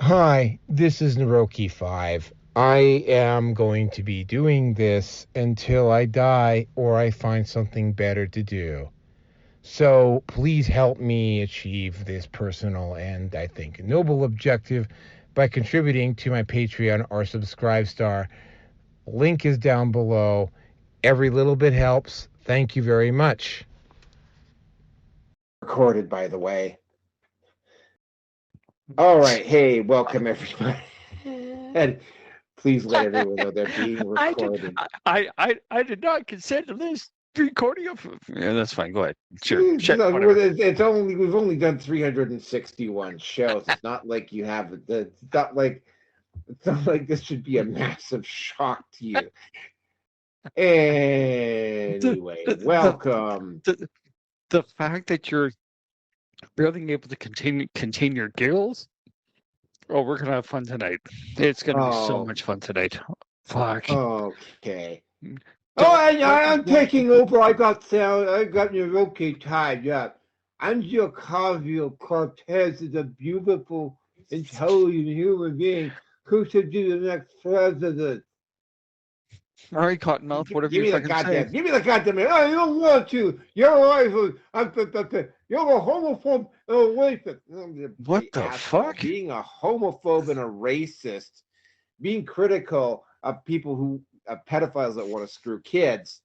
Hi, this is Naroki5. I am going to be doing this until I die or I find something better to do. So please help me achieve this personal and, I think, noble objective by contributing to my Patreon or Subscribe Star. Link is down below. Every little bit helps. Thank you very much. Recorded, by the way. All right. Hey, welcome everybody. And please let everyone know they're being recorded. I did not consent to this recording of. Yeah, that's fine. Go ahead. Sure. It's only we've only done 361 shows. It's not like you have it's not like this should be a massive shock to you. Anyway, welcome. The fact that you're barely able to contain your giggles. Oh, we're gonna have fun tonight. It's gonna be so much fun tonight. Fuck. Okay. I'm taking over. I got Naroki tied up. Angel Carville Cortez is a beautiful, intelligent human being who should be the next president. All right, Cottonmouth, whatever you fucking say. Give me the goddamn. I don't want to. You're a you're a homophobe and a racist. What the fuck? Being a homophobe and a racist, being critical of people who pedophiles that want to screw kids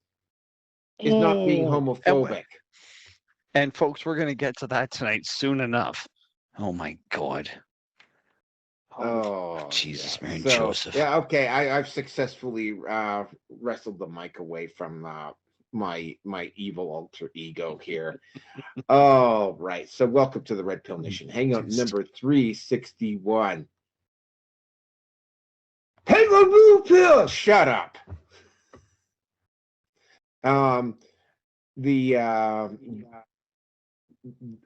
is not being homophobic. And folks, we're going to get to that tonight soon enough. Oh my God. Oh, Jesus, Mary and Joseph. Yeah, okay. I've successfully wrestled the mic away from my evil alter ego here. All right. So welcome to the Red Pill Nation. Hangout number 361. Take a blue pill. Shut up.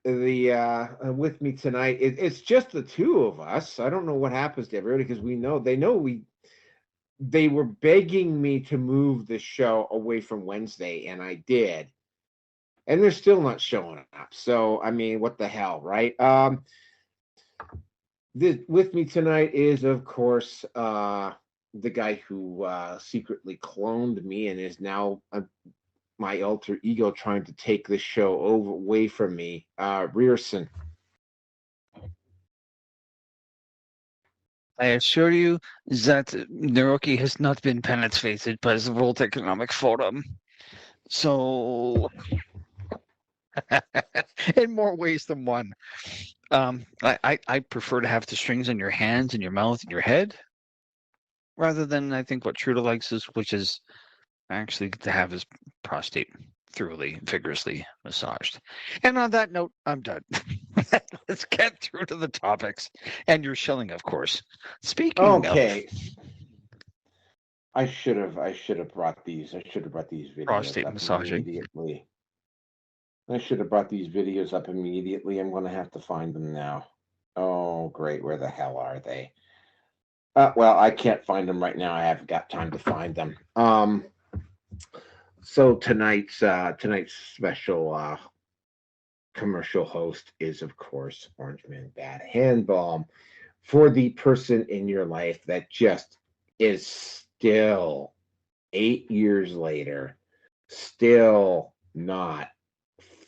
With me tonight, it's just the two of us. I don't know what happens to everybody because they were begging me to move the show away from Wednesday, and I did, and they're still not showing up. So I mean, what the hell, right? With me tonight is, of course, the guy who secretly cloned me and is now my alter ego trying to take this show away from me, Rearson. I assure you that Naroki has not been penetrated by the World Economic Forum. So, in more ways than one. I prefer to have the strings on your hands and your mouth and your head, rather than I think what Trudeau likes is, which is actually to have his prostate thoroughly, vigorously massaged. And on that note, I'm done. Let's get through to the topics. And your shilling, of course. Speaking of, I should have brought these. I should have brought these videos prostate up massaging. Immediately. I should have brought these videos up immediately. I'm going to have to find them now. Oh, great. Where the hell are they? Well, I can't find them right now. I haven't got time to find them. So tonight's special commercial host is, of course, Orange Man Bad Hand Balm, for the person in your life that just is still 8 years later, still not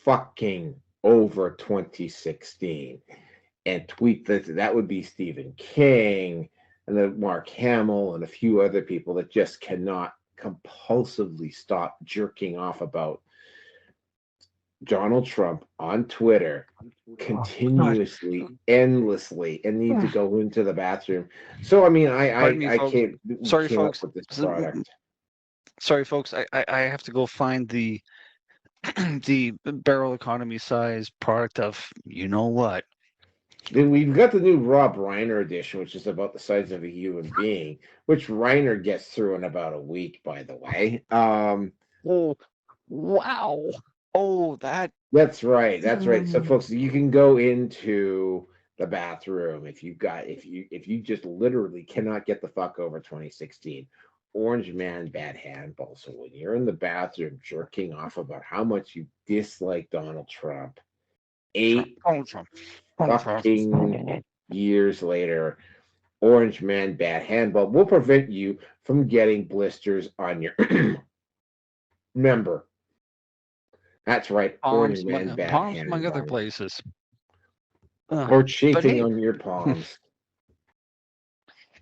fucking over 2016, and tweet that would be Stephen King and then Mark Hamill and a few other people that just cannot compulsively stop jerking off about Donald Trump on Twitter continuously, endlessly, and need to go into the bathroom. So I mean, I can't. Sorry, folks. With this product. Sorry, folks. I have to go find the the barrel economy size product of you know what. Then we've got the new Rob Reiner edition, which is about the size of a human being, which Reiner gets through in about a week, by the way. Oh, wow. Oh, that's right. That's right. So folks, you can go into the bathroom if you just literally cannot get the fuck over 2016. Orange Man Bad Handball. So when you're in the bathroom jerking off about how much you dislike Donald Trump, 8 fucking years later, Orange Man Bad Handball will prevent you from getting blisters on your member. That's right, Orange Man Bad Palms, among other Handball. places. Or But chafing hey, on your palms.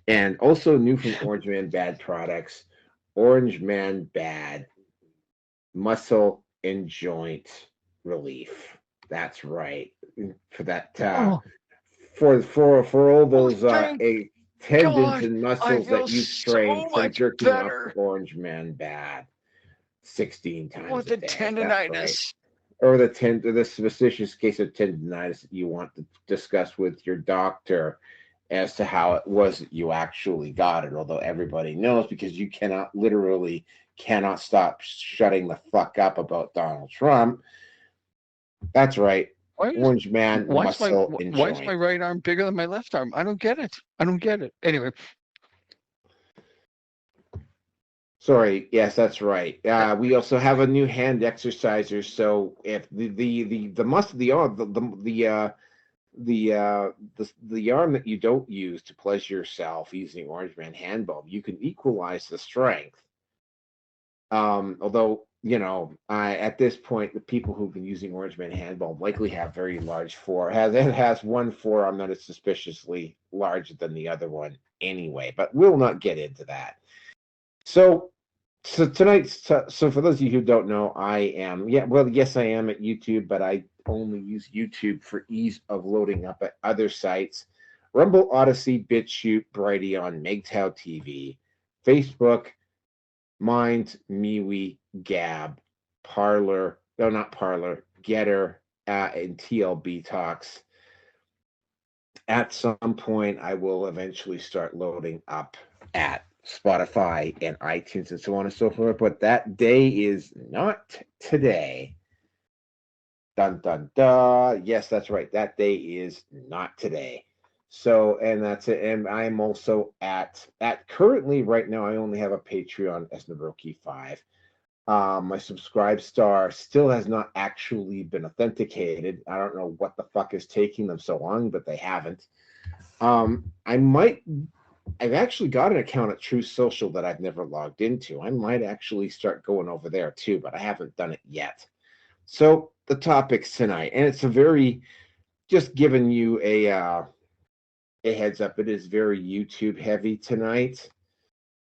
And also new from Orange Man Bad products, Orange Man Bad Muscle and Joint Relief. That's right. For that oh, for all those thank tendons God, and I muscles feel that you strain so from much jerking off to better Orange Man Bad 16 times with a the day. That's right. tendonitis. Or the suspicious case of tendonitis that you want to discuss with your doctor as to how it was that you actually got it. Although everybody knows, because you cannot stop shutting the fuck up about Donald Trump. That's right. Why is Orange Man, muscle, and why is my joint. right arm bigger than my left arm? I don't get it. I don't get it. Anyway, Sorry, yes, that's right. We also have a new hand exerciser. So if the muscle, the arm, the arm that you don't use to pleasure yourself using Orange Man hand bulb, you can equalize the strength. Although at this point, the people who've been using Orange Man hand bulb likely have very large has one forearm that is suspiciously larger than the other one anyway. But we'll not get into that. So tonight, so for those of you who don't know, I am yes, I am at YouTube, but I only use YouTube for ease of loading up at other sites: Rumble, Odyssey, BitChute, Brighteon, MGTOW TV, Facebook, Mind, MeWe, Gab, Parlor, no, not Parlor, Getter, and TLB Talks. At some point, I will eventually start loading up at Spotify and iTunes and so on and so forth. But that day is not today. Dun dun dun. Yes, that's right. That day is not today. So, and that's it. And I'm also at currently right now. I only have a Patreon as Nabroki5. My subscribe star still has not actually been authenticated. I don't know what the fuck is taking them so long, but they haven't. I've actually got an account at True Social that I've never logged into. I might actually start going over there too, but I haven't done it yet. So the topics tonight, and it's a very, just giving you a heads up. It is very YouTube heavy tonight.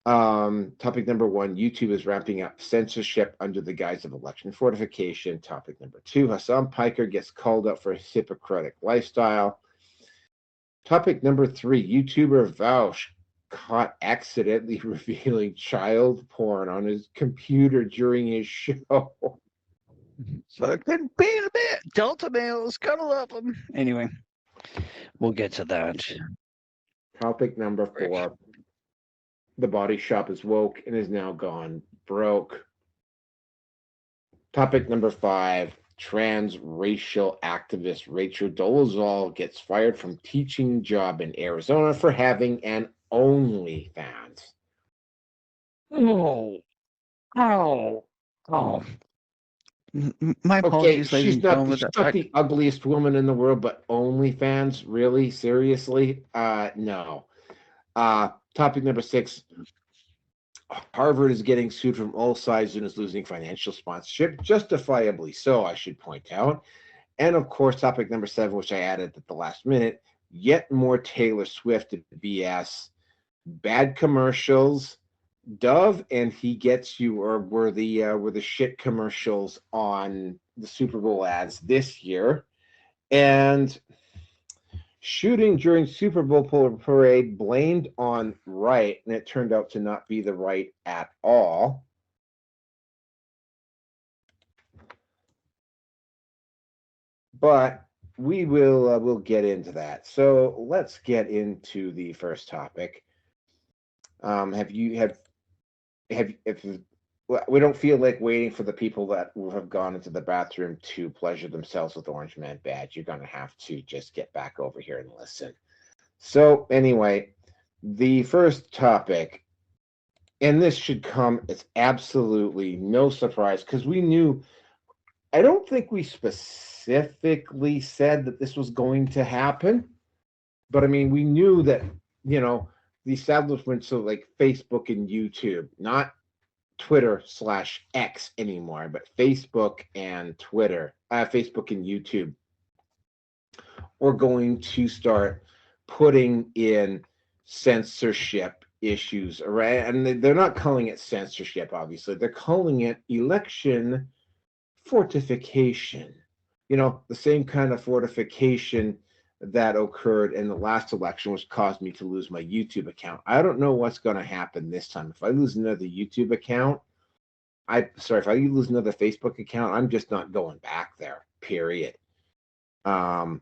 Topic number one: YouTube is ramping up censorship under the guise of election fortification. Topic number two: Hasan Piker gets called out for his hypocratic lifestyle. Topic number three: YouTuber Vaush caught accidentally revealing child porn on his computer during his show. so I couldn't pay a bit. Delta males, gotta love them. Anyway, we'll get to that. Topic number four: The Body Shop is woke and is now gone broke. Topic number five: Trans racial activist Rachel Dolezal gets fired from teaching job in Arizona for having an Onlyfans. Oh, oh, oh. My Okay, apologies, ladies and gentlemen. she's not the ugliest woman in the world, but OnlyFans, really? Seriously? No. Topic number six: Harvard is getting sued from all sides and is losing financial sponsorship, justifiably so, I should point out. And of course, topic number seven, which I added at the last minute: yet more Taylor Swift BS, bad commercials. Dove and He Gets You were the shit commercials on the Super Bowl ads this year, and shooting during Super Bowl parade blamed on right, and it turned out to not be the right at all. But we'll get into that. So let's get into the first topic. Have you have if we don't feel like waiting for the people that have gone into the bathroom to pleasure themselves with Orange Man Badge. You're gonna have to just get back over here and listen. So anyway, the first topic, and this should come as absolutely no surprise because we knew. I don't think we specifically said that this was going to happen, but I mean, we knew that you know, the establishments of like Facebook and YouTube, not Twitter/X anymore, but Facebook and Twitter, Facebook and YouTube, are going to start putting in censorship issues, right? And they're not calling it censorship, obviously. They're calling it election fortification. You know, the same kind of fortification that occurred in the last election, which caused me to lose my YouTube account. I don't know what's going to happen this time. If I lose another YouTube account, if I lose another Facebook account, I'm just not going back there. Period. Um,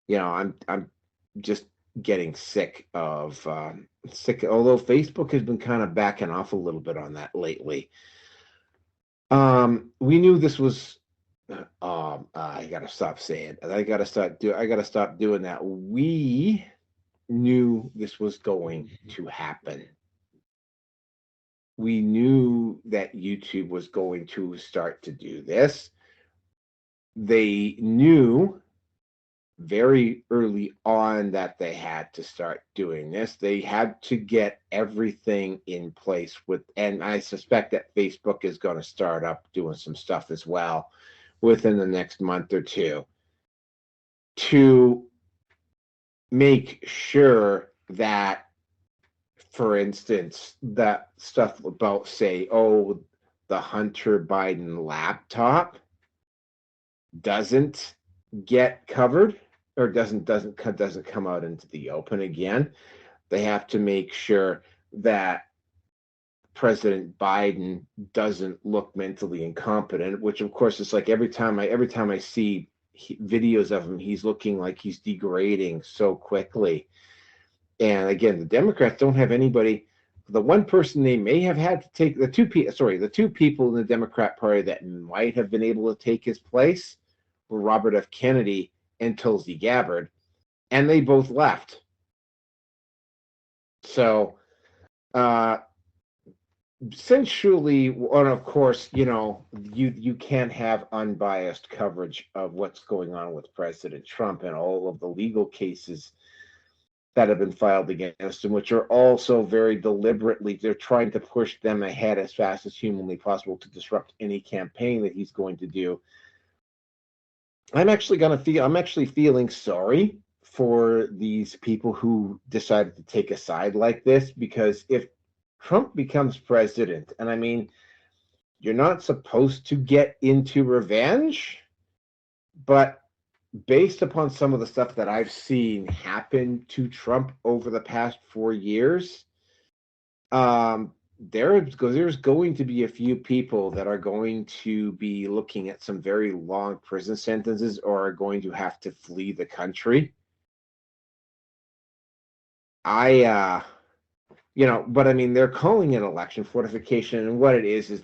I'm just getting sick of although Facebook has been kind of backing off a little bit on that lately. We knew this was I gotta stop saying it. I gotta stop doing that. We knew this was going to happen. We knew that YouTube was going to start to do this. They knew very early on that they had to start doing this. They had to get everything in place and I suspect that Facebook is going to start up doing some stuff as well within the next month or two to make sure that, for instance, that stuff about, say, the Hunter Biden laptop doesn't get covered or doesn't come out into the open again. They have to make sure that President Biden doesn't look mentally incompetent, which of course is like every time I see videos of him, he's looking like he's degrading so quickly. And again, the Democrats don't have anybody. The one person they may have had to take the two people in the Democrat Party that might have been able to take his place were Robert F. Kennedy and Tulsi Gabbard, and they both left. So, essentially, and of course, you can't have unbiased coverage of what's going on with President Trump and all of the legal cases that have been filed against him, which are also very deliberately, they're trying to push them ahead as fast as humanly possible to disrupt any campaign that he's going to do. I'm actually feeling sorry for these people who decided to take a side like this, because if Trump becomes president, and I mean, you're not supposed to get into revenge, but based upon some of the stuff that I've seen happen to Trump over the past 4 years, there's going to be a few people that are going to be looking at some very long prison sentences or are going to have to flee the country. But I mean, they're calling it election fortification, and what it is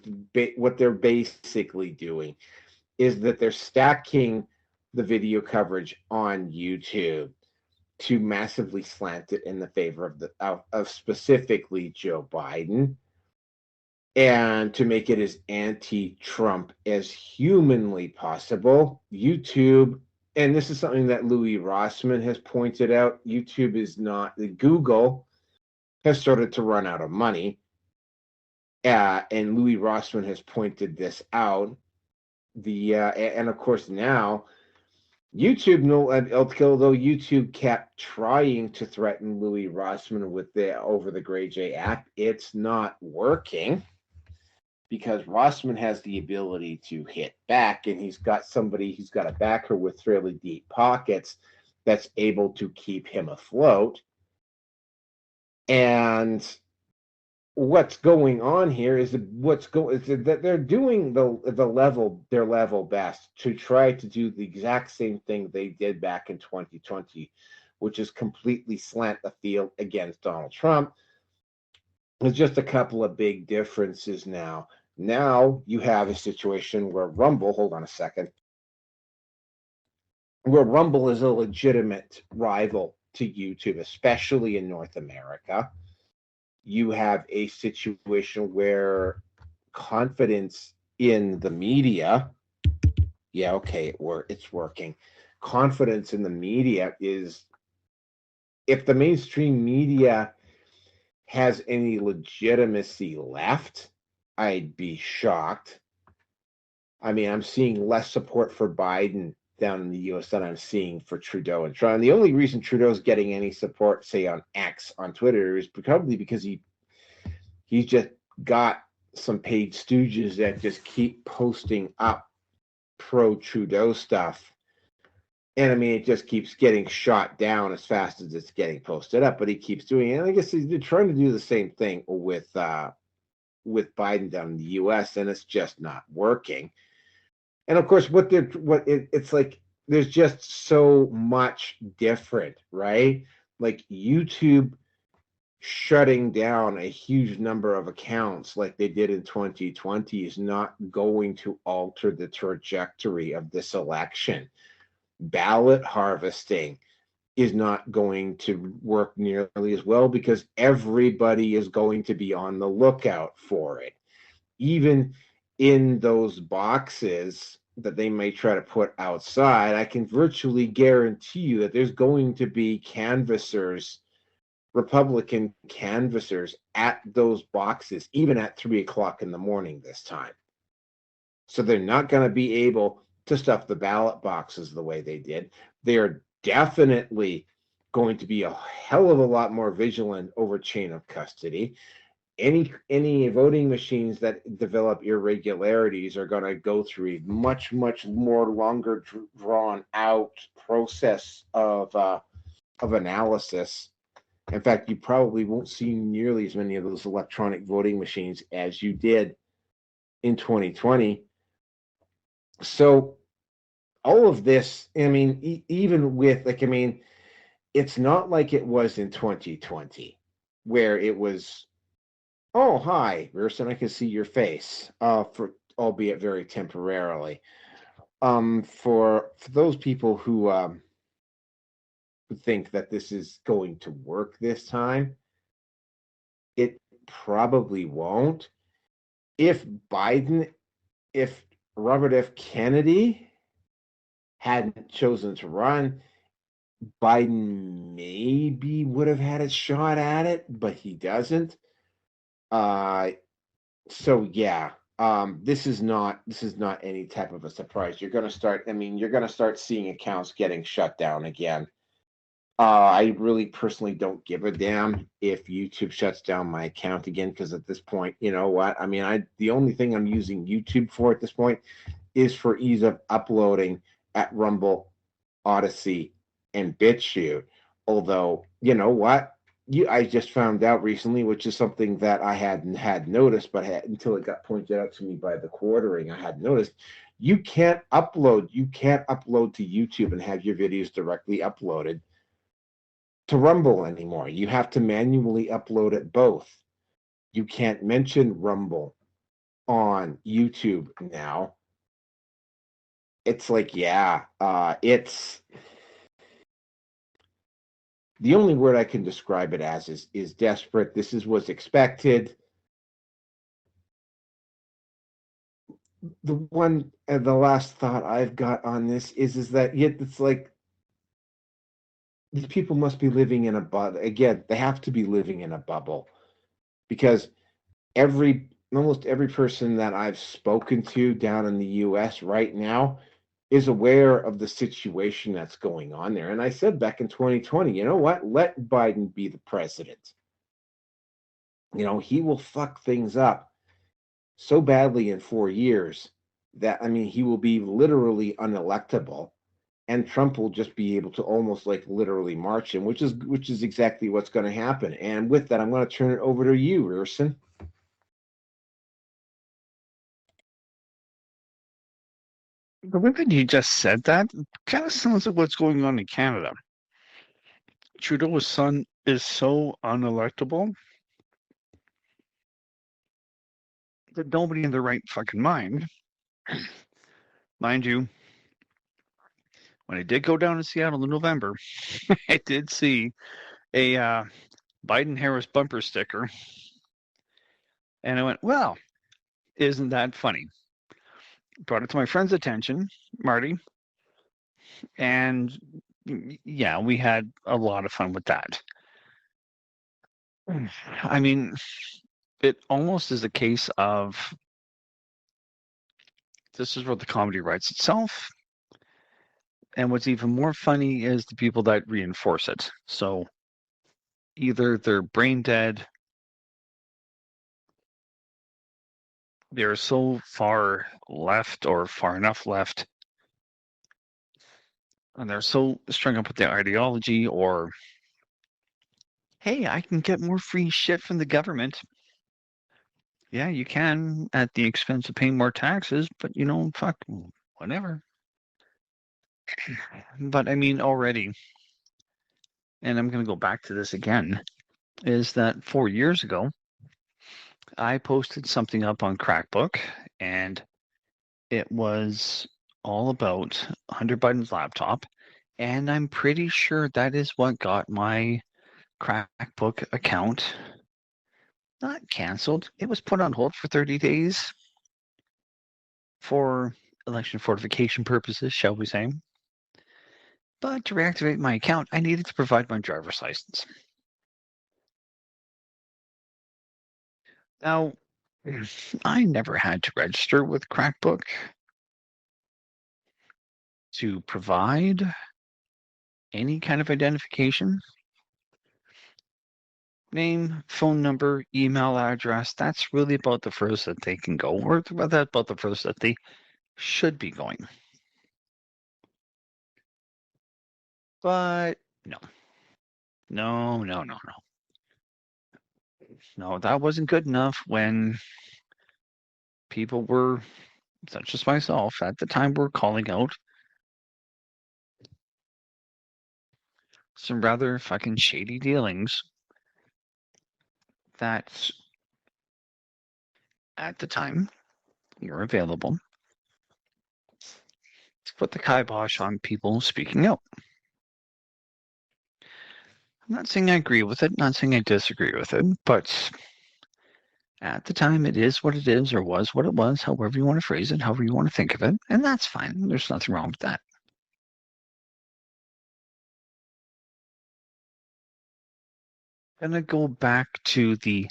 what they're basically doing is that they're stacking the video coverage on YouTube to massively slant it in the favor of specifically Joe Biden, and to make it as anti-Trump as humanly possible. YouTube, and this is something that Louis Rossmann has pointed out, YouTube is not, Google has started to run out of money, and Louis Rossmann has pointed this out. And of course now YouTube, although YouTube kept trying to threaten Louis Rossmann with the Over the Gray Jay Act, it's not working, because Rossmann has the ability to hit back, and he's got a backer with fairly deep pockets that's able to keep him afloat. And what's going on here is that they're doing their level best to try to do the exact same thing they did back in 2020, which is completely slant the field against Donald Trump. There's just a couple of big differences now. Now you have a situation where Rumble, hold on a second, where Rumble is a legitimate rival to YouTube, especially in North America. You have a situation where confidence in the media, it's working. Confidence in the media is if the mainstream media has any legitimacy left, I'd be shocked. I mean, I'm seeing less support for Biden down in the US than I'm seeing for Trudeau and Trump. And the only reason Trudeau's getting any support, say on X on Twitter, is probably because he's just got some paid stooges that just keep posting up pro Trudeau stuff. And I mean, it just keeps getting shot down as fast as it's getting posted up, but he keeps doing it. And I guess they're trying to do the same thing with Biden down in the US, and it's just not working. And of course, it's like there's just so much different, right? Like YouTube shutting down a huge number of accounts like they did in 2020 is not going to alter the trajectory of this election. Ballot harvesting is not going to work nearly as well because everybody is going to be on the lookout for it. Even in those boxes that they may try to put outside, I can virtually guarantee you that there's going to be canvassers, Republican canvassers at those boxes, even at 3 o'clock in the morning this time. So they're not going to be able to stuff the ballot boxes the way they did. They are definitely going to be a hell of a lot more vigilant over chain of custody. Any voting machines that develop irregularities are going to go through a much more longer drawn out process of analysis. In fact, you probably won't see nearly as many of those electronic voting machines as you did in 2020. So all of this, I mean, even with it's not like it was in 2020 where it was, oh, hi, Gerson, I can see your face, for albeit very temporarily. For those people who think that this is going to work this time, it probably won't. If Robert F. Kennedy hadn't chosen to run, Biden maybe would have had a shot at it, but he doesn't. So yeah, this is not any type of a surprise. You're going to start seeing accounts getting shut down again. I really personally don't give a damn if YouTube shuts down my account again, because at this point, you know what? I mean, the only thing I'm using YouTube for at this point is for ease of uploading at Rumble, Odyssey, and BitChute. Although, you know what? I just found out recently, which is something that I hadn't had noticed, but until it got pointed out to me by the quartering, I had noticed. You can't upload to YouTube and have your videos directly uploaded to Rumble anymore. You have to manually upload it both. You can't mention Rumble on YouTube now. It's like, yeah, it's the only word I can describe it as is desperate. This is what's expected. The last thought I've got on this is that it's like these people must be living in a bubble. Again, they have to be living in a bubble, because almost every person that I've spoken to down in the US right now is aware of the situation that's going on there. And I said back in 2020, you know what? Let Biden be the president. You know, he will fuck things up so badly in 4 years that, I mean, he will be literally unelectable, and Trump will just be able to almost like literally march him, which is exactly what's going to happen. And with that, I'm going to turn it over to you, Rierson. The way that you just said that kind of sounds like what's going on in Canada. Trudeau's son is so unelectable that nobody in their right fucking mind you, when I did go down to Seattle in November, I did see a Biden-Harris bumper sticker, and I went, well, isn't that funny? Brought it to my friend's attention, Marty, and yeah, we had a lot of fun with that. I mean, it almost is a case of this is where the comedy writes itself. And what's even more funny is the people that reinforce it. So either they're brain dead, they're so far left or far enough left, and they're so strung up with their ideology, or hey, I can get more free shit from the government. Yeah, you can at the expense of paying more taxes, but fuck, whatever. But I mean, already, and I'm going to go back to this again, is that 4 years ago, I posted something up on Crackbook, and it was all about Hunter Biden's laptop. And I'm pretty sure that is what got my Crackbook account not canceled. It was put on hold for 30 days for election fortification purposes, shall we say. But to reactivate my account, I needed to provide my driver's license. Now, I never had to register with Crackbook to provide any kind of identification. Name, phone number, email address. That's really about the furthest that they can go, or rather about the furthest that they should be going. But no, no, no, no, no. No, that wasn't good enough when people were, such as myself, at the time were calling out some rather fucking shady dealings that at the time were available to put the kibosh on people speaking out. I'm not saying I agree with it, not saying I disagree with it, but at the time it is what it is, or was what it was, however you want to phrase it, however you want to think of it, and that's fine. There's nothing wrong with that. Gonna go back to the,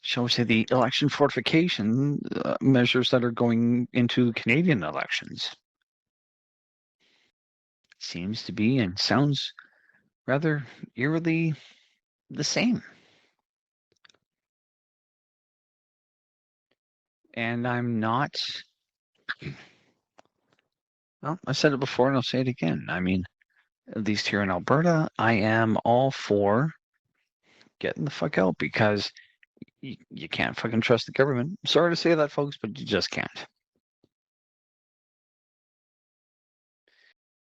shall we say, the election fortification measures that are going into Canadian elections. Seems to be and sounds rather eerily the same. And I'm not, well, I said it before and I'll say it again. I mean, at least here in Alberta, I am all for getting the fuck out because you can't fucking trust the government. Sorry to say that, folks, but you just can't.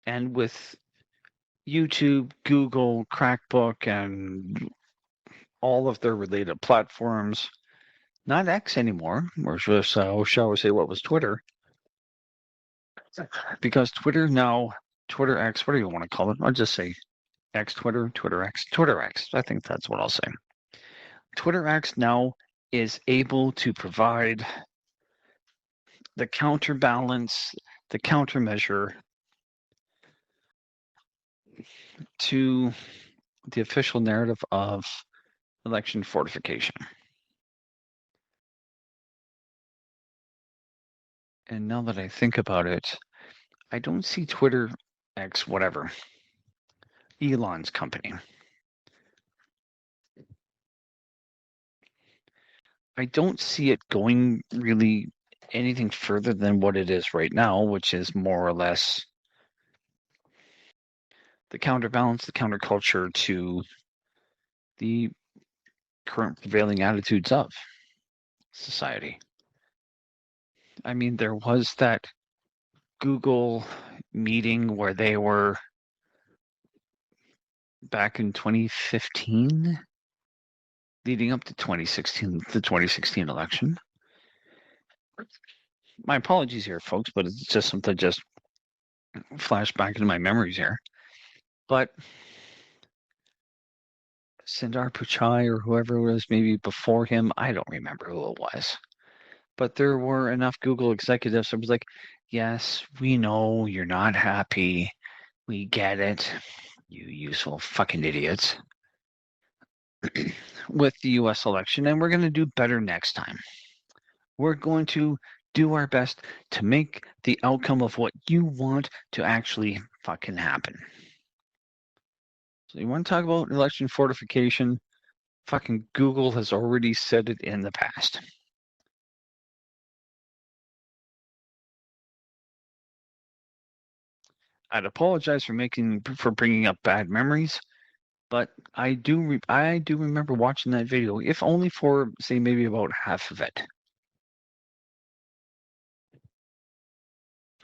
And with YouTube, Google, Crackbook, and all of their related platforms, not X anymore, or shall we say what was Twitter, because Twitter now, Twitter X, what do you want to call it? I'll just say X Twitter, Twitter X, Twitter X. I think that's what I'll say. Twitter X now is able to provide the counterbalance, the countermeasure to the official narrative of election fortification. And now that I think about it, I don't see Twitter X, whatever, Elon's company. I don't see it going really anything further than what it is right now, which is more or less the counterbalance, the counterculture to the current prevailing attitudes of society. I mean, there was that Google meeting where they were back in 2015, leading up to 2016, the 2016 election. My apologies here, folks, but it's just something that just flashed back into my memories here. But Sundar Pichai or whoever it was, maybe before him, I don't remember who it was. But there were enough Google executives that was like, yes, we know you're not happy. We get it. You useful fucking idiots. with the U.S. election, and we're going to do better next time. We're going to do our best to make the outcome of what you want to actually fucking happen. So you want to talk about election fortification? Fucking Google has already said it in the past. I'd apologize for bringing up bad memories, but I do remember watching that video, if only for say maybe about half of it.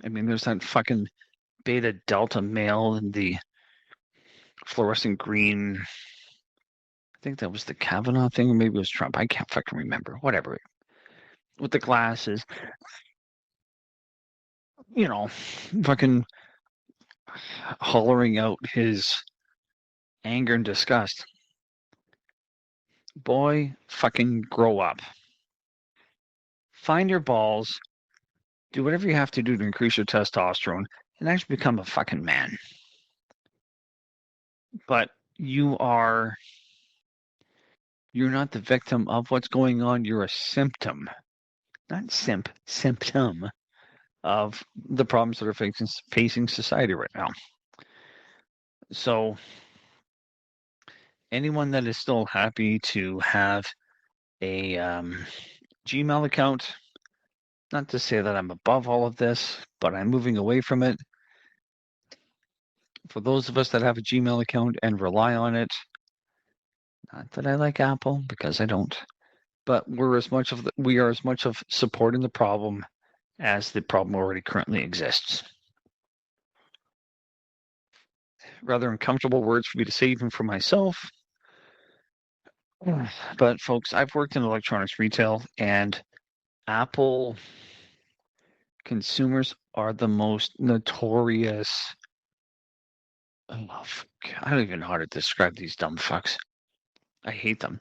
I mean, there's that fucking beta delta male in the fluorescent green. I think that was the Kavanaugh thing, or maybe it was Trump. I can't fucking remember. Whatever. With the glasses, you know, fucking hollering out his anger and disgust. Boy, fucking grow up. Find your balls. Do whatever you have to do to increase your testosterone and actually become a fucking man. But you're not the victim of what's going on. You're a symptom, not symptom of the problems that are facing society right now. So anyone that is still happy to have a Gmail account, not to say that I'm above all of this, but I'm moving away from it. For those of us that have a Gmail account and rely on it, not that I like Apple, because I don't, but we are as much of supporting the problem as the problem already currently exists. Rather uncomfortable words for me to say even for myself. But folks, I've worked in electronics retail, and Apple consumers are the most notorious. I don't even know how to describe these dumb fucks. I hate them.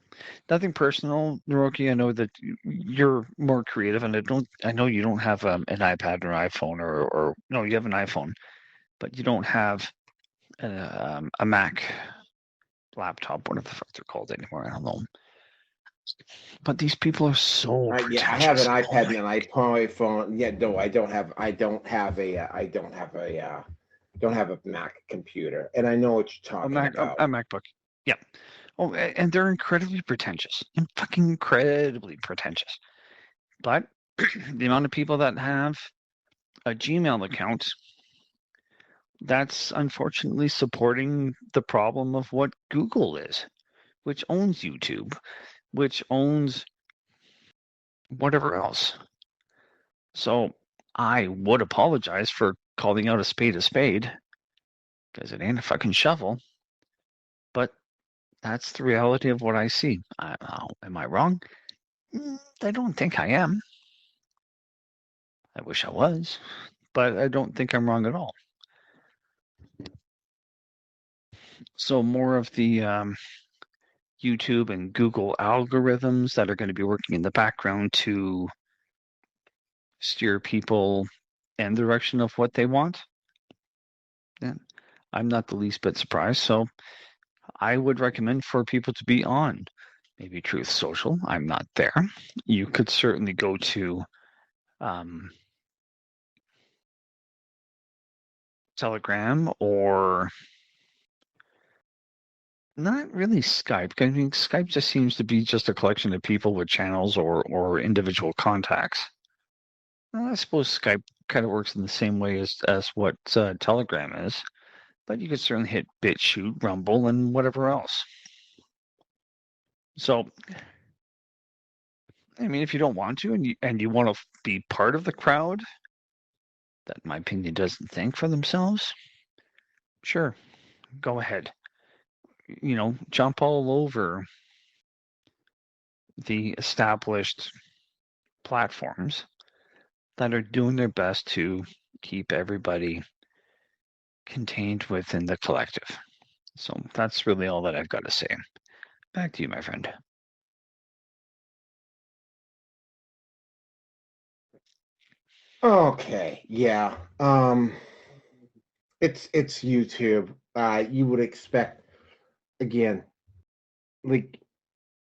Nothing personal, Naroki. I know that you're more creative, and I know you don't have an iPad or an iPhone, or no, you have an iPhone, but you don't have a Mac laptop, whatever the fuck they're called anymore. I don't know. But these people are so pretentious. Yeah, I have an iPad and an iPhone. Yeah, no, I don't have a Mac computer, and I know what you're talking about. A MacBook. Yeah. Oh, and they're incredibly pretentious, and fucking incredibly pretentious. But the amount of people that have a Gmail account, that's unfortunately supporting the problem of what Google is, which owns YouTube, which owns whatever else. So I would apologize for calling out a spade, because it ain't a fucking shovel. But that's the reality of what I see. Am I wrong? I don't think I am. I wish I was, but I don't think I'm wrong at all. So more of the YouTube and Google algorithms that are going to be working in the background to steer people in the direction of what they want. And I'm not the least bit surprised. So I would recommend for people to be on maybe Truth Social. I'm not there. You could certainly go to Telegram, or not really Skype. I mean, Skype just seems to be just a collection of people with channels or individual contacts. Well, I suppose Skype kind of works in the same way as what Telegram is, but you could certainly hit BitChute, Rumble, and whatever else. So, I mean, if you don't want to, and you want to be part of the crowd that, in my opinion, doesn't think for themselves, sure, go ahead. Jump all over the established platforms that are doing their best to keep everybody contained within the collective. So that's really all that I've got to say. Back to you, my friend. Okay, yeah. It's YouTube. You would expect, again, like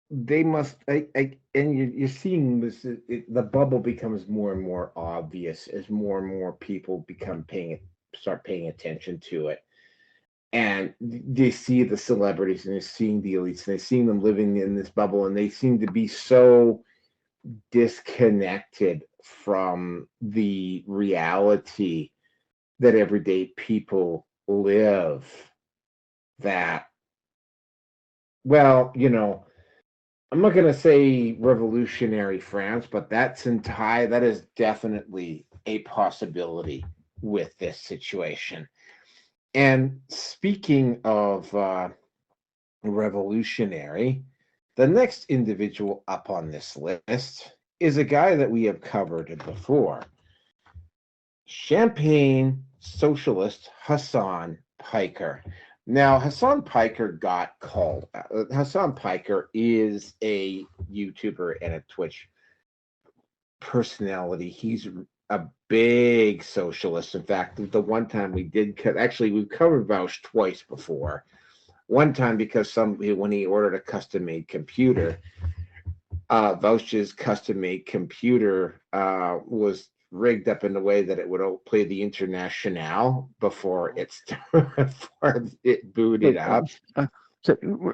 they must. And you're seeing this. The bubble becomes more and more obvious as more and more people start paying attention to it, and they see the celebrities and they're seeing the elites and they're seeing them living in this bubble, and they seem to be so disconnected from the reality that everyday people live that, well, I'm not going to say revolutionary France, but that is definitely a possibility with this situation. And speaking of revolutionary, the next individual up on this list is a guy that we have covered before. Champagne socialist Hasan Piker. Now, Hasan Piker got called. Hasan Piker is a YouTuber and a Twitch personality. He's a big socialist. In fact, the one time we've covered Vaush twice before. One time because when he ordered a custom-made computer, Vaush's custom-made computer was rigged up in a way that it would play the Internationale before it booted up.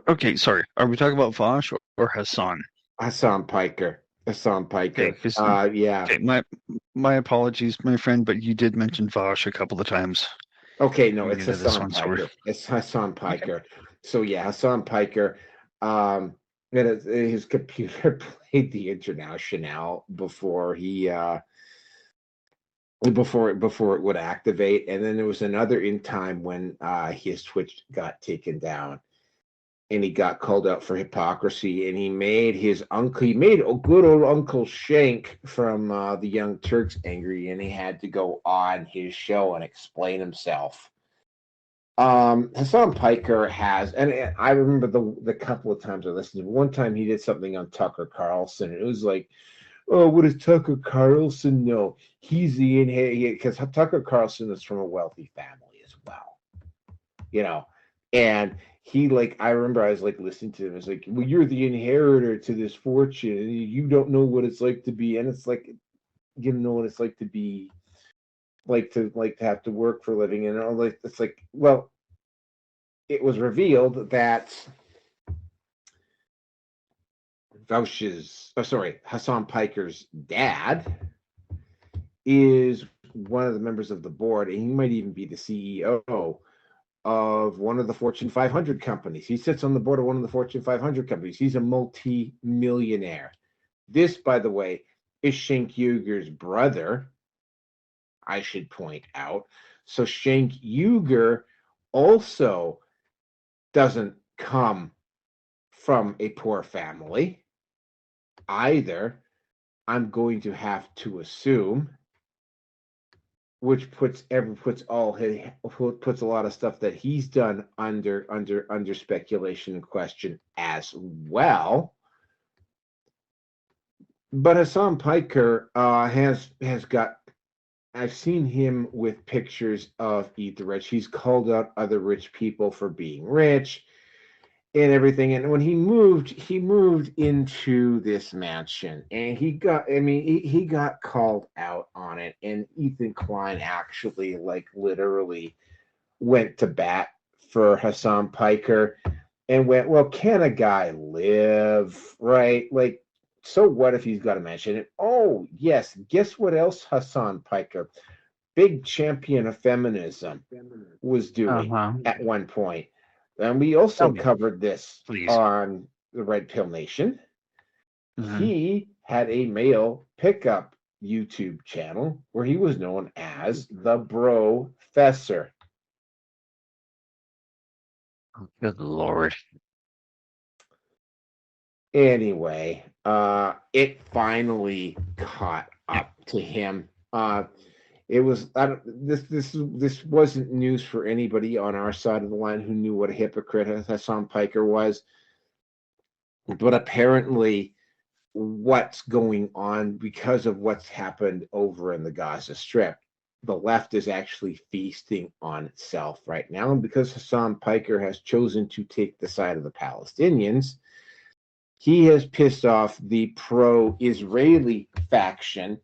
Okay, sorry. Are we talking about Vaush or Hasan? Hasan Piker. Okay, yeah. Okay, my apologies, my friend, but you did mention Vaush a couple of times. Okay, no, it's Hasan Piker. It's Hasan Piker. Okay. So yeah, Hasan Piker. His computer played the Internationale before it would activate, and then there was another in time when his Twitch got taken down, and he got called out for hypocrisy, and he made a good old Uncle Shank from the Young Turks angry, and he had to go on his show and explain himself. Hasan Piker has, and I remember the couple of times I listened to him. One time he did something on Tucker Carlson, and it was like, oh, what does Tucker Carlson know? He's the inheritor, because Tucker Carlson is from a wealthy family as well, and I remember I was like listening to him. It's like, well, you're the inheritor to this fortune, and you don't know what it's like to be, and it's like, you don't know what it's like to be, to have to work for a living, and all like, it's like, well, it was revealed that Hasan Piker's dad is one of the members of the board, and he might even be the CEO of one of the Fortune 500 companies. He sits on the board of one of the Fortune 500 companies. He's a multi-millionaire. This, by the way, is Cenk Uyghur's brother, I should point out. So Cenk Uyghur also doesn't come from a poor family either, I'm going to have to assume, which puts a lot of stuff that he's done under speculation and question as well. But Hasan Piker has got. I've seen him with pictures of Eat the Rich. He's called out other rich people for being rich and everything. And when he moved into this mansion, and he got called out on it. And Ethan Klein actually, literally went to bat for Hasan Piker and went, well, can a guy live, right? So what if he's got a mansion? And, oh, yes, guess what else Hasan Piker, big champion of feminism, was doing at one point? And we also covered this on the Red Pill Nation. Mm-hmm. He had a male pickup YouTube channel where he was known as the Bro-fessor. Oh, good Lord. Anyway, it finally caught up to him. It was this wasn't news for anybody on our side of the line who knew what a hypocrite Hasan Piker was. But apparently, what's going on because of what's happened over in the Gaza Strip, the left is actually feasting on itself right now. And because Hasan Piker has chosen to take the side of the Palestinians, he has pissed off the pro-Israeli faction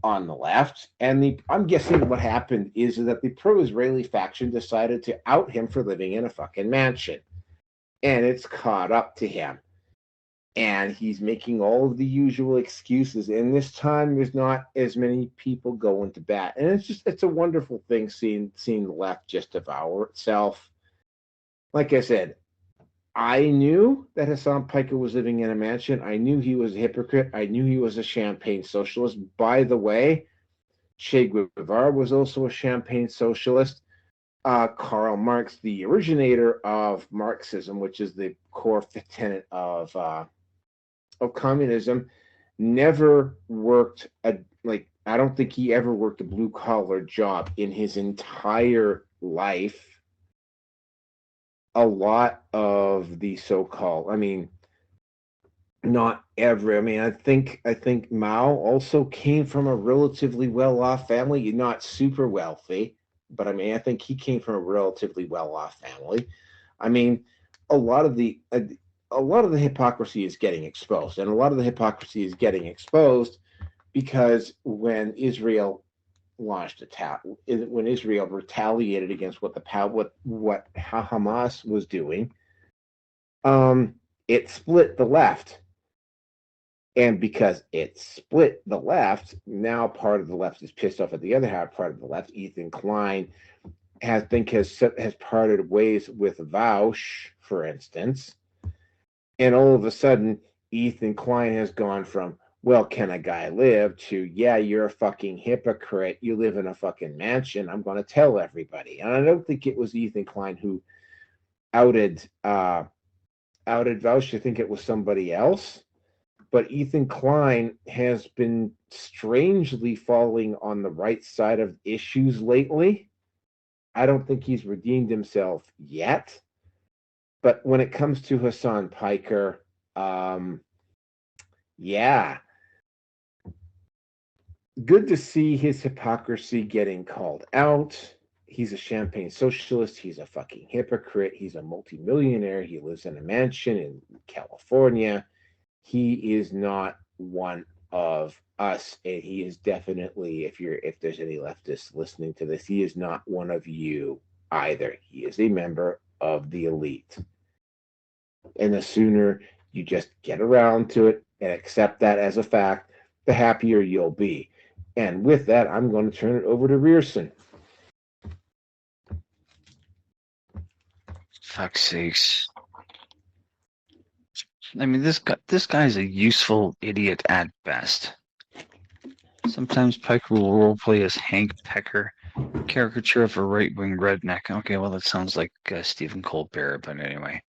on the left, and I'm guessing what happened is that the pro-Israeli faction decided to out him for living in a fucking mansion, and it's caught up to him, and he's making all of the usual excuses. And this time, there's not as many people going to bat, and it's a wonderful thing seeing the left just devour itself. Like I said, I knew that Hasan Piker was living in a mansion. I knew he was a hypocrite. I knew he was a champagne socialist. By the way, Che Guevara was also a champagne socialist. Karl Marx, the originator of Marxism, which is the core tenet of communism, never worked I don't think he ever worked a blue collar job in his entire life. A lot of the so-called, not every, I think Mao also came from a relatively well-off family, not super wealthy, but I think he came from a relatively well-off family. A lot of the hypocrisy is getting exposed, and a lot of the hypocrisy is getting exposed because when Israel when Israel retaliated against what Hamas was doing, it split the left. And because it split the left, now part of the left is pissed off at the other half. Part of the left, Ethan Klein, has parted ways with Vaush, for instance. And all of a sudden, Ethan Klein has gone from, well, can a guy live, to, yeah, you're a fucking hypocrite. You live in a fucking mansion. I'm going to tell everybody. And I don't think it was Ethan Klein who outed Vaush. I think it was somebody else. But Ethan Klein has been strangely falling on the right side of issues lately. I don't think he's redeemed himself yet. But when it comes to Hasan Piker, yeah, good to see his hypocrisy getting called out. He's a champagne socialist. He's a fucking hypocrite. He's a multimillionaire. He lives in a mansion in California. He is not one of us, and he is definitely, if there's any leftists listening to this, he is not one of you either. He is a member of the elite. And the sooner you just get around to it and accept that as a fact, the happier you'll be. And with that, I'm going to turn it over to Rierson. Fuck's sakes. This guy's a useful idiot at best. Sometimes Piker will roleplay as Hank Pecker, caricature of a right-wing redneck. Okay, well, that sounds like Stephen Colbert, but anyway.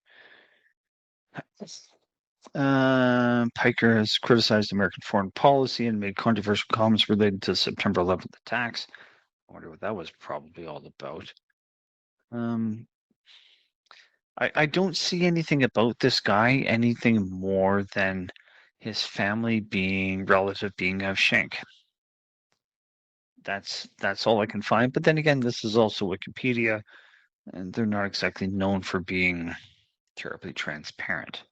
Piker has criticized American foreign policy and made controversial comments related to the September 11th attacks. I wonder what that was probably all about. I don't see anything about this guy, anything more than his family being of Shank. That's all I can find. But then again, this is also Wikipedia, and they're not exactly known for being terribly transparent.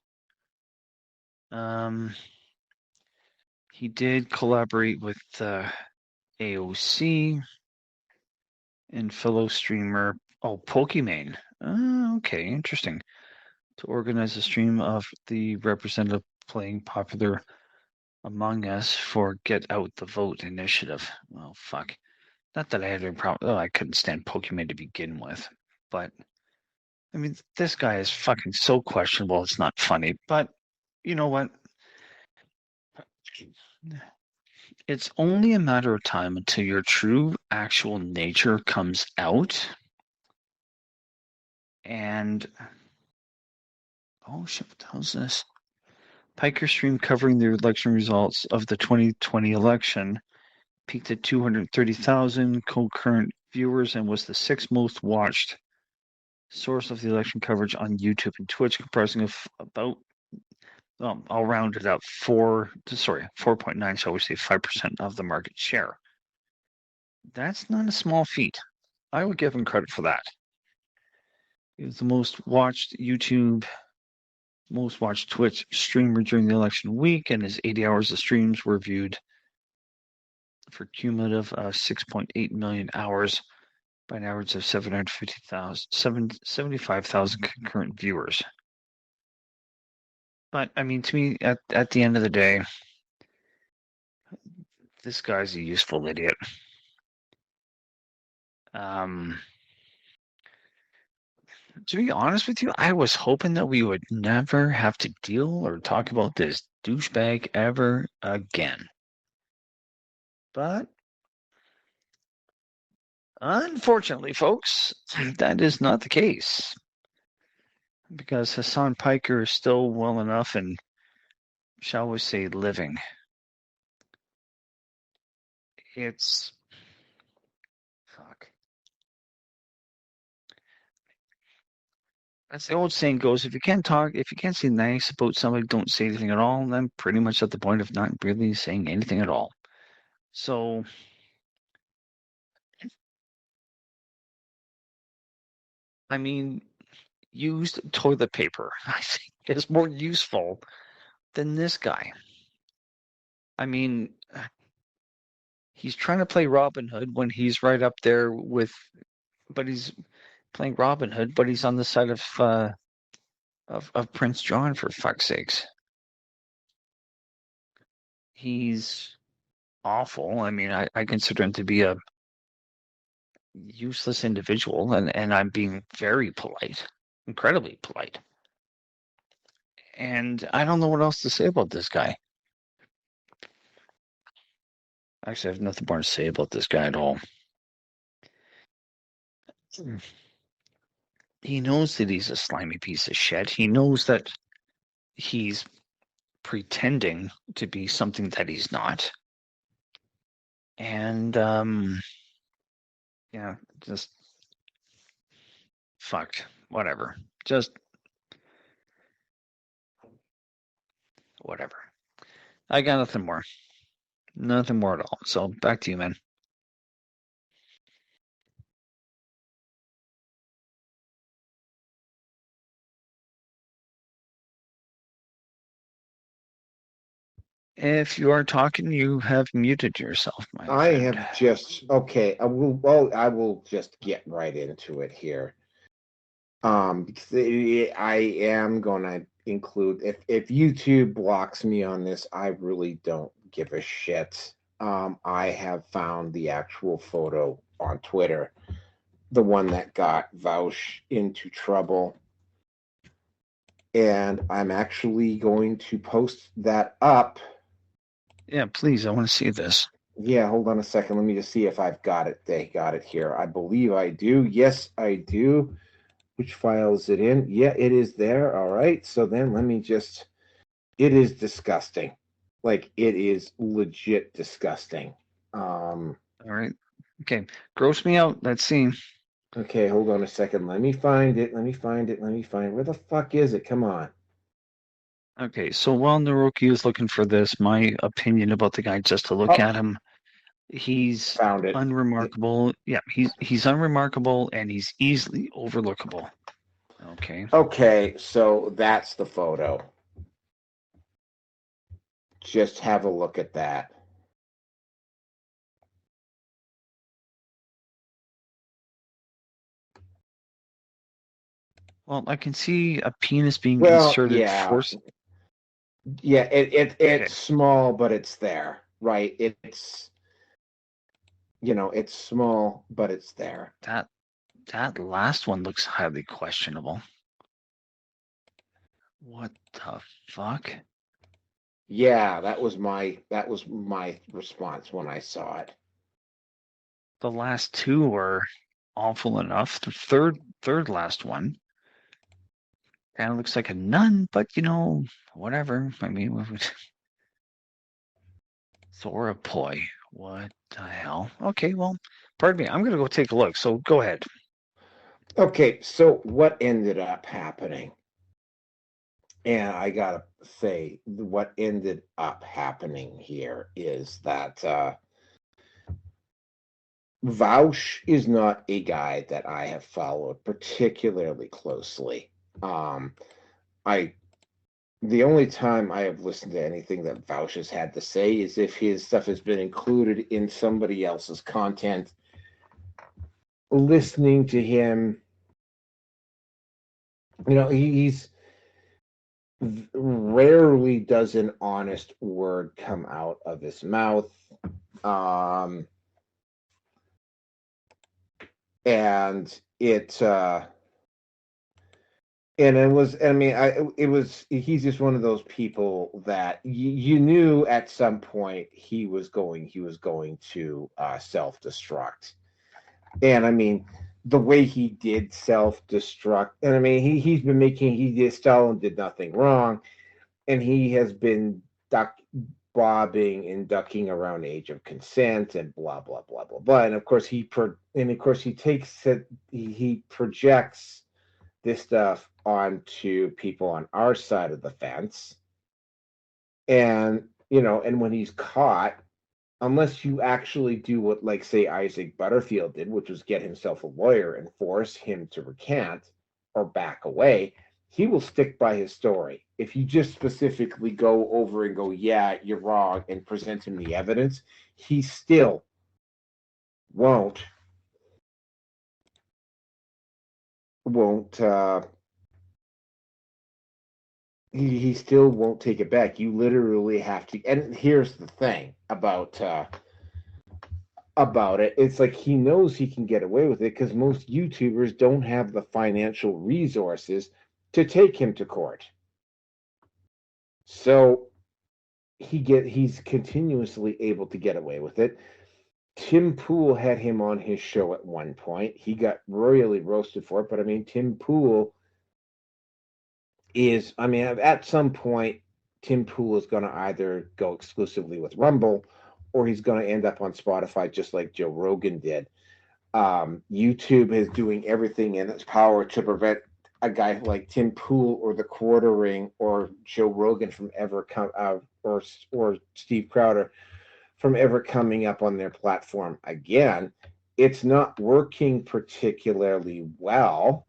He did collaborate with AOC and fellow streamer Pokimane. Okay, interesting. To organize a stream of the representative playing popular Among Us for Get Out the Vote initiative. Well, fuck. Not that I had any problem. I couldn't stand Pokemon to begin with. But, this guy is fucking so questionable. It's not funny. But, you know what? It's only a matter of time until your true, actual nature comes out. And, oh shit, what the hell is this? Piker stream covering the election results of the 2020 election peaked at 230,000 concurrent viewers and was the sixth most watched source of the election coverage on YouTube and Twitch, comprising of about, I'll round it up, 4.9, shall we say, 5% of the market share. That's not a small feat. I would give him credit for that. It was the most watched YouTube most watched Twitch streamer during the election week, and his 80 hours of streams were viewed for cumulative 6.8 million hours by an average of 75,000 concurrent viewers. But I mean, to me, at the end of the day, this guy's a useful idiot. To be honest with you, I was hoping that we would never have to deal or talk about this douchebag ever again. But unfortunately, folks, that is not the case. Because Hasan Piker is still well enough and, shall we say, living. It's... fuck. As the old saying goes, if you can't say nice about somebody, don't say anything at all. And I'm pretty much at the point of not really saying anything at all. So, I mean, used toilet paper, I think, is more useful than this guy. I mean, he's trying to play Robin Hood when he's right up there with, but he's playing Robin Hood, but he's on the side of Prince John, for fuck's sakes. He's awful. I mean, I consider him to be a useless individual, and I'm being very polite, incredibly polite. And I don't know what else to say about this guy. Actually, I have nothing more to say about this guy at all. He knows that he's a slimy piece of shit. He knows that he's pretending to be something that he's not. And, yeah, just fucked. Whatever. Just whatever. I got nothing more. Nothing more at all. So back to you, man. If you are talking, you have muted yourself, my friend. have just okay. I will just get right into it here. Because I am gonna include if YouTube blocks me on this, I really don't give a shit. I have found the actual photo on Twitter, the one that got Vaush into trouble. And I'm actually going to post that up. Yeah, please. I want to see this. Yeah, hold on a second. Let me just see if I've got it. They got it here. I believe I do. Yes, I do. Which file is it in? Yeah, it is there. All right. So then let me just. It is disgusting. Like, it is legit disgusting. All right. Okay. Gross me out. Let's see. Okay, hold on a second. Let me find it. Let me find it. Where the fuck is it? Come on. Okay, so while Naroki is looking for this, my opinion about the guy, just to look at him, he's Found it. unremarkable. Yeah, he's unremarkable and he's easily overlookable. Okay. Okay, so that's the photo. Just have a look at that. Well, I can see a penis being inserted. Yeah. Yeah, it's okay. Small, but it's there, right? It's it's small, but it's there. That last one looks highly questionable. What the fuck? Yeah, that was my response when I saw it. The last two were awful enough. The third last one kind of looks like a nun, but whatever. I mean, Thoropoi. What the hell? Okay, well, pardon me. I'm gonna go take a look. So go ahead. Okay, so what ended up happening? And I gotta say, what ended up happening here is that Vaush is not a guy that I have followed particularly closely. I the only time I have listened to anything that Vaush has had to say is if his stuff has been included in somebody else's content. Listening to him, he's rarely does an honest word come out of his mouth. And it was, he's just one of those people that you knew at some point he was going to self-destruct. And I mean, the way he did self-destruct, and I mean, Stalin did nothing wrong, and he has been bobbing and ducking around age of consent and blah blah blah blah blah. And of course he takes it, he projects this stuff onto people on our side of the fence. And and when he's caught, unless you actually do what, like, say, Isaac Butterfield did, which was get himself a lawyer and force him to recant or back away, he will stick by his story. If you just specifically go over and go, yeah, you're wrong, and present him the evidence, he still won't he still won't take it back. You literally have to. And here's the thing about it. It's like he knows he can get away with it because most YouTubers don't have the financial resources to take him to court. So he's continuously able to get away with it. Tim Pool had him on his show at one point. He got royally roasted for it, but I mean, Tim Pool is, I mean, at some point, Tim Pool is going to either go exclusively with Rumble or he's going to end up on Spotify just like Joe Rogan did. YouTube is doing everything in its power to prevent a guy like Tim Pool or The Quartering or Joe Rogan from ever or Steve Crowder from ever coming up on their platform again. It's not working particularly well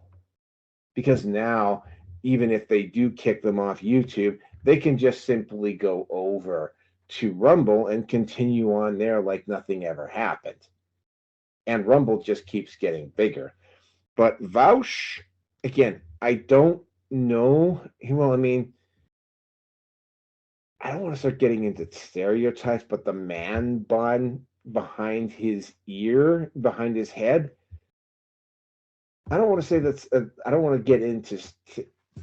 because now, even if they do kick them off YouTube, they can just simply go over to Rumble and continue on there like nothing ever happened. And Rumble just keeps getting bigger. But Vaush, again, I don't know. Well, I mean, I don't want to start getting into stereotypes, but the man bun behind his ear, behind his head, I don't want to say that's, I don't want to get into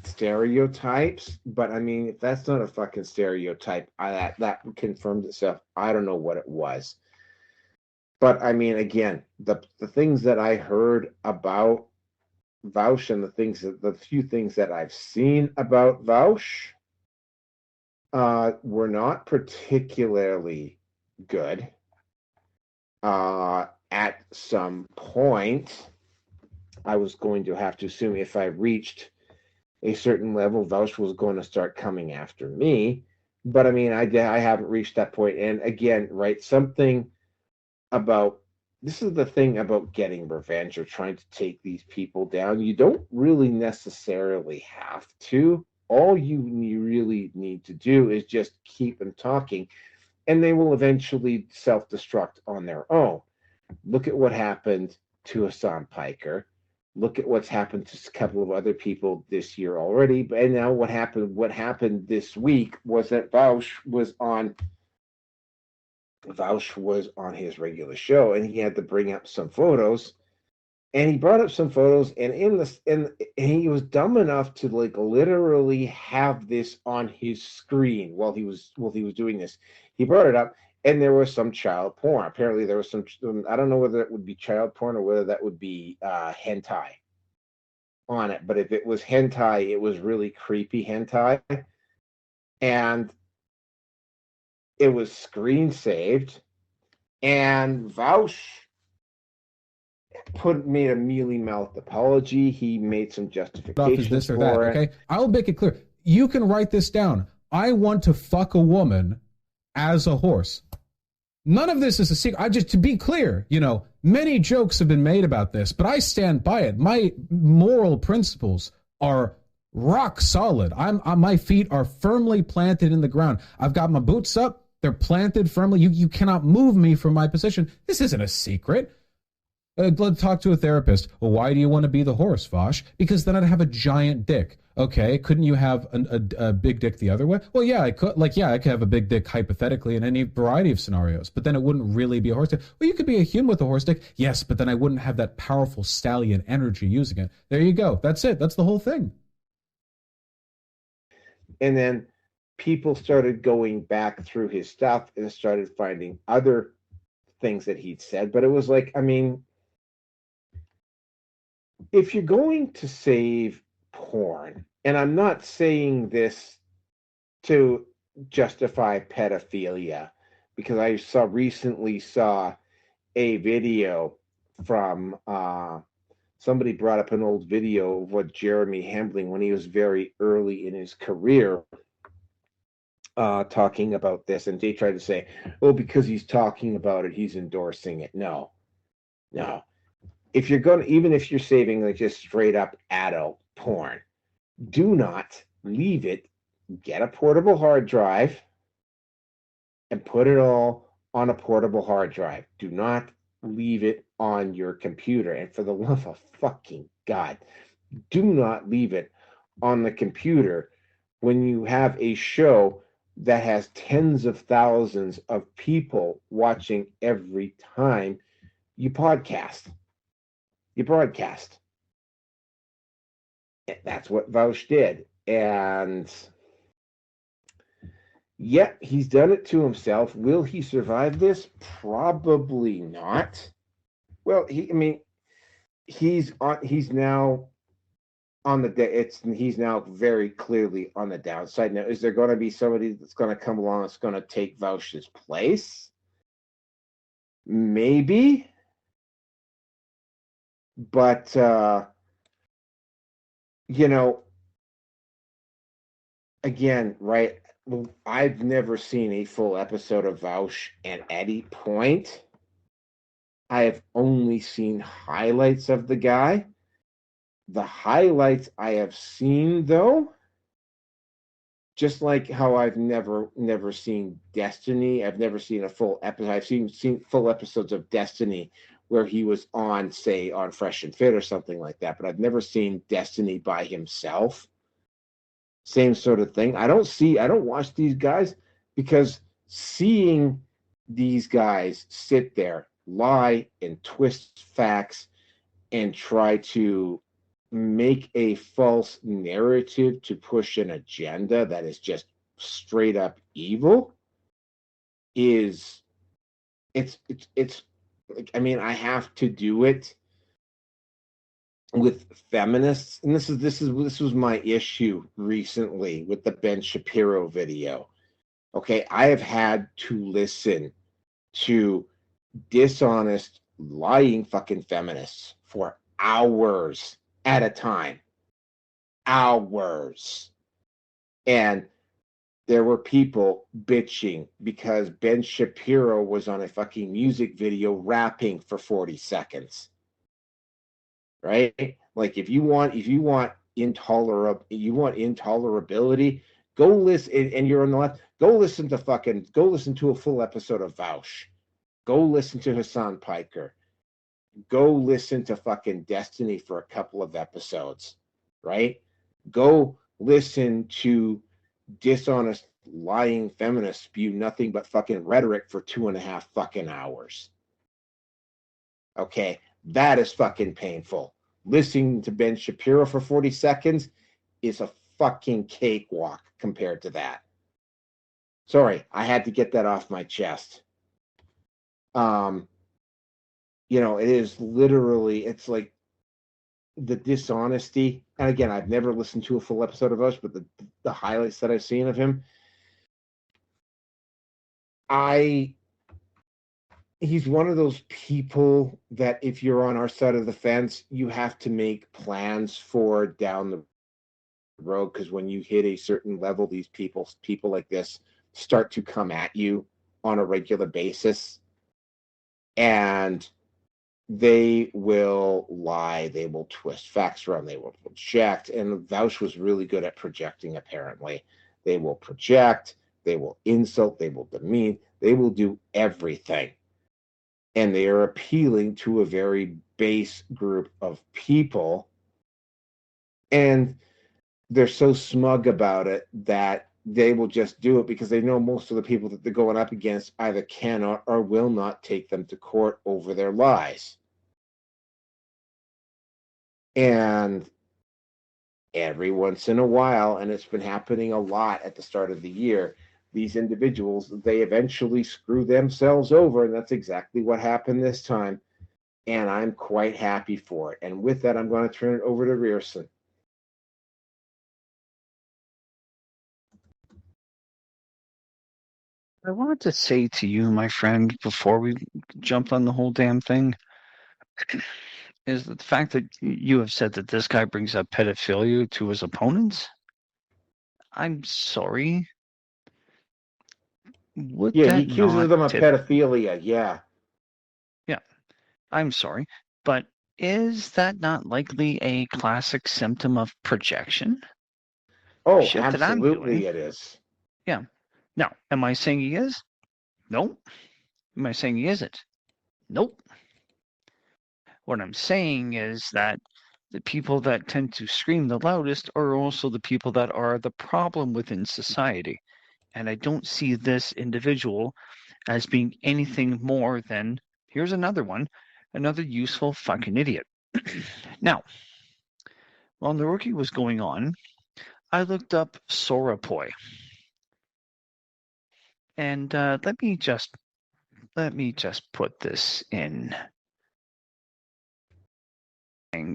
stereotypes, but I mean, if that's not a fucking stereotype, that confirmed itself. I don't know what it was. But I mean, again, the things that I heard about Vaush and the few things that I've seen about Vaush were not particularly good. At some point, I was going to have to assume if I reached a certain level, Vaush was going to start coming after me. But I mean, I haven't reached that point. And again, right, something about, this is the thing about getting revenge or trying to take these people down. You don't really necessarily have to. All you really need to do is just keep them talking, and they will eventually self-destruct on their own. Look at what happened to Hasan Piker. Look at what's happened to a couple of other people this year already. And now what happened this week was that Vaush was on his regular show, and he had to bring up some photos. And he brought up some photos, and and he was dumb enough to like literally have this on his screen while he was doing this. He brought it up, and there was some child porn. Apparently, there was some. I don't know whether it would be child porn or whether that would be hentai on it. But if it was hentai, it was really creepy hentai, and it was screen saved. And Vaush made a mealy-mouthed apology. He made some justifications for that, it. Okay, I'll make it clear. You can write this down. I want to fuck a woman as a horse. None of this is a secret. To be clear, many jokes have been made about this, but I stand by it. My moral principles are rock solid. My feet are firmly planted in the ground. I've got my boots up. They're planted firmly. You cannot move me from my position. This isn't a secret. Let's talk to a therapist. Well, why do you want to be the horse, Vaush? Because then I'd have a giant dick. Okay, couldn't you have a big dick the other way? Well, yeah, I could. Like, yeah, I could have a big dick hypothetically in any variety of scenarios, but then it wouldn't really be a horse dick. Well, you could be a human with a horse dick. Yes, but then I wouldn't have that powerful stallion energy using it. There you go. That's it. That's the whole thing. And then people started going back through his stuff and started finding other things that he'd said. But it was like, I mean, if you're going to save porn, and I'm not saying this to justify pedophilia, because I recently saw a video from somebody brought up an old video of what Jeremy Hambling, when he was very early in his career, talking about this, and they tried to say, oh, because he's talking about it, he's endorsing it. No. If you're going to, even if you're saving like just straight up adult porn, do not leave it. Get a portable hard drive and put it all on a portable hard drive. Do not leave it on your computer. And for the love of fucking God, do not leave it on the computer when you have a show that has tens of thousands of people watching every time you podcast. You broadcast. That's what Vaush did. And yeah, he's done it to himself. Will he survive this? Probably not. Well, he's now on he's now very clearly on the downside. Now, is there going to be somebody that's going to come along that's going to take Vaush's place? Maybe. But, again, right, I've never seen a full episode of Vaush, and at any point, I have only seen highlights of the guy. The highlights I have seen, though, just like how I've never seen Destiny, I've never seen a full episode. I've seen full episodes of Destiny where he was on, say, on Fresh and Fit or something like that, but I've never seen Destiny by himself. Same sort of thing. I don't watch these guys, because seeing these guys sit there, lie and twist facts and try to make a false narrative to push an agenda that is just straight up evil it's like, I mean, I have to do it with feminists, and this was my issue recently with the Ben Shapiro video. Okay, I have had to listen to dishonest, lying fucking feminists for hours at a time. Hours. And there were people bitching because Ben Shapiro was on a fucking music video rapping for 40 seconds. Right? Like, if you want intolerability, go listen, and you're on the left, go listen to a full episode of Vaush. Go listen to Hasan Piker. Go listen to fucking Destiny for a couple of episodes. Right? Go listen to dishonest, lying feminists spew nothing but fucking rhetoric for 2.5 fucking hours. Okay, that is fucking painful. Listening to Ben Shapiro for 40 seconds is a fucking cakewalk compared to that. Sorry, I had to get that off my chest. It is literally, it's like the dishonesty. And again, I've never listened to a full episode of us, but the highlights that I've seen of him, he's one of those people that if you're on our side of the fence, you have to make plans for down the road, because when you hit a certain level, these people like this start to come at you on a regular basis. And they will lie, they will twist facts around, they will project. And Vaush was really good at projecting, apparently. They will project, they will insult, they will demean, they will do everything. And they are appealing to a very base group of people. And they're so smug about it that they will just do it because they know most of the people that they're going up against either cannot or will not take them to court over their lies. And every once in a while, and it's been happening a lot at the start of the year, these individuals, they eventually screw themselves over, and that's exactly what happened this time. And I'm quite happy for it. And with that, I'm going to turn it over to Rierson. I wanted to say to you, my friend, before we jump on the whole damn thing, is that the fact that you have said that this guy brings up pedophilia to his opponents. I'm sorry. Would Yeah, he that accuses not them of pedophilia. Yeah. Yeah, I'm sorry, but is that not likely a classic symptom of projection? Oh, Shit that I'm absolutely doing. it is. Yeah. Now, am I saying he is? Nope. Am I saying he isn't? Nope. What I'm saying is that the people that tend to scream the loudest are also the people that are the problem within society. And I don't see this individual as being anything more than, here's another one, another useful fucking idiot. Now, while the rookie was going on, I looked up Sorapoi. And let me just put this in.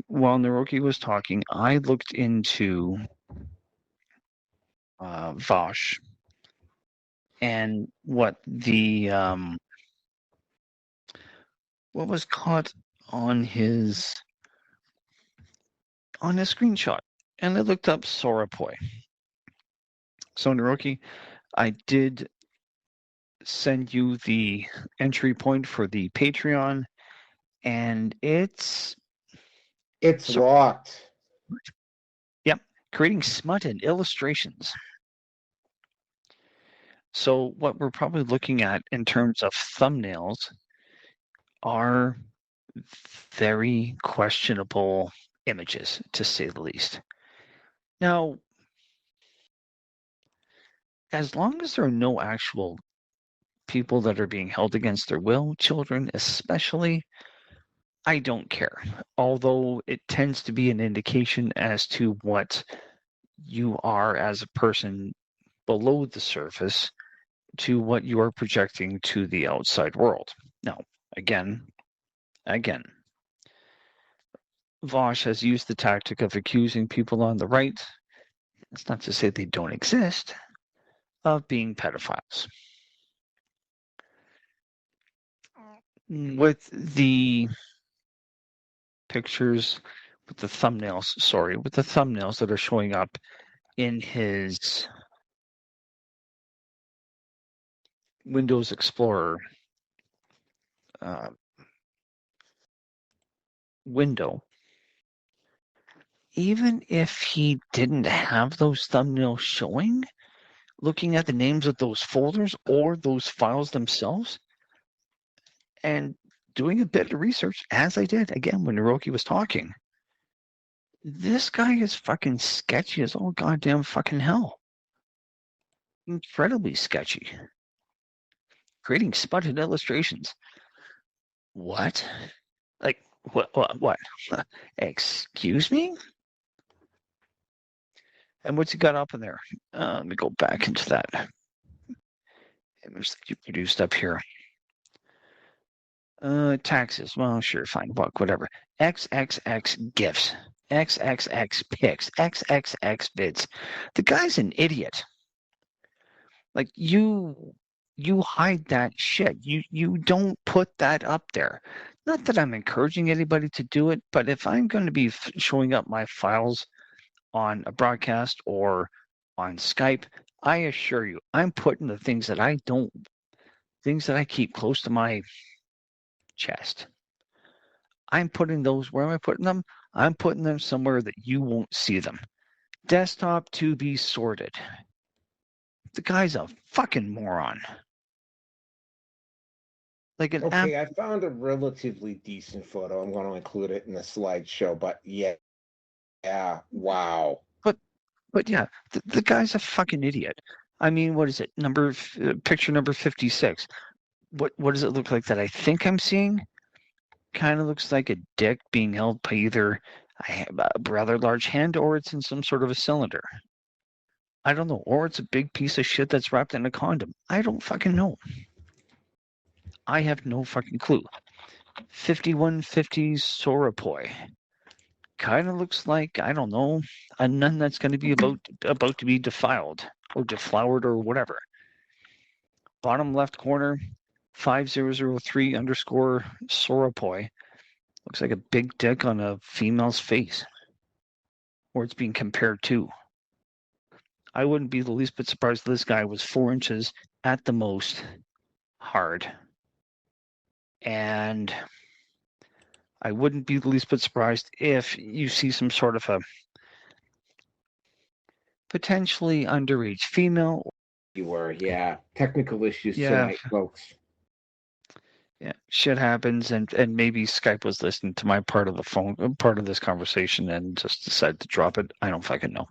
While Naroki was talking, I looked into Vaush and what was caught on his screenshot, and I looked up Sorapoi. So Naroki, I did send you the entry point for the Patreon, and it's locked. Yep, creating smut and illustrations. So what we're probably looking at in terms of thumbnails are very questionable images, to say the least. Now, as long as there are no actual people that are being held against their will, children especially, I don't care. Although it tends to be an indication as to what you are as a person below the surface to what you are projecting to the outside world. Now, again, Vaush has used the tactic of accusing people on the right, it's not to say they don't exist, of being pedophiles. With the pictures, with the thumbnails that are showing up in his Windows Explorer window, even if he didn't have those thumbnails showing, looking at the names of those folders or those files themselves and doing a bit of research, as I did again when Naroki was talking, this guy is fucking sketchy as all goddamn fucking hell. Incredibly sketchy. Creating sputtered illustrations. What? Like, what? Excuse me? And what's he got up in there? Let me go back into that image that you produced up here. Taxes. Well, sure, fine, buck, whatever. XXX gifts. XXX pics. XXX vids. The guy's an idiot. Like you hide that shit. You don't put that up there. Not that I'm encouraging anybody to do it, but if I'm going to be showing up my files on a broadcast or on Skype, I assure you, I'm putting the things that I keep close to my chest. I'm putting those, where am I putting them? I'm putting them somewhere that you won't see them. Desktop to be sorted. The guy's a fucking moron. Like an Okay, I found a relatively decent photo. I'm going to include it in the slideshow, but yeah, wow. But yeah, the guy's a fucking idiot. I mean, what is it? Picture number 56. What does it look like that I think I'm seeing? Kind of looks like a dick being held by either a rather large hand or it's in some sort of a cylinder. I don't know. Or it's a big piece of shit that's wrapped in a condom. I don't fucking know. I have no fucking clue. 5150 Sorapoi. Kind of looks like, I don't know, a nun that's going to be about to be defiled or deflowered or whatever. Bottom left corner, 5003 underscore Sorapoi. Looks like a big dick on a female's face. Or it's being compared to. I wouldn't be the least bit surprised if this guy was 4 inches at the most hard. And I wouldn't be the least bit surprised if you see some sort of a potentially underage female. You were, yeah. Technical issues Yeah. tonight, folks. Yeah, shit happens, and maybe Skype was listening to my part of this conversation and just decided to drop it. I don't fucking know.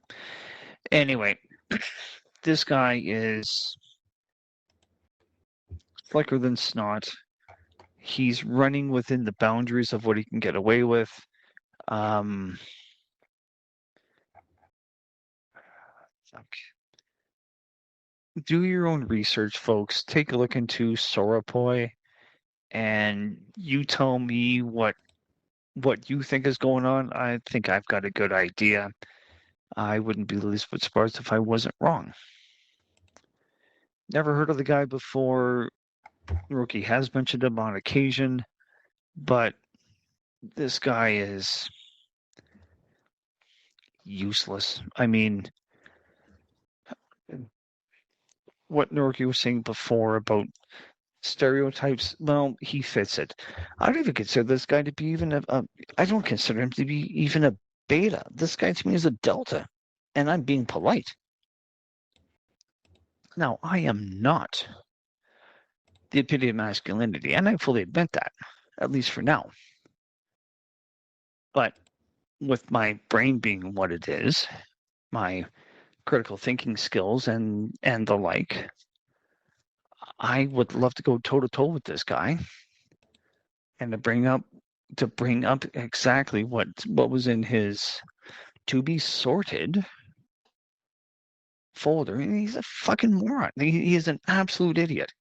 Anyway, this guy is slicker than snot. He's running within the boundaries of what he can get away with. Do your own research, folks. Take a look into Sorapoi, and you tell me what you think is going on. I think I've got a good idea. I wouldn't be the least bit surprised if I wasn't wrong. Never heard of the guy before. Rookie has mentioned him on occasion, but this guy is useless. I mean, what Norky was saying before about stereotypes, well, he fits it. I don't even consider this guy to be even I don't consider him to be even a beta. This guy to me is a delta, and I'm being polite. Now, I am not the epitome of masculinity, and I fully admit that, at least for now. But with my brain being what it is, my critical thinking skills and the like, I would love to go toe to toe with this guy and to bring up exactly what was in his to be sorted folder. And he's a fucking moron. He is an absolute idiot.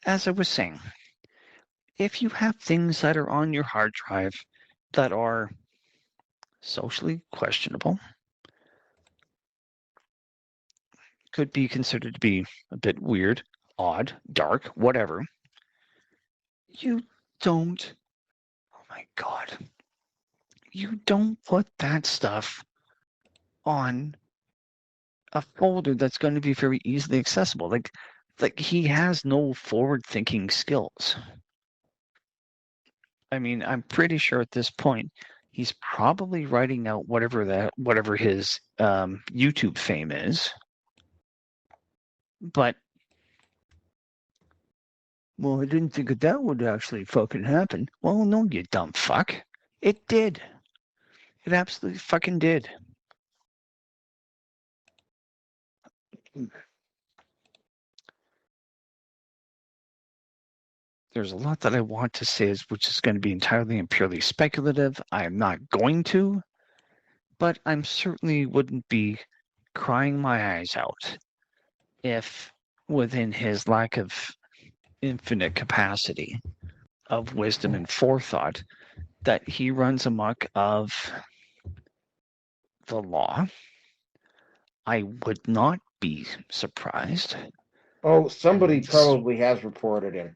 As I was saying, if you have things that are on your hard drive that are socially questionable, could be considered to be a bit weird, odd, dark, whatever, you don't, oh my God, you don't put that stuff on a folder that's going to be very easily accessible. Like he has no forward-thinking skills. I mean, I'm pretty sure at this point he's probably writing out whatever his YouTube fame is. But, well, I didn't think that would actually fucking happen. Well, no, you dumb fuck. It did. It absolutely fucking did. There's a lot that I want to say, which is going to be entirely and purely speculative. I am not going to, but I certainly wouldn't be crying my eyes out if, within his lack of infinite capacity of wisdom and forethought, that he runs amok of the law, I would not be surprised. Oh, somebody probably has reported him.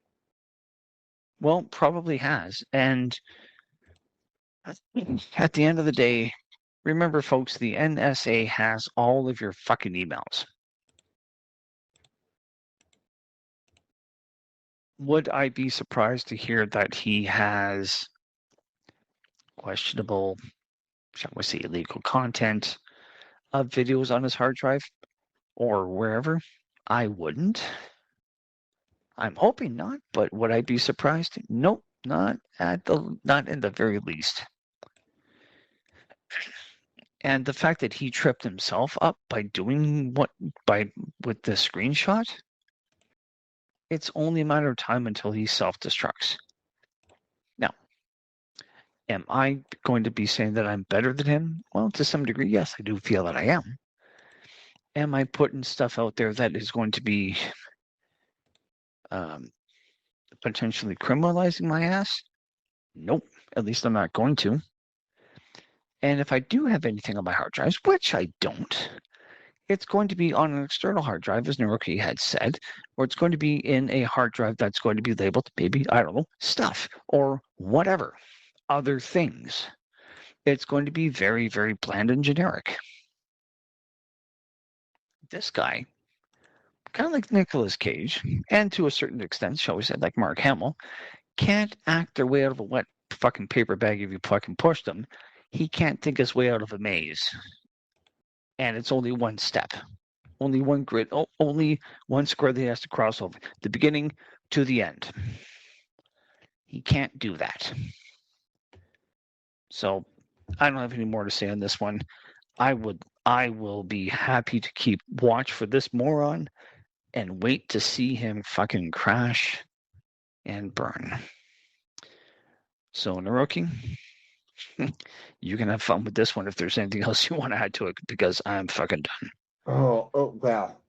Well, probably has. And at the end of the day, remember, folks, the NSA has all of your fucking emails. Would I be surprised to hear that he has questionable, shall we say, illegal content of videos on his hard drive or wherever, I wouldn't. I'm hoping not, but would I be surprised? Nope, not in the very least. And the fact that he tripped himself up by doing with the screenshot, it's only a matter of time until he self-destructs. Now, am I going to be saying that I'm better than him? Well, to some degree, yes, I do feel that I am. Am I putting stuff out there that is going to be potentially criminalizing my ass? Nope, at least I'm not going to. And if I do have anything on my hard drives, which I don't, it's going to be on an external hard drive, as Naruki had said, or it's going to be in a hard drive that's going to be labeled maybe, I don't know, stuff or whatever, other things. It's going to be very, very bland and generic. This guy, kind of like Nicolas Cage, and to a certain extent, shall we say, like Mark Hamill, can't act their way out of a wet fucking paper bag if you fucking push them. He can't think his way out of a maze. And it's only one step. Only one grid. Only one square that he has to cross over. The beginning to the end. He can't do that. So I don't have any more to say on this one. I will be happy to keep watch for this moron and wait to see him fucking crash and burn. So Naruki, you can have fun with this one if there's anything else you want to add to it, because I'm fucking done. Oh well,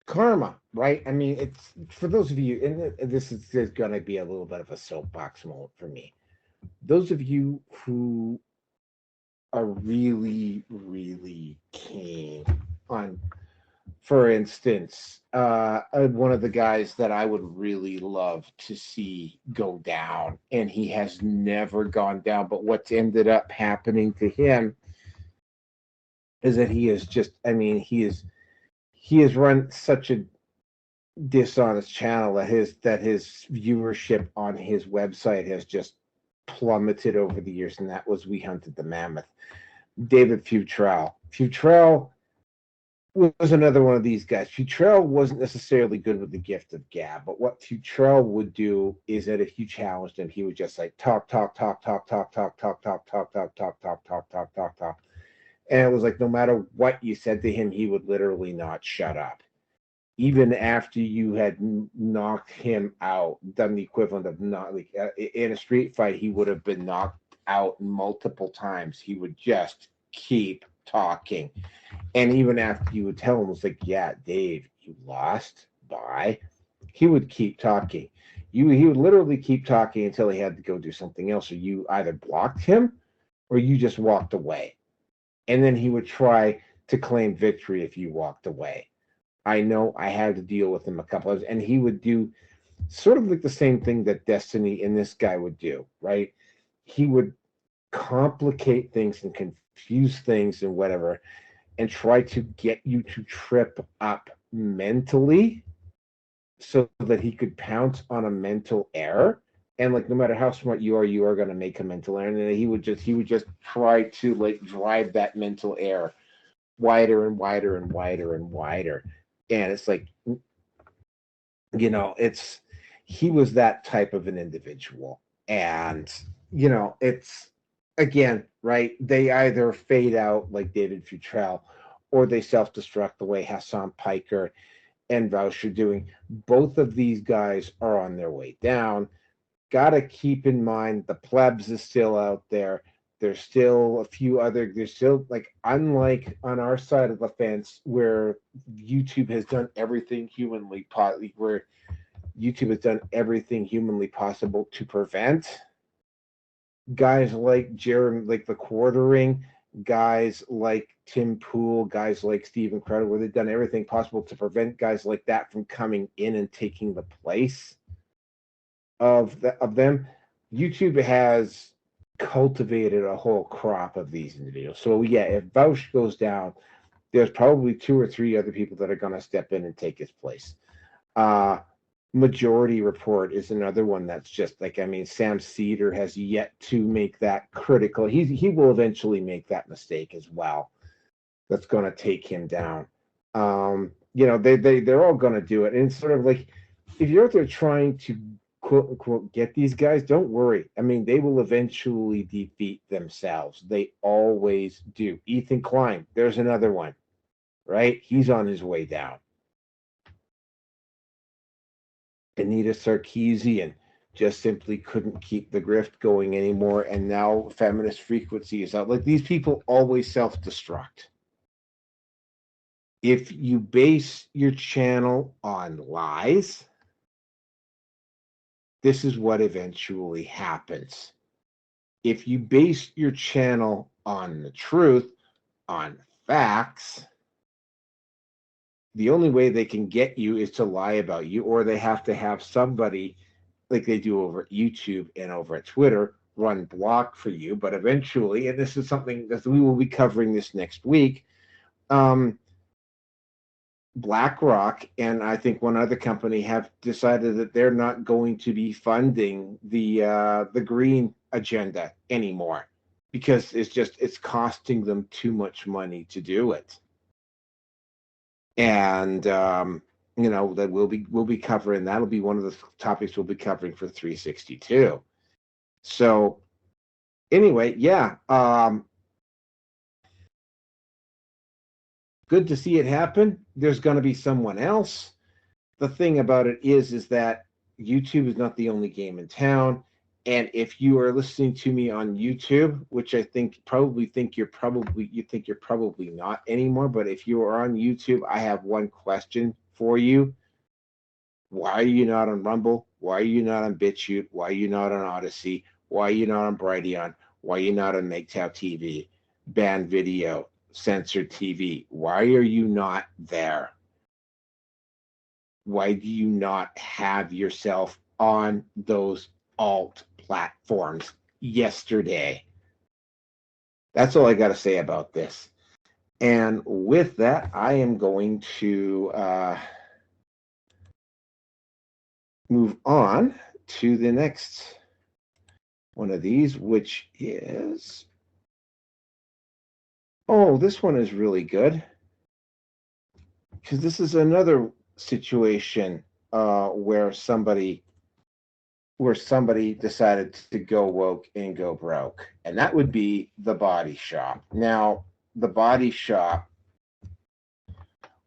karma, right? I mean, it's for those of you, and this is going to be a little bit of a soapbox moment for me. Those of you who are really, really keen on, for instance, one of the guys that I would really love to see go down, and he has never gone down, but what's ended up happening to him is that he is just, I mean, he has run such a dishonest channel that his viewership on his website has just plummeted over the years, and that was We Hunted the Mammoth. David Futrell. Futrell was another one of these guys. Futrell wasn't necessarily good with the gift of gab, but what Futrell would do is that if you challenged him, he would just like talk. And it was like no matter what you said to him, he would literally not shut up. Even after you had knocked him out, done the equivalent of not like in a street fight, he would have been knocked out multiple times. He would just keep talking. And even after you would tell him, it's like, yeah, Dave, you lost. Bye. He would keep talking. He would literally keep talking until he had to go do something else, or you either blocked him or you just walked away. And then he would try to claim victory if you walked away. I know I had to deal with him a couple of times, and he would do sort of like the same thing that Destiny and this guy would do, right? He would complicate things and confuse things and whatever, and try to get you to trip up mentally so that he could pounce on a mental error. And like no matter how smart you are going to make a mental error. And then he would just try to like drive that mental error wider and wider and wider and wider. And it's like, he was that type of an individual. And, it's, again, right, they either fade out like David Futrell, or they self-destruct the way Hasan Piker and Vaush are doing. Both of these guys are on their way down. Got to keep in mind the plebs is still out there. There's still a few other, there's still like, unlike on our side of the fence where YouTube has done everything humanly possible to prevent guys like Jeremy, like the Quartering, guys like Tim Pool, guys like Steve Incredible, where they've done everything possible to prevent guys like that from coming in and taking the place of them. YouTube has cultivated a whole crop of these individuals. So yeah, if Vaush goes down, there's probably 2 or 3 other people that are going to step in and take his place. Majority Report is another one that's just like, I mean, Sam Cedar has yet to make that critical. He will eventually make that mistake as well. That's going to take him down. They're all going to do it, and it's sort of like, if you're out there trying to quote unquote get these guys, don't worry. I mean, they will eventually defeat themselves. They always do. Ethan Klein, there's another one, right? He's on his way down. Anita Sarkeesian just simply couldn't keep the grift going anymore, and now Feminist Frequency is out. Like, these people always self-destruct. If you base your channel on lies, this is what eventually happens. If you base your channel on the truth, on facts, the only way they can get you is to lie about you, or they have to have somebody, like they do over at YouTube and over at Twitter, run block for you. But eventually, and this is something that we will be covering this next week, BlackRock and I think one other company have decided that they're not going to be funding the green agenda anymore, because it's costing them too much money to do it. And that we'll be covering. That'll be one of the topics we'll be covering for 362. So anyway, yeah. Good to see it happen. There's going to be someone else. The thing about it is that YouTube is not the only game in town. And if you are listening to me on YouTube, which I think you're probably not anymore, but if you are on YouTube, I have one question for you. Why are you not on Rumble? Why are you not on BitChute? Why are you not on Odyssey? Why are you not on Brighteon? Why are you not on MGTOW TV, Banned Video, Censored TV? Why are you not there? Why do you not have yourself on those alt platforms yesterday? That's all I got to say about this. And with that, I am going to move on to the next one of these, which is, this one is really good, because this is another situation where somebody decided to go woke and go broke, and that would be The Body Shop. Now, The Body Shop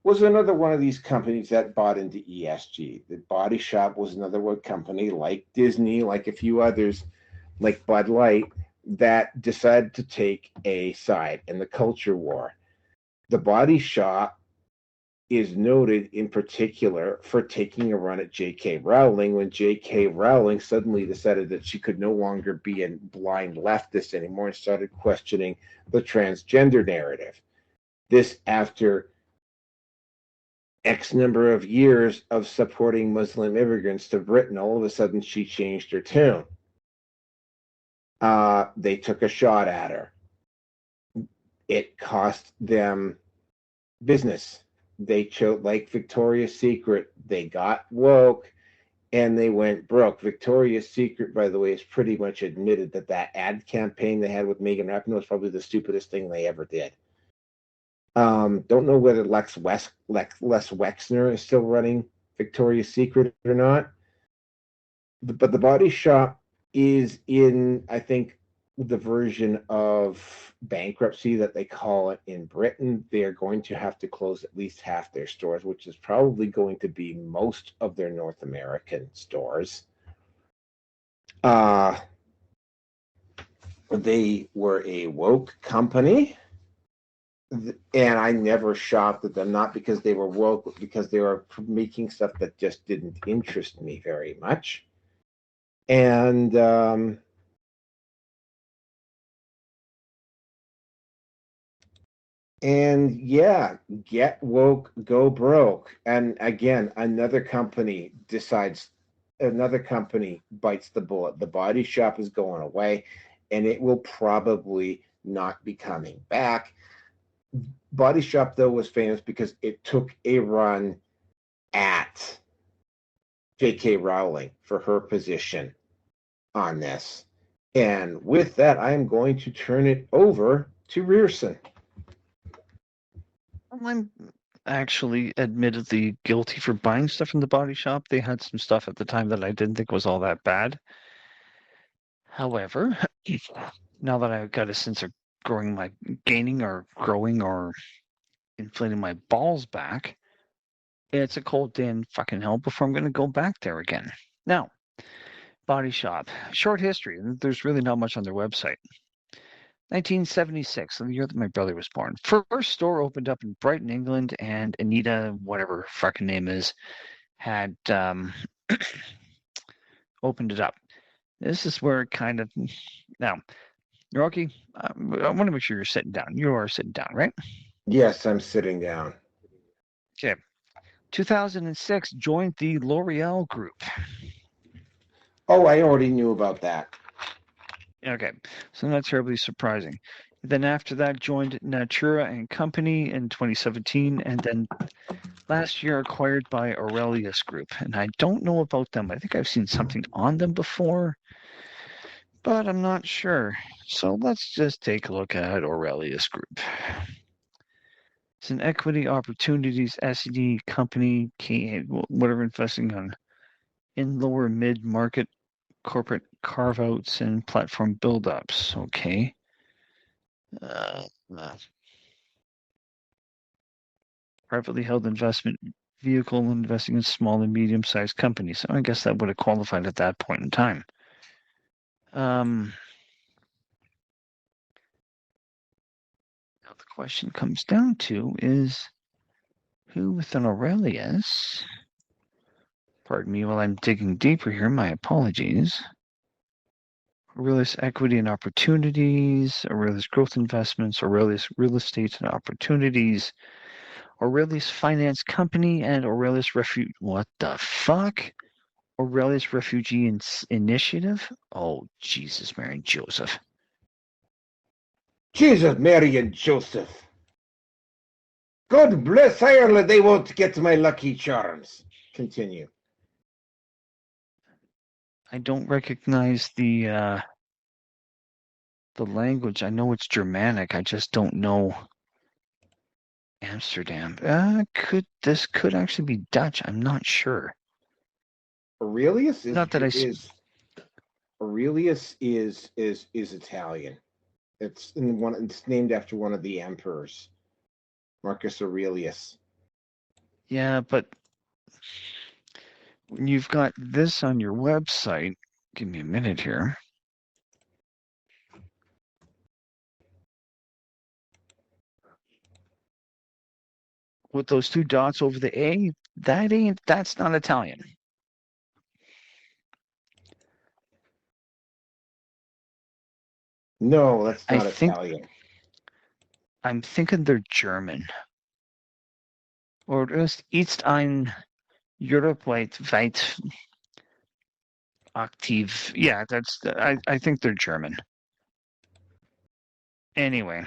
was another one of these companies that bought into ESG. The Body Shop was another one company, like Disney, like a few others, like Bud Light, that decided to take a side in the culture war. The Body Shop is noted in particular for taking a run at J.K. Rowling when J.K. Rowling suddenly decided that she could no longer be a blind leftist anymore and started questioning the transgender narrative. This after X number of years of supporting Muslim immigrants to Britain. All of a sudden, she changed her tune. They took a shot at her. It cost them business. They chose, like Victoria's Secret, they got woke and they went broke. Victoria's Secret, by the way, is pretty much admitted that ad campaign they had with Megan Rapinoe was probably the stupidest thing they ever did. Don't know whether Les Wexner is still running Victoria's Secret or not. But The Body Shop is in, I think, the version of bankruptcy that they call it in Britain. They are going to have to close at least half their stores, which is probably going to be most of their North American stores. They were a woke company, and I never shopped at them, not because they were woke, but because they were making stuff that just didn't interest me very much. And yeah, get woke, go broke. And again, another company bites the bullet. The Body Shop is going away, and it will probably not be coming back. Body Shop, though, was famous because it took a run at J.K. Rowling for her position on this. And with that, I'm going to turn it over to Rearson. I'm actually admittedly guilty for buying stuff in the body shop. They had some stuff at the time that I didn't think was all that bad. However, now that I've got a sense of gaining or growing or inflating my balls back, it's a cold day in fucking hell before I'm going to go back there again. Now, body shop, short history. There's really not much on their website. 1976, the year that my brother was born. First store opened up in Brighton, England, and Anita, whatever her fucking name is, had opened it up. This is where it kind of... Now, Rocky, I want to make sure you're sitting down. You are sitting down, right? Yes, I'm sitting down. Okay. 2006, joined the L'Oreal Group. Oh, I already knew about that. Okay, so not terribly surprising. Then after that, joined Natura and Company in 2017, and then last year acquired by Aurelius Group. And I don't know about them. I think I've seen something on them before, but I'm not sure. So let's just take a look at Aurelius Group. It's an equity opportunities SED company, whatever, investing in lower mid-market corporate carve-outs and platform build-ups. Okay. Privately held investment vehicle investing in small and medium-sized companies. So I guess that would have qualified at that point in time. Now the question comes down to is who within Aurelius, pardon me while I'm digging deeper here, my apologies. Aurelius Equity and Opportunities, Aurelius Growth Investments, Aurelius Real Estate and Opportunities, Aurelius Finance Company, and Aurelius Refuge. What the fuck? Aurelius Refugee Initiative? Oh, Jesus, Mary and Joseph. Jesus, Mary and Joseph. God bless Ireland, they won't get my lucky charms. Continue. I don't recognize the language. I know it's Germanic. I just don't know Amsterdam. This could actually be Dutch. I'm not sure. Aurelius is Not that Aurelius is Italian. It's named after one of the emperors, Marcus Aurelius. Yeah, but when you've got this on your website, give me a minute here. With those two dots over the A, that's not Italian. No, that's not Italian. I'm thinking they're German. Or just East ein Europaweit aktiv. Yeah, I think they're German. Anyway,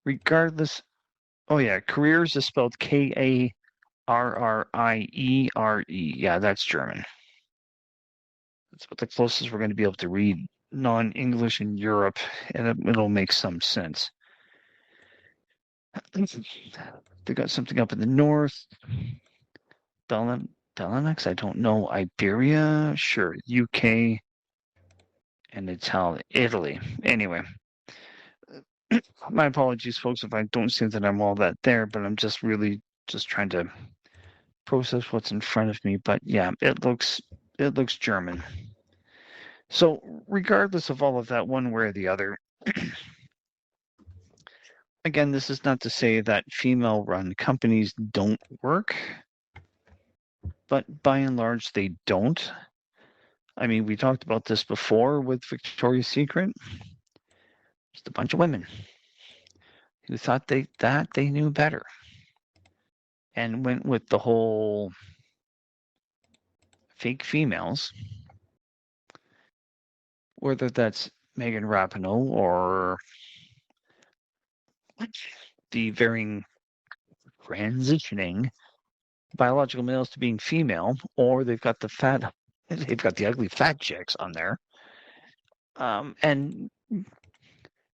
regardless. Oh yeah, careers is spelled Karriere. Yeah, that's German. That's what the closest we're going to be able to read non-English in Europe, and it'll make some sense. They got something up in the north. Benelux, I don't know. Iberia, sure. UK and Italy. Anyway, my apologies, folks, if I don't say that I'm all that there, but I'm just really just trying to process what's in front of me. But yeah, it looks German. So regardless of all of that, one way or the other, again, this is not to say that female-run companies don't work, but by and large, they don't. I mean, we talked about this before with Victoria's Secret. Just a bunch of women who thought they knew better and went with the whole fake females, whether that's Megan Rapinoe or the varying transitioning biological males to being female, or they've got the ugly fat chicks on there. And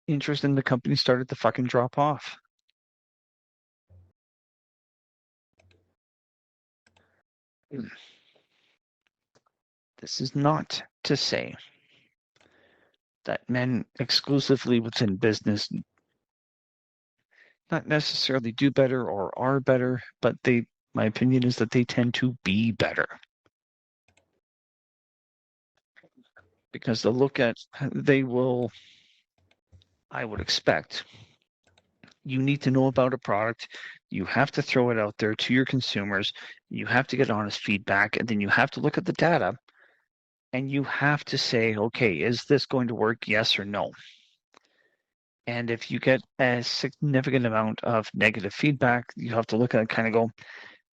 interest in the company started to fucking drop off. This is not to say that men exclusively within business not necessarily do better or are better, but my opinion is that they tend to be better. Because I would expect, you need to know about a product, you have to throw it out there to your consumers, you have to get honest feedback, and then you have to look at the data, and you have to say, okay, is this going to work, yes or no? And if you get a significant amount of negative feedback, you have to look at it and kind of go,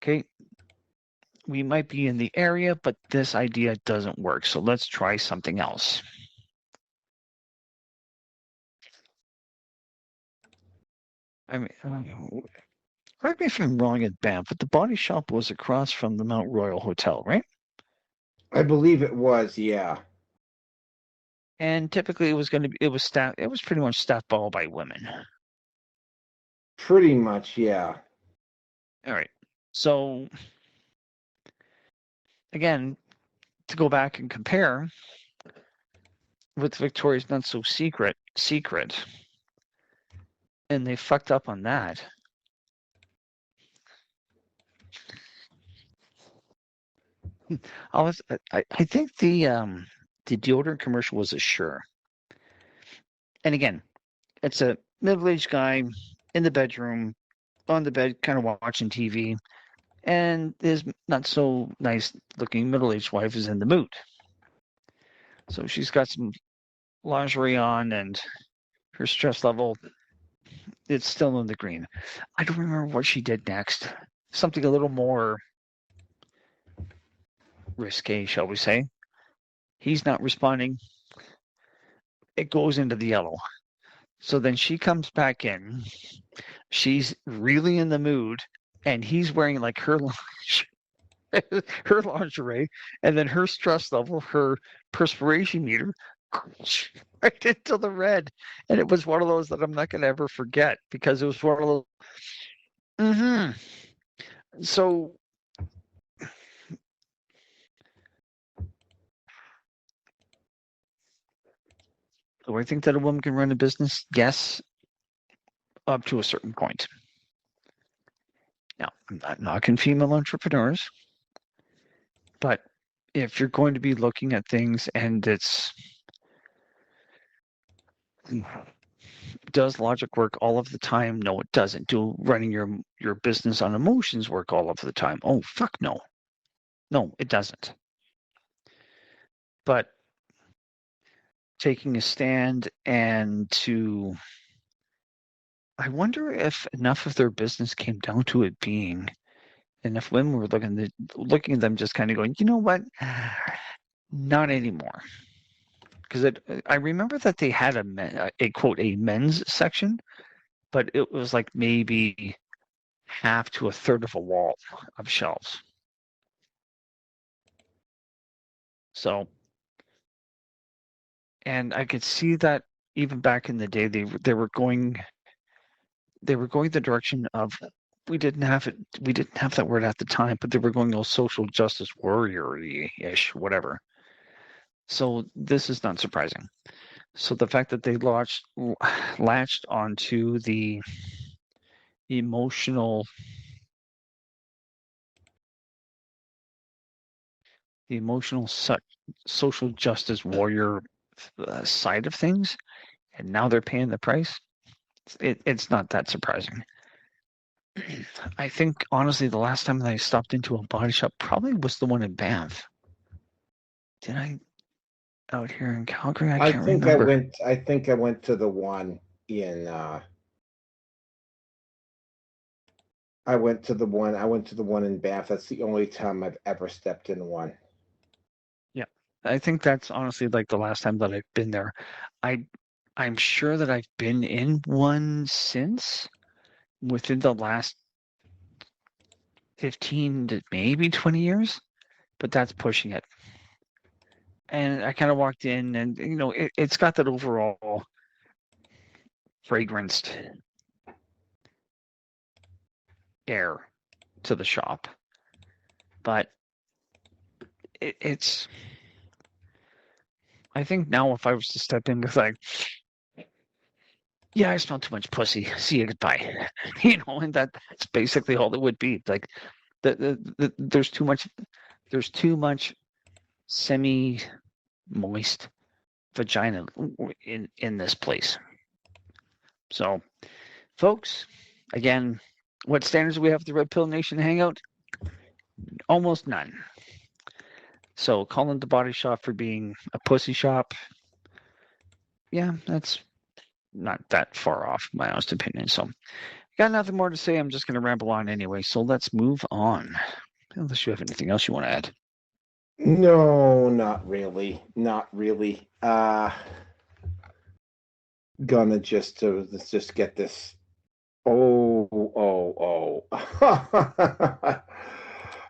okay, we might be in the area, but this idea doesn't work, so let's try something else. I mean, correct me if I'm wrong at Banff, but the body shop was across from the Mount Royal Hotel, right? I believe it was, yeah. And typically it was pretty much staffed all by women. Pretty much, yeah. All right. So again, to go back and compare with Victoria's Not So Secret, and they fucked up on that. I think the deodorant commercial was Assure. And again, it's a middle-aged guy in the bedroom, on the bed, kind of watching TV, and his not so nice looking middle-aged wife is in the mood. So she's got some lingerie on, and her stress level, it's still in the green. I don't remember what she did next. Something a little more risque, shall we say. He's not responding. It goes into the yellow. So then she comes back in. She's really in the mood, and he's wearing like her lingerie, and then her stress level, her perspiration meter, right into the red. And it was one of those that I'm not going to ever forget, because it was one of those. So do I think that a woman can run a business? Yes, up to a certain point. Now, I'm not knocking female entrepreneurs, but if you're going to be looking at things and does logic work all of the time? No, it doesn't. Do running your business on emotions work all of the time? Oh, fuck no. No, it doesn't. But taking a stand and I wonder if enough of their business came down to it being, and if women were looking at them just kind of going, you know what, not anymore. Because I remember that they had a men's section, but it was like maybe half to a third of a wall of shelves. So, and I could see that even back in the day, they were going the direction of, we didn't have that word at the time, but they were going all social justice warrior-ish, whatever. So this is not surprising. So the fact that they latched onto the emotional social justice warrior side of things, and now they're paying the price, it's not that surprising. I think, honestly, the last time that I stopped into a body shop probably was the one in Banff. Did I out here in Calgary? I can't remember. I think I went to the one in I went to the one in Banff. That's the only time I've ever stepped in one. Yeah. I think that's honestly like the last time that I've been there. I'm sure that I've been in one since within the last 15 to maybe 20 years, but that's pushing it. And I kind of walked in, and it's got that overall fragranced air to the shop, but it's. I think now if I was to step in with like, yeah, I smell too much pussy. See you, goodbye. And that's basically all it would be. Like, there's too much. There's too much semi-moist vagina in this place. So, folks, again, what standards do we have at the Red Pill Nation Hangout? Almost none. So calling the body shop for being a pussy shop, yeah, that's not that far off, my honest opinion. So got nothing more to say. I'm just going to ramble on anyway. So let's move on. Unless you have anything else you want to add. No, not really. Not really. Gonna let's just get this. Oh.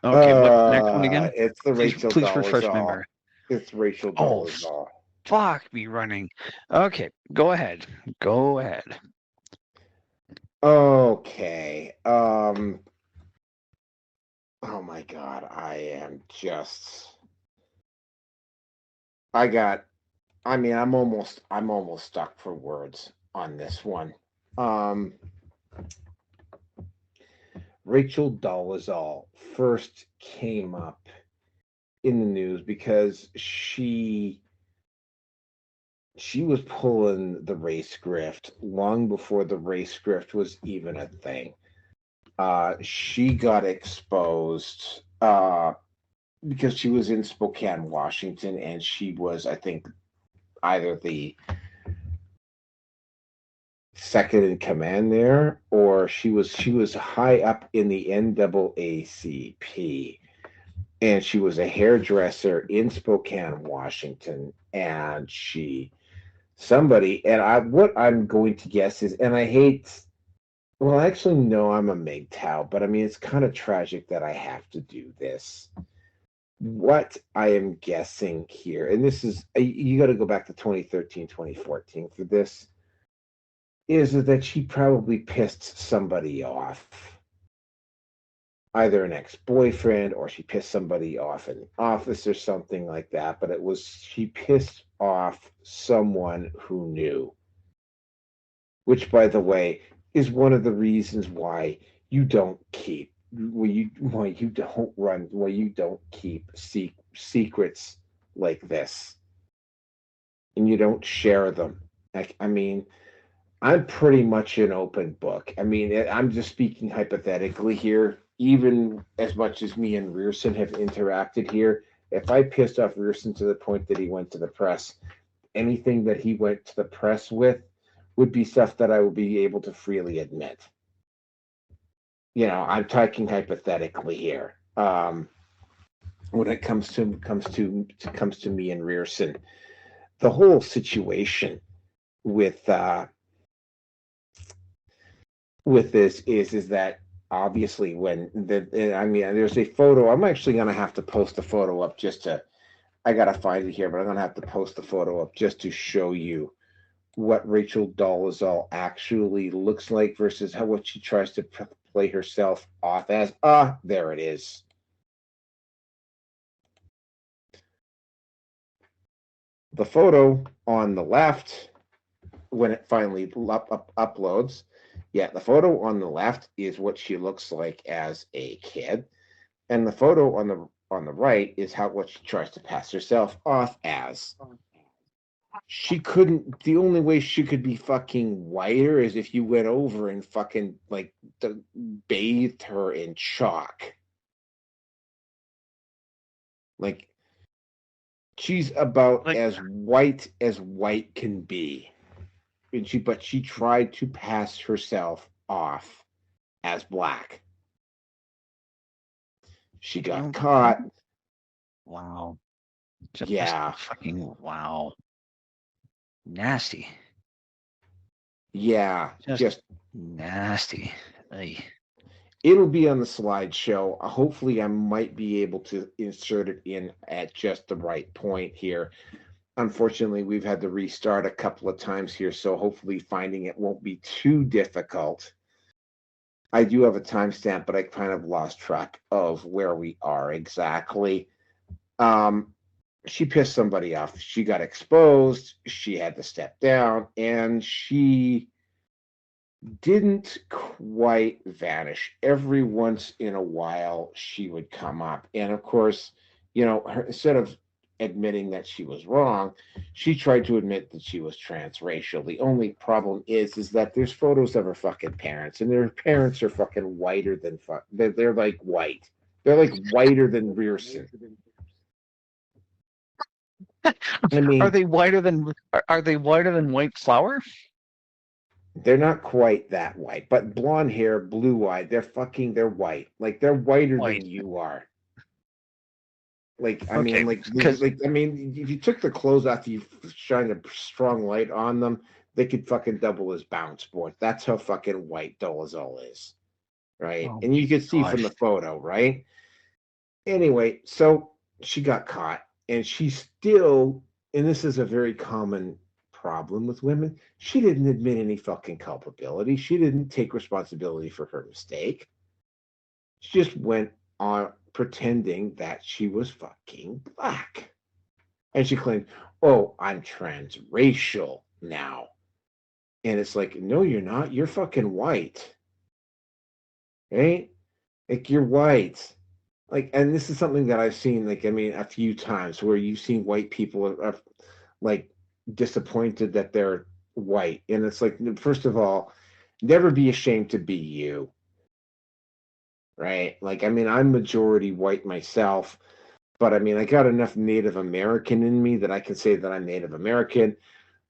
Okay, what's next one again? It's the Rachel Please refresh my Dolezal. memory. It's Rachel Dolezal. Fuck me running. Okay, go ahead. Go ahead. Okay. Oh my God, I'm almost stuck for words on this one. Rachel Dolezal first came up in the news because she was pulling the race grift long before the race grift was even a thing. She got exposed because she was in Spokane, Washington, and she was, I think, either the second in command there, or she was high up in the NAACP, and she was a hairdresser in Spokane, Washington, and what I'm going to guess is, and I hate, well, actually, no, I'm a MGTOW, but I mean, it's kind of tragic that I have to do this. What I am guessing here, and this is, you got to go back to 2013, 2014 for this, is that she probably pissed somebody off. Either an ex-boyfriend, or she pissed somebody off in the office or something like that, but she pissed off someone who knew. Which, by the way, is one of the reasons why you don't keep secrets like this, and you don't share them. I mean, I'm pretty much an open book. I mean, I'm just speaking hypothetically here. Even as much as me and Rearson have interacted here, if I pissed off Rearson to the point that he went to the press, anything that he went to the press with would be stuff that I would be able to freely admit. I'm talking hypothetically here. When it comes to me and Rearson, the whole situation with this is that obviously there's a photo. I'm actually going to have to post the photo up I got to find it here, but I'm going to have to post the photo up just to show you what Rachel Dolezal actually looks like versus what she tries to play herself off as. There it is. The photo on the left, when it finally uploads, the photo on the left is what she looks like as a kid, and the photo on the right is what she tries to pass herself off as. The only way she could be fucking whiter is if you went over and fucking bathed her in chalk. Like, she's about as white can be. But she tried to pass herself off as black. She got caught. Wow. Fucking wow. Nasty. Yeah, just nasty. It'll be on the slideshow. Hopefully, I might be able to insert it in at just the right point here. Unfortunately, we've had to restart a couple of times here, so hopefully finding it won't be too difficult. I do have a timestamp, but I kind of lost track of where we are exactly. She pissed somebody off. She got exposed. She had to step down, and she didn't quite vanish. Every once in a while, she would come up. And of course, instead of admitting that she was wrong, she tried to admit that she was transracial. The only problem is that there's photos of her fucking parents, and their parents are fucking whiter than they're like white. They're like whiter than Rearson. I mean, are they whiter than white flour? They're not quite that white, but blonde hair, blue eyed. They're white. Like they're whiter White. than you are. Like I Okay, mean, if you took the clothes off, you shine a strong light on them, they could fucking double as bounce board. That's how fucking white Dolezal is, right? Oh, and you can see gosh. from the photo, right? Anyway, so she got caught, and she still, and this is a very common problem with women, she didn't admit any fucking culpability. She didn't take responsibility for her mistake. She just went on pretending that she was fucking black. And she claimed, oh, I'm transracial now. And it's like, no, you're not. You're fucking white. Right? Like, you're white. Like, and this is something that I've seen, like, I mean, a few times where you've seen white people are like disappointed that they're white. And it's like, first of all, never be ashamed to be you. Right? Like, I mean, I'm majority white myself, but I mean, I got enough Native American in me that I can say that I'm Native American.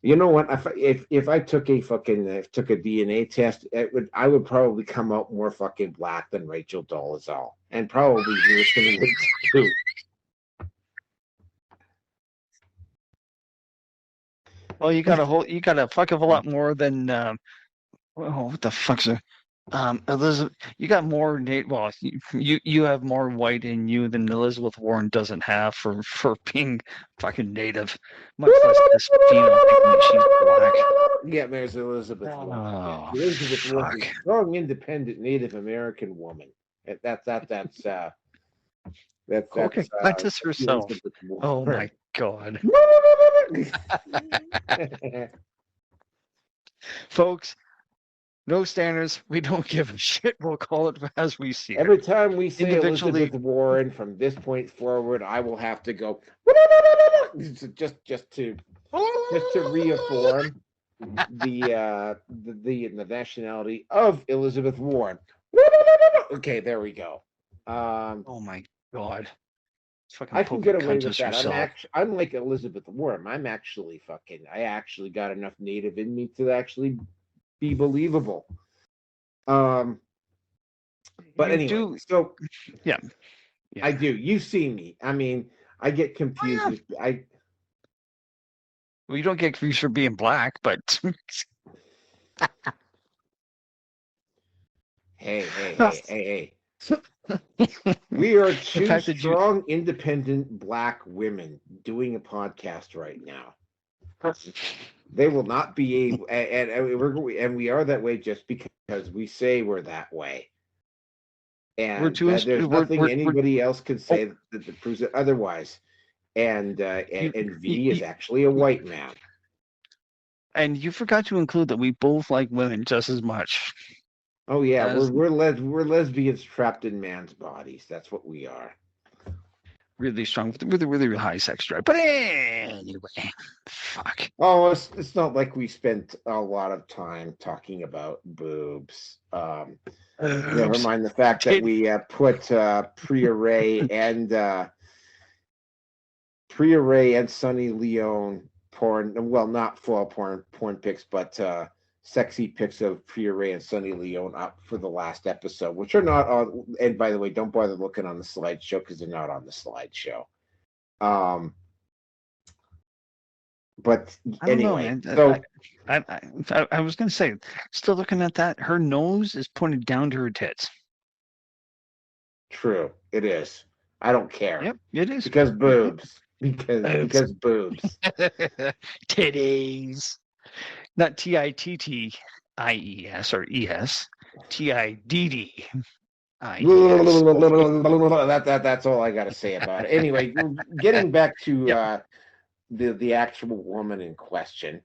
You know what? If I took a DNA test, I would probably come out more fucking black than Rachel Dolezal, and probably Wilson would too. Well, you got a fuck of a lot more than what the fuck's a Elizabeth? You got more well, you have more white in you than Elizabeth Warren doesn't have for being fucking native, much less this female thinking that she's black. Yeah, there's Elizabeth Warren. Oh, Elizabeth Warren is fuck. a strong, independent Native American woman. That's Okay, Gladys herself. Elizabeth Warren. Oh my god. Folks, no standards. We don't give a shit. We'll call it as we see it. Every time we say Individually- Elizabeth Warren from this point forward, I will have to go just to reaffirm the nationality of Elizabeth Warren. Okay, there we go. Oh my god. I can get away with that. Yourself. I'm like Elizabeth Warren. I actually got enough native in me to actually be believable. But You anyway, do- so Yeah. I do. You see me. I mean, I get confused. Well, you don't get confused for being black, but hey. We are two fact that you- strong, independent black women doing a podcast right now. They will not be able, and we are that way just because we say we're that way. And there's nothing anybody else can say that proves it otherwise. And V is actually a white man. And you forgot to include that we both like women just as much. Oh yeah, we're lesbians trapped in man's bodies. That's what we are. Really strong with really high sex drive. But anyway, fuck. Oh, it's not like we spent a lot of time talking about boobs. Never mind the fact that we put Priya Ray and Sunny Leone porn. Well, not full porn pics, but sexy pics of Priya Ray and Sunny Leone up for the last episode, which are not on. And by the way, don't bother looking on the slideshow because they're not on the slideshow. But anyway, know, I was going to say, still looking at that, her nose is pointed down to her tits. true. It is. I don't care. Yep, it is. Because boobs. Because boobs. Titties. Not Titties or ES. TIDDIES. That's all I got to say about it. Anyway, getting back to the actual woman in question,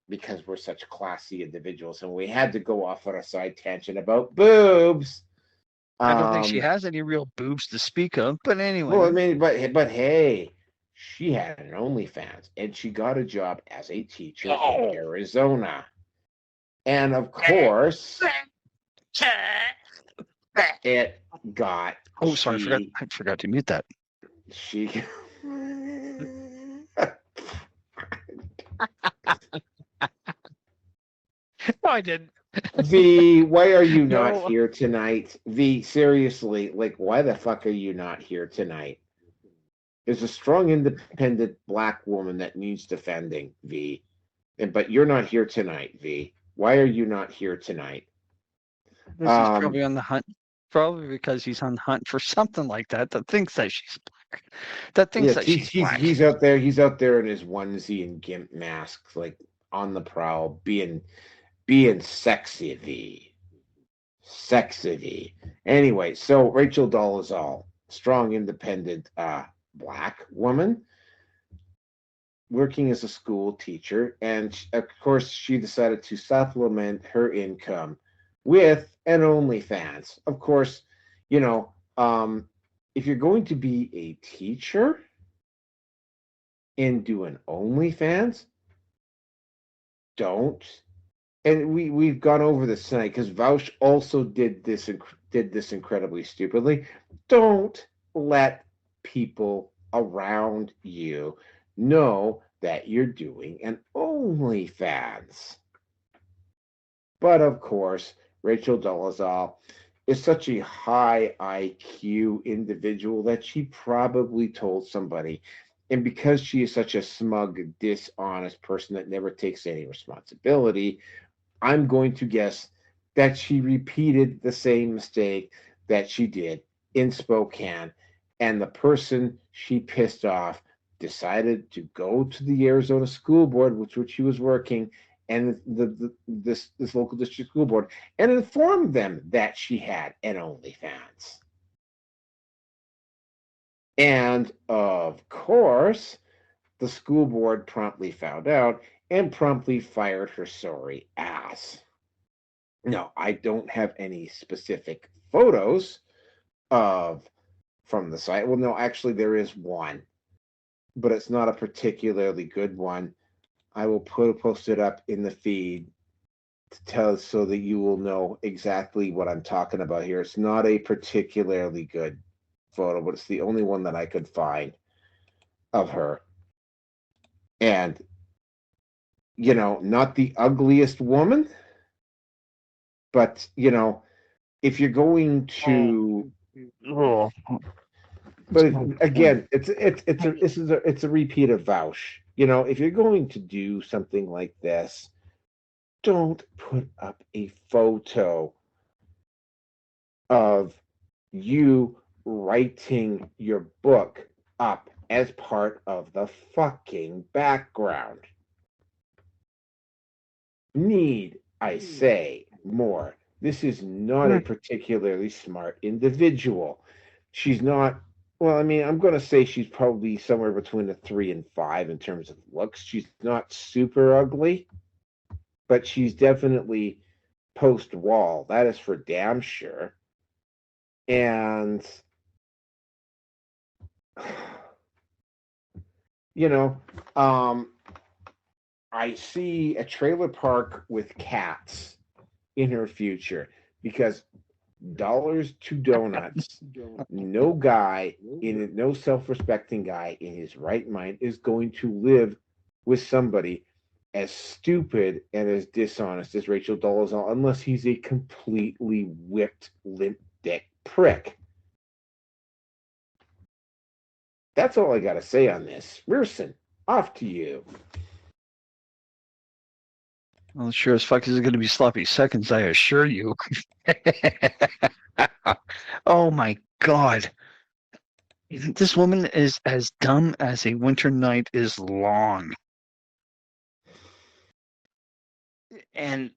because we're such classy individuals, and we had to go off on a side tangent about boobs. I don't think she has any real boobs to speak of, but anyway. Well, I mean, but hey, she had an OnlyFans, and she got a job as a teacher in Arizona, and of course, it got. Oh, sorry, I forgot to mute that. She. No, I didn't. V, why are you not here tonight? V, seriously, like, why the fuck are you not here tonight? There's a strong, independent black woman that needs defending, V. But you're not here tonight, V. Why are you not here tonight? He's probably on the hunt. Probably because he's on the hunt for something like that thinks that she's black. That thinks that she's black. He's out there in his onesie and gimp mask, like on the prowl, being sexy, V. Sexy, V. Anyway, so Rachel Dolezal, strong, independent black woman, working as a school teacher, and of course she decided to supplement her income with an OnlyFans. Of course, you know, if you're going to be a teacher and do an OnlyFans, don't. And we've gone over this tonight because Vaush also did this incredibly stupidly. Don't let people around you know that you're doing an OnlyFans. But of course, Rachel Dolezal is such a high IQ individual that she probably told somebody. And because she is such a smug, dishonest person that never takes any responsibility, I'm going to guess that she repeated the same mistake that she did in Spokane. And the person she pissed off decided to go to the Arizona school board, which she was working, and this local district school board, and informed them that she had an OnlyFans. And of course, the school board promptly found out and promptly fired her sorry ass. No, I don't have any specific photos from the site. Well, no, actually there is one, but it's not a particularly good one. I will post it up in the feed to tell so that you will know exactly what I'm talking about here. It's not a particularly good photo, but it's the only one that I could find of her. And, you know, not the ugliest woman, but, you know, if you're going to... But again, it's a repeat of Vaush. You know, if you're going to do something like this, don't put up a photo of you writing your book up as part of the fucking background. Need I say more? This is not a particularly smart individual. She's not... Well, I mean, I'm going to say she's probably somewhere between a 3 and 5 in terms of looks. She's not super ugly, but she's definitely post-wall. That is for damn sure. And, you know, I see a trailer park with cats in her future because... dollars to donuts. No self-respecting guy in his right mind is going to live with somebody as stupid and as dishonest as Rachel Dolezal unless he's a completely whipped, limp dick prick. That's all I got to say on this. Rearson, off to you. Well, sure as fuck is going to be sloppy seconds, I assure you. Oh my God. This woman is as dumb as a winter night is long. And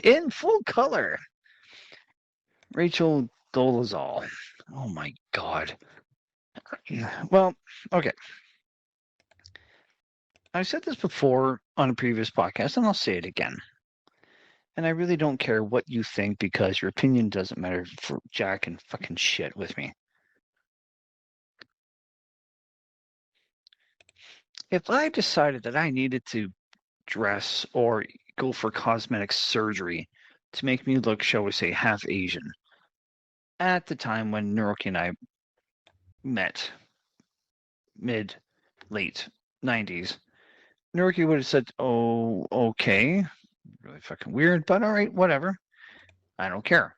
in full color. Rachel Dolezal. Oh my God. Well, okay. I've said this before on a previous podcast, and I'll say it again. And I really don't care what you think because your opinion doesn't matter for jack and fucking shit with me. If I decided that I needed to dress or go for cosmetic surgery to make me look, shall we say, half Asian, at the time when Naruki and I met, late 90s, Naruki would have said, oh, okay, really fucking weird, but all right, whatever. I don't care.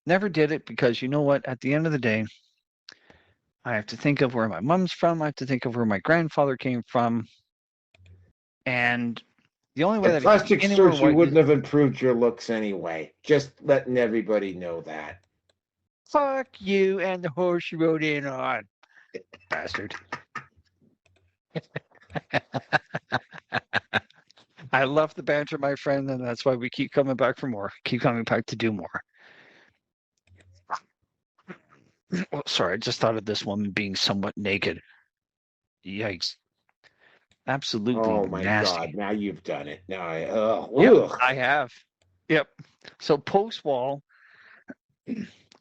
Never did it because you know what? At the end of the day, I have to think of where my mom's from. I have to think of where my grandfather came from. And the only way that plastic anywhere surgery wouldn't have improved your looks anyway. Just letting everybody know that. Fuck you and the horse you rode in on, bastard. I love the banter, my friend, and that's why we keep coming back for more. Keep coming back to do more. Oh, sorry, I just thought of this woman being somewhat naked. Yikes. Absolutely Oh my nasty. God, now you've done it. Now I have. Yep. So post wall,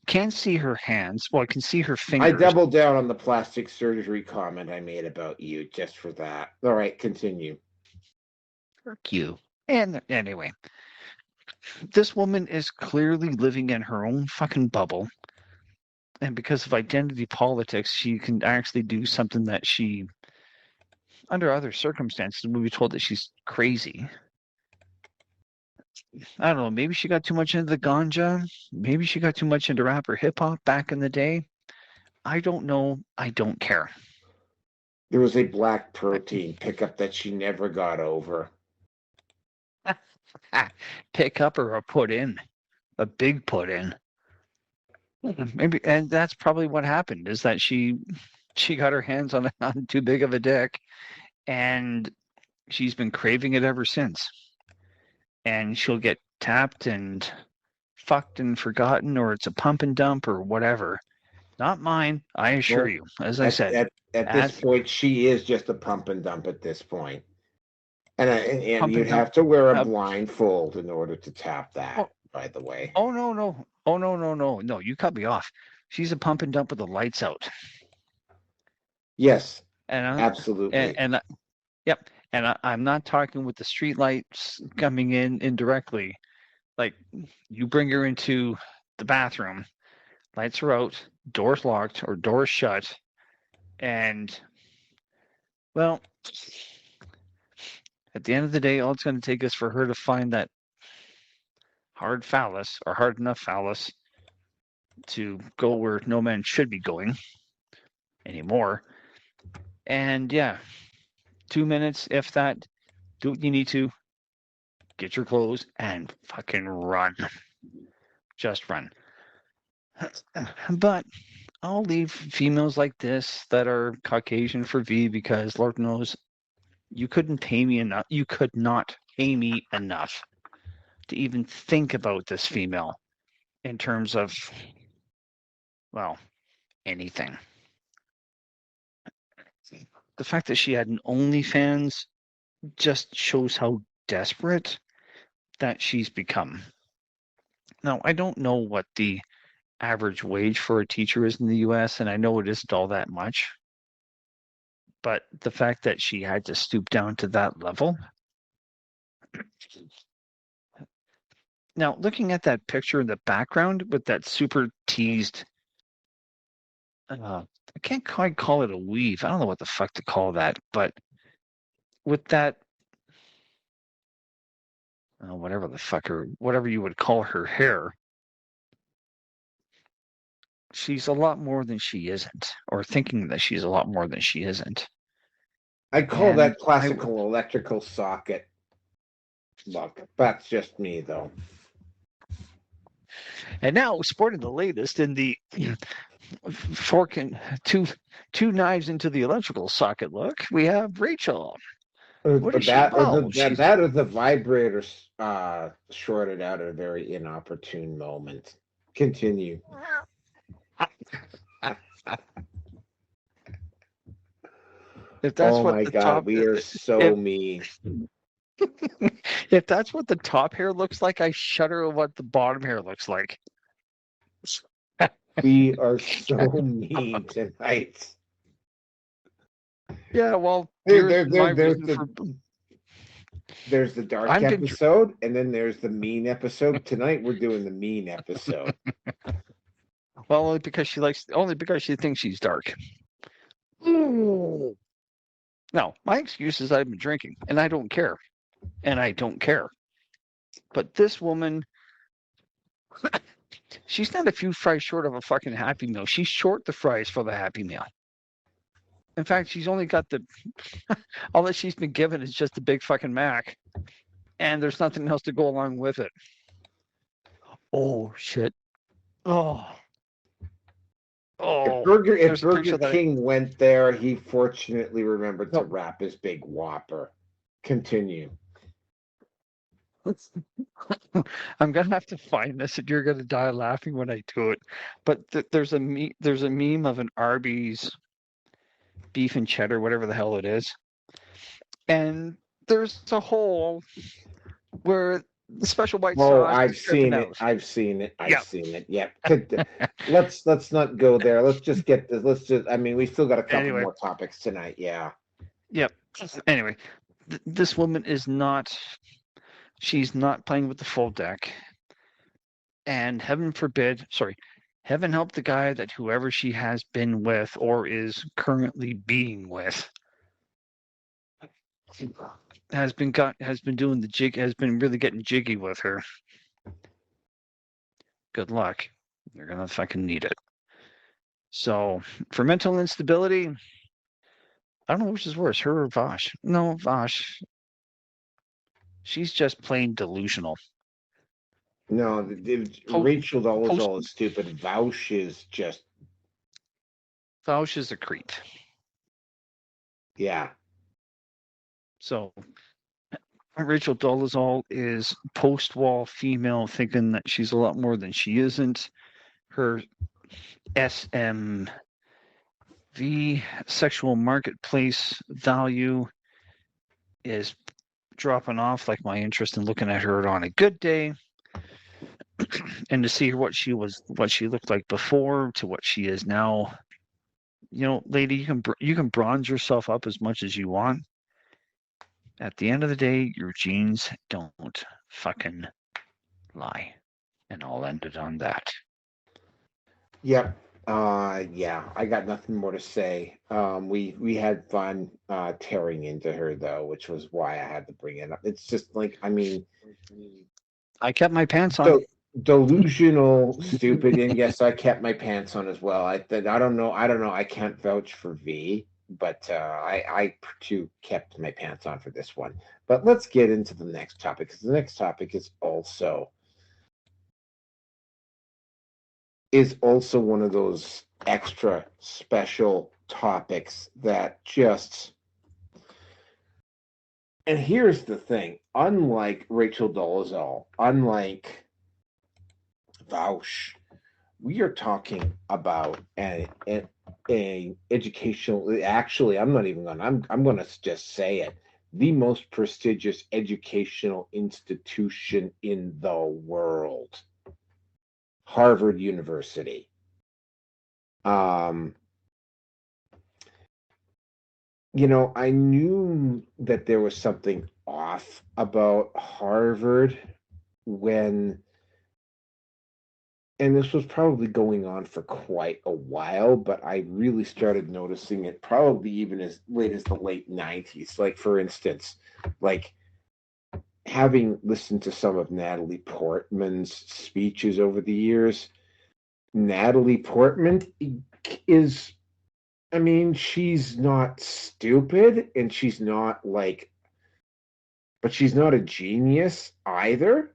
can't see her hands. Well, I can see her fingers. I doubled down on the plastic surgery comment I made about you just for that. All right, continue. Fuck you. And anyway, this woman is clearly living in her own fucking bubble. And because of identity politics, she can actually do something that she, under other circumstances, would be told that she's crazy. I don't know. Maybe she got too much into the ganja. Maybe she got too much into rap or hip hop back in the day. I don't know. I don't care. There was a black protein pickup that she never got over. Pick up or a put in, a big put in. Maybe, and that's probably what happened. Is that she got her hands on too big of a dick, and she's been craving it ever since. And she'll get tapped and fucked and forgotten, or it's a pump and dump or whatever. Not mine, I assure you. As I said, at this point, she is just a pump and dump at this point. And you'd have to wear a blindfold in order to tap that, by the way. Oh, no. Oh, no. You cut me off. She's a pump and dump with the lights out. Yes, and absolutely. Yep. And I'm not talking with the street lights coming in indirectly. Like, you bring her into the bathroom, lights are out, doors locked or doors shut, and, well, at the end of the day, all it's going to take is for her to find that hard phallus or hard enough phallus to go where no man should be going anymore. And yeah, 2 minutes, if that, do what you need to, get your clothes and fucking run. Just run. But I'll leave females like this that are Caucasian for V because Lord knows you couldn't pay me enough. You could not pay me enough to even think about this female in terms of, well, anything. The fact that she had an OnlyFans just shows how desperate that she's become. Now, I don't know what the average wage for a teacher is in the US, and I know it isn't all that much. But the fact that she had to stoop down to that level. Now, looking at that picture in the background with that super teased, I can't quite call it a weave. I don't know what the fuck to call that, but with that, whatever you would call her hair, she's a lot more than she isn't, or thinking that she's a lot more than she isn't. I call that classical electrical socket look. That's just me, though. And now, sporting the latest in the fork and two knives into the electrical socket look, we have Rachel. What is she? Well, she's that or the vibrator shorted out at a very inopportune moment. Continue. if that's Oh what my the God, top we are so mean. if that's what the top hair looks like, I shudder at what the bottom hair looks like. We are so mean tonight. Yeah, well, There's my reason for. the dark I'm episode, and then there's the mean episode. Tonight we're doing the mean episode. Well, only because she thinks she's dark. No, my excuse is I've been drinking, and I don't care. But this woman, she's not a few fries short of a fucking Happy Meal. She's short the fries for the Happy Meal. In fact, she's only got all that she's been given is just a Big fucking Mac, and there's nothing else to go along with it. Oh shit! Oh. If Burger King went there, he fortunately remembered to wrap his big Whopper. Continue. I'm gonna have to find this, and you're gonna die laughing when I do it. But there's a meme of an Arby's beef and cheddar, whatever the hell it is, and there's a hole where the special white sauce. Oh, I've seen it. Yep. Let's not go there. Let's just get this. I mean, we still got a couple more topics tonight. Yeah. Yep. Anyway, this woman is not. She's not playing with the full deck. And heaven help the guy that whoever she has been with or is currently being with has been doing the jig, has been really getting jiggy with her. Good luck. You're going to fucking need it. So, for mental instability, I don't know which is worse, her or Vaush. No, Vaush. She's just plain delusional. No, Rachel Dolezal is stupid. Vaush is a creep. Yeah. So, Rachel Dolezal is post-wall female thinking that she's a lot more than she isn't. Her SMV, sexual marketplace value, is dropping off like my interest in looking at her on a good day. And to see what she looked like before to what she is now, lady, you can bronze yourself up as much as you want. At the end of the day, your genes don't fucking lie, and I'll end it on that. Yep. Yeah, I got nothing more to say. We had fun tearing into her though, which was why I had to bring it up. It's just like, I mean, I kept my pants on. So delusional, stupid, and yes, I kept my pants on as well. I don't know. I can't vouch for V, but I too kept my pants on for this one. But let's get into the next topic, because the next topic is also one of those extra special topics that just. And here's the thing: unlike Rachel Dolezal, unlike Vaush, we are talking about an educational. Actually, I'm not even going. I'm going to just say it: the most prestigious educational institution in the world, Harvard University. I knew that there was something off about Harvard when. And this was probably going on for quite a while, but I really started noticing it probably even as late as the late 90s. Like, for instance, having listened to some of Natalie Portman's speeches over the years, Natalie Portman is, I mean, she's not stupid, and she's not but she's not a genius either.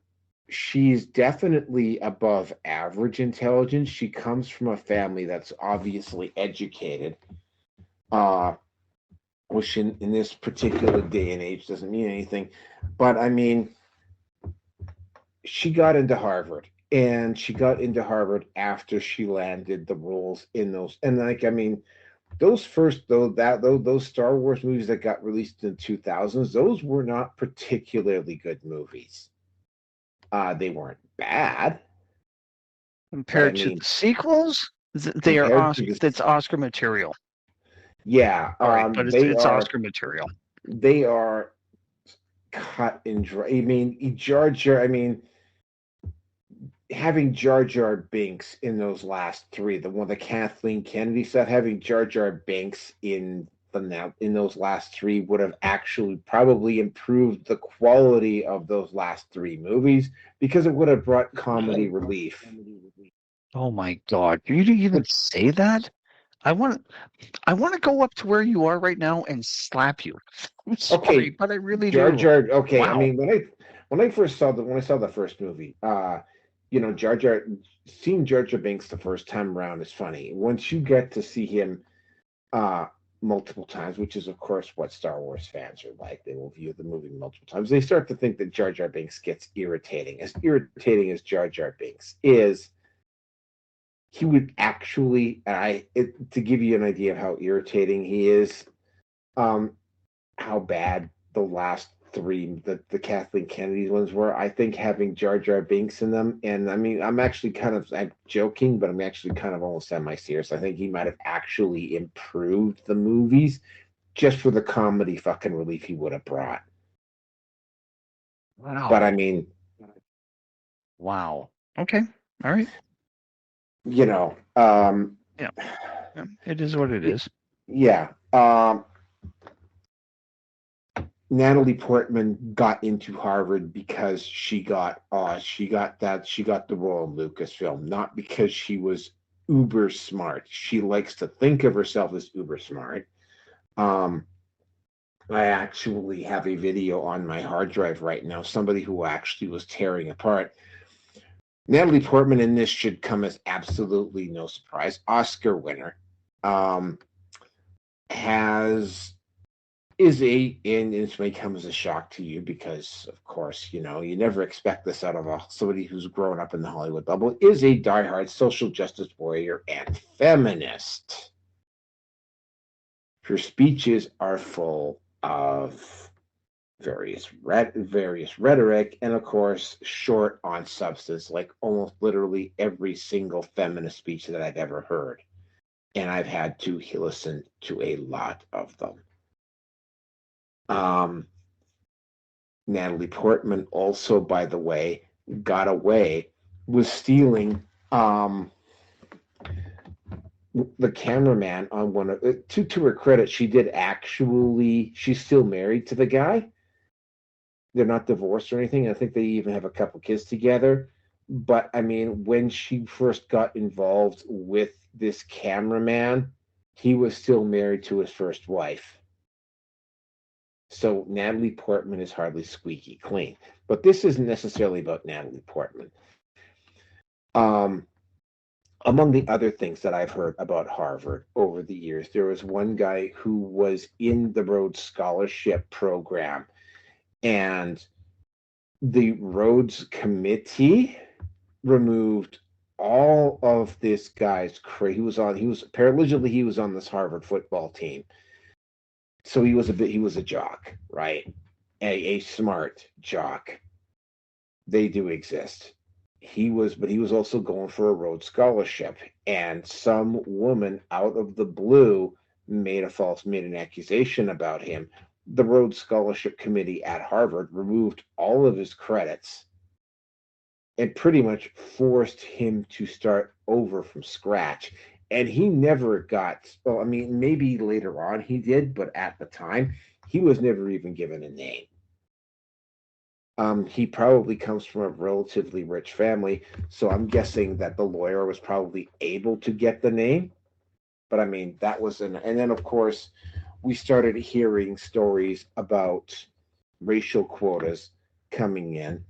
she's definitely above average intelligence. She comes from a family that's obviously educated, which in this particular day and age doesn't mean anything. But I mean, she got into Harvard, and she got into Harvard after she landed the roles in those. And like, I mean, those first those Star Wars movies that got released in the 2000s, those were not particularly good movies. They weren't bad, but I Compared to mean, the sequels, they are compared to Oscar. this, That's Oscar material. yeah, All right, but it's Oscar material. they are cut and dry. I mean, Jar Jar. I mean, having Jar Jar Binks in those last three, the one the Kathleen Kennedy stuff, having Jar Jar Binks in those last three would have actually probably improved the quality of those last three movies because it would have brought comedy relief. Oh my God! You even say that? I want to go up to where you are right now and slap you. I'm sorry, Okay, but I really Jar do. Jar. Okay, I Wow. mean when I first saw when I saw the first movie, Jar Jar, seeing Jar Jar Binks the first time around is funny. Once you get to see him uh multiple times, which is of course what Star Wars fans are like. They will view the movie multiple times. They start to think that Jar Jar Binks gets irritating. As irritating as Jar Jar Binks is, he would actually, to give you an idea of how irritating he is, um, how bad the last three, the Kathleen Kennedy ones were. I think having Jar Jar Binks in them, and I mean, I'm joking, but I'm actually kind of almost semi-serious. I think he might have actually improved the movies just for the comedy fucking relief he would have brought. But I Wow. mean, Wow. Okay. All right. you know, Yeah. Yeah. It is what it is. yeah. Natalie Portman got into Harvard because she got the role in Lucasfilm, not because she was uber smart. She likes to think of herself as uber smart. Um, I actually have a video on my hard drive right now. Somebody who actually was tearing apart Natalie Portman in this should come as absolutely no surprise. Oscar winner, um, has and this may come as a shock to you because, of course, you never expect this out of somebody who's grown up in the Hollywood bubble. Is a diehard social justice warrior and feminist. Her speeches are full of various rhetoric and, of course, short on substance, like almost literally every single feminist speech that I've ever heard, and I've had to listen to a lot of them. Natalie Portman also, by the way, got away with stealing the cameraman on one of to her credit. She's still married to the guy. They're not divorced or anything. I think they even have a couple kids together. But I mean, when she first got involved with this cameraman, he was still married to his first wife. So Natalie Portman is hardly squeaky clean. But this isn't necessarily about Natalie Portman. Among the other things that I've heard about Harvard over the years, there was one guy who was in the Rhodes Scholarship program, and the Rhodes Committee removed all of this guy's he was allegedly he was on this Harvard football team. So he was a jock, right? A smart jock. They do exist. But he was also going for a Rhodes Scholarship, and some woman out of the blue made an accusation about him. The Rhodes Scholarship Committee at Harvard removed all of his credits and pretty much forced him to start over from scratch. And he never well, I mean, maybe later on he did, but at the time, he was never even given a name. He probably comes from a relatively rich family, so I'm guessing that the lawyer was probably able to get the name. But I mean, and then of course, we started hearing stories about racial quotas coming in.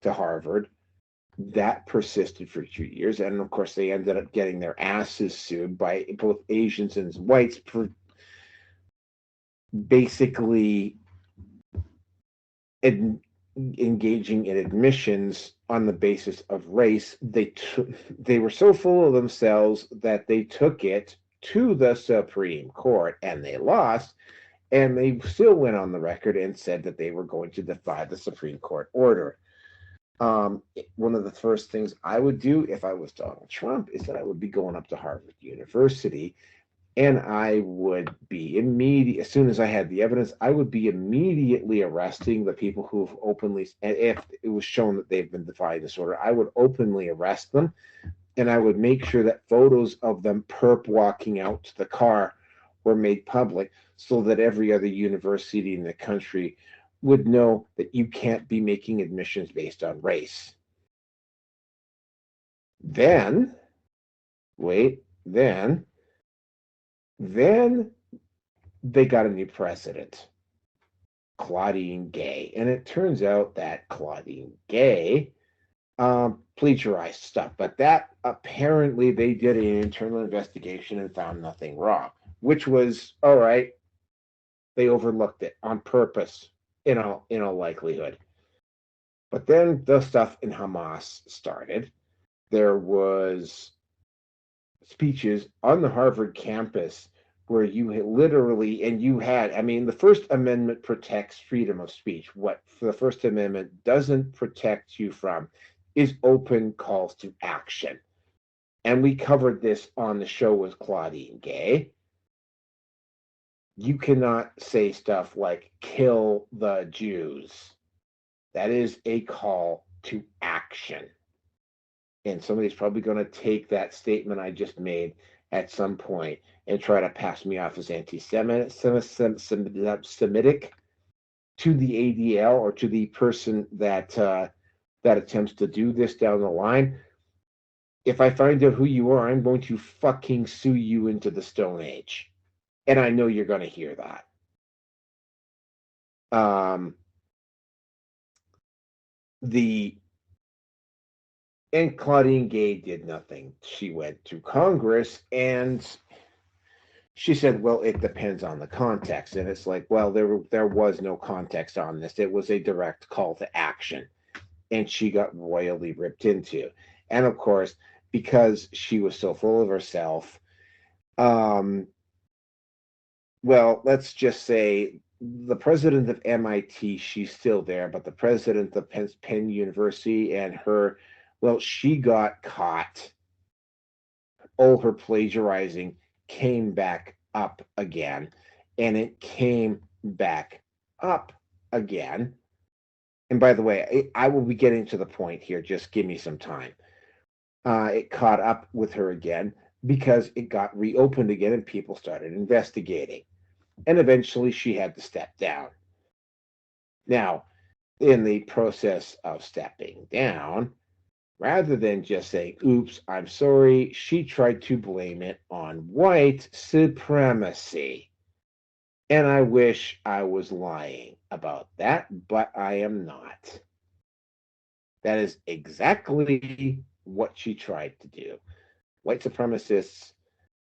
to Harvard. That persisted for 2 years, and of course they ended up getting their asses sued by both Asians and whites for basically engaging in admissions on the basis of race. They were so full of themselves that they took it to the Supreme Court, and they lost, and they still went on the record and said that they were going to defy the Supreme Court order. One of the first things I would do if I was Donald Trump is that I would be going up to Harvard University, and I would be as soon as I had the evidence, I would be immediately arresting the people who've openly, and if it was shown that they've been defying this order, I would openly arrest them, and I would make sure that photos of them perp walking out to the car were made public so that every other university in the country would know that you can't be making admissions based on race. Then they got a new president, Claudine Gay. And it turns out that Claudine Gay plagiarized stuff. But that apparently they did an internal investigation and found nothing wrong, which was all right. They overlooked it on purpose, in all likelihood. But then the stuff in Hamas started. There was speeches on the Harvard campus where you literally, and you had, the First Amendment protects freedom of speech. What the First Amendment doesn't protect you from is open calls to action. And we covered this on the show with Claudine Gay. You cannot say stuff like kill the Jews. That is a call to action. And somebody's probably going to take that statement I just made at some point and try to pass me off as anti-Semitic to the ADL or to the person that attempts to do this down the line. If I find out who you are, I'm going to fucking sue you into the Stone Age. And I know you're going to hear that. And Claudine Gay did nothing. She went to Congress and she said, well, it depends on the context. And it's like, well, there was no context on this. It was a direct call to action. And she got royally ripped into. And of course, because she was so full of herself, well, let's just say the president of MIT, she's still there, but the president of Penn University and her, well, she got caught. All her plagiarizing came back up again, and it came back up again. And by the way, I will be getting to the point here. Just give me some time. It caught up with her again because it got reopened again and people started investigating. And eventually she had to step down. Now, in the process of stepping down, rather than just saying, oops, I'm sorry, she tried to blame it on white supremacy. And I wish I was lying about that, but I am not. That is exactly what she tried to do. White supremacists,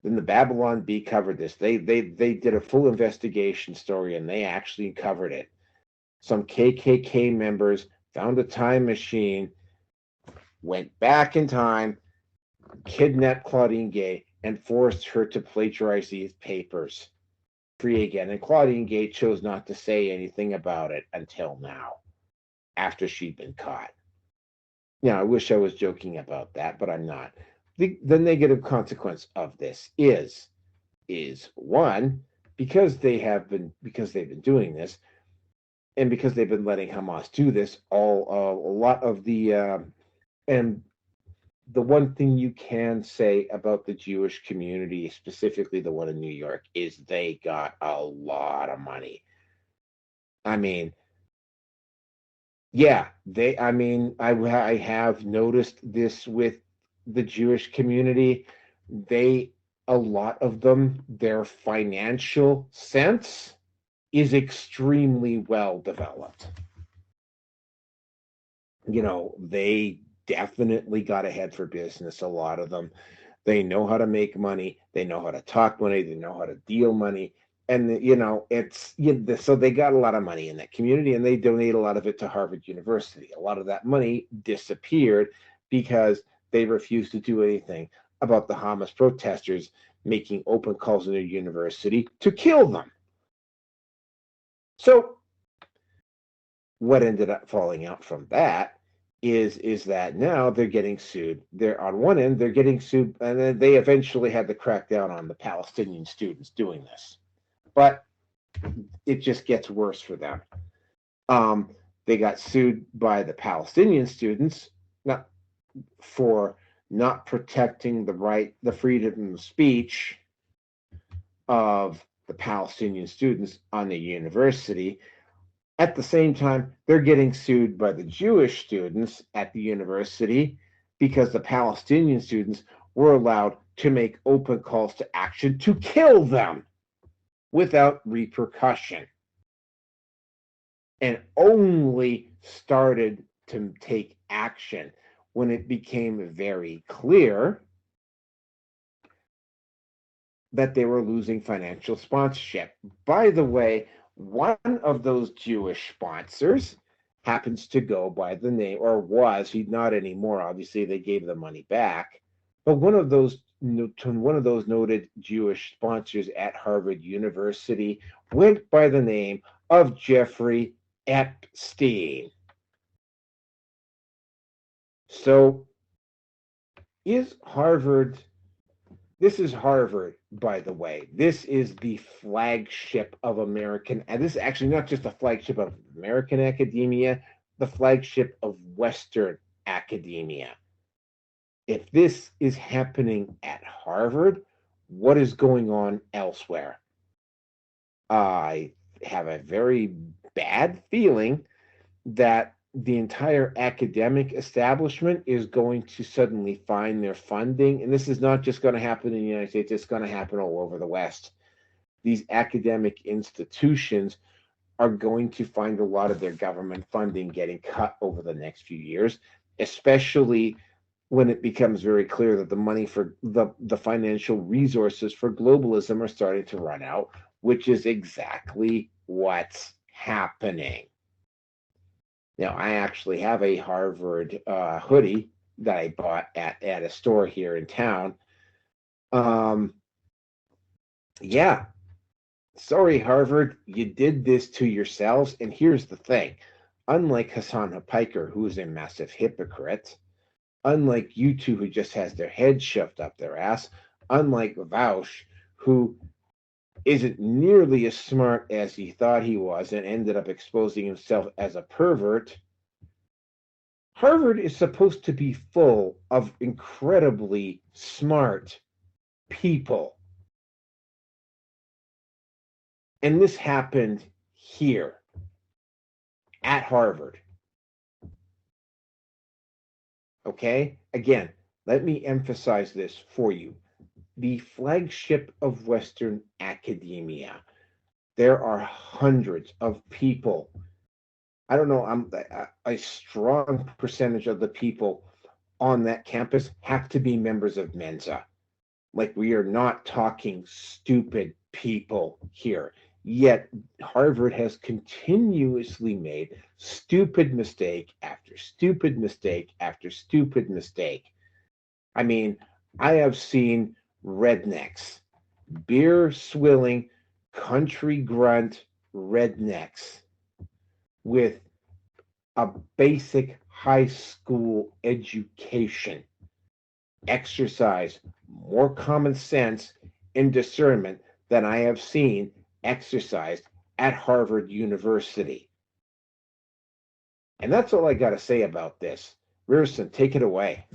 then the Babylon Bee covered this. They did a full investigation story and they actually covered it. Some KKK members found a time machine, went back in time, kidnapped Claudine Gay, and forced her to plagiarize these papers free again. And Claudine Gay chose not to say anything about it until now, after she'd been caught. Now, I wish I was joking about that, but I'm not. The negative consequence of this is one, because they've been doing this, and because they've been letting Hamas do this, a lot of the and the one thing you can say about the Jewish community, specifically the one in New York, is they got a lot of money. Yeah, I have noticed this with the Jewish community. A lot of them, their financial sense is extremely well developed. they definitely got ahead for business, a lot of them. They know how to make money, they know how to talk money, they know how to deal money. And so they got a lot of money in that community, and they donate a lot of it to Harvard University. A lot of that money disappeared because they refused to do anything about the Hamas protesters making open calls in their university to kill them. So what ended up falling out from that is that now they're getting sued. They're on one end, they're getting sued, and then they eventually had to crack down on the Palestinian students doing this. But it just gets worse for them. They got sued by the Palestinian students for not protecting the freedom of speech of the Palestinian students on the university. At the same time, they're getting sued by the Jewish students at the university because the Palestinian students were allowed to make open calls to action to kill them without repercussion, and only started to take action when it became very clear that they were losing financial sponsorship. By the way, one of those Jewish sponsors happens to go by the name, or was, he's not anymore, obviously they gave the money back, but one of those noted Jewish sponsors at Harvard University went by the name of Jeffrey Epstein. So this is Harvard, by the way. This is the flagship of American, and this is actually not just the flagship of American academia, the flagship of Western academia. If this is happening at Harvard, what is going on elsewhere? I have a very bad feeling that the entire academic establishment is going to suddenly find their funding. And this is not just going to happen in the United States, it's going to happen all over the West. These academic institutions are going to find a lot of their government funding getting cut over the next few years, especially when it becomes very clear that the money for the financial resources for globalism are starting to run out, which is exactly what's happening. Now, I actually have a Harvard hoodie that I bought at a store here in town. Yeah, sorry, Harvard, you did this to yourselves. And here's the thing. Unlike Hasan Piker, who is a massive hypocrite, unlike you two who just has their head shoved up their ass, unlike Vaush, who isn't nearly as smart as he thought he was and ended up exposing himself as a pervert, Harvard is supposed to be full of incredibly smart people. And this happened here at Harvard. Okay? Again, let me emphasize this for you. The flagship of Western academia. There are hundreds of people. I don't know, a strong percentage of the people on that campus have to be members of Mensa. Like, we are not talking stupid people here. Yet Harvard has continuously made stupid mistake after stupid mistake after stupid mistake. I mean, I have seen rednecks, beer swilling, country grunt rednecks with a basic high school education exercise more common sense and discernment than I have seen exercised at Harvard University. And that's all I got to say about this. Rierson, take it away.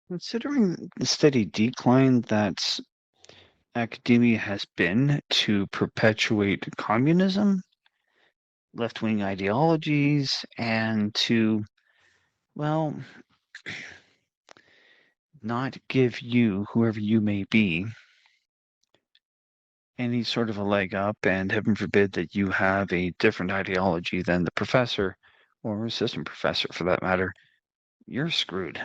Considering the steady decline that academia has been to perpetuate communism, left-wing ideologies, and to, well, not give you, whoever you may be, any sort of a leg up, and heaven forbid that you have a different ideology than the professor or assistant professor for that matter, you're screwed.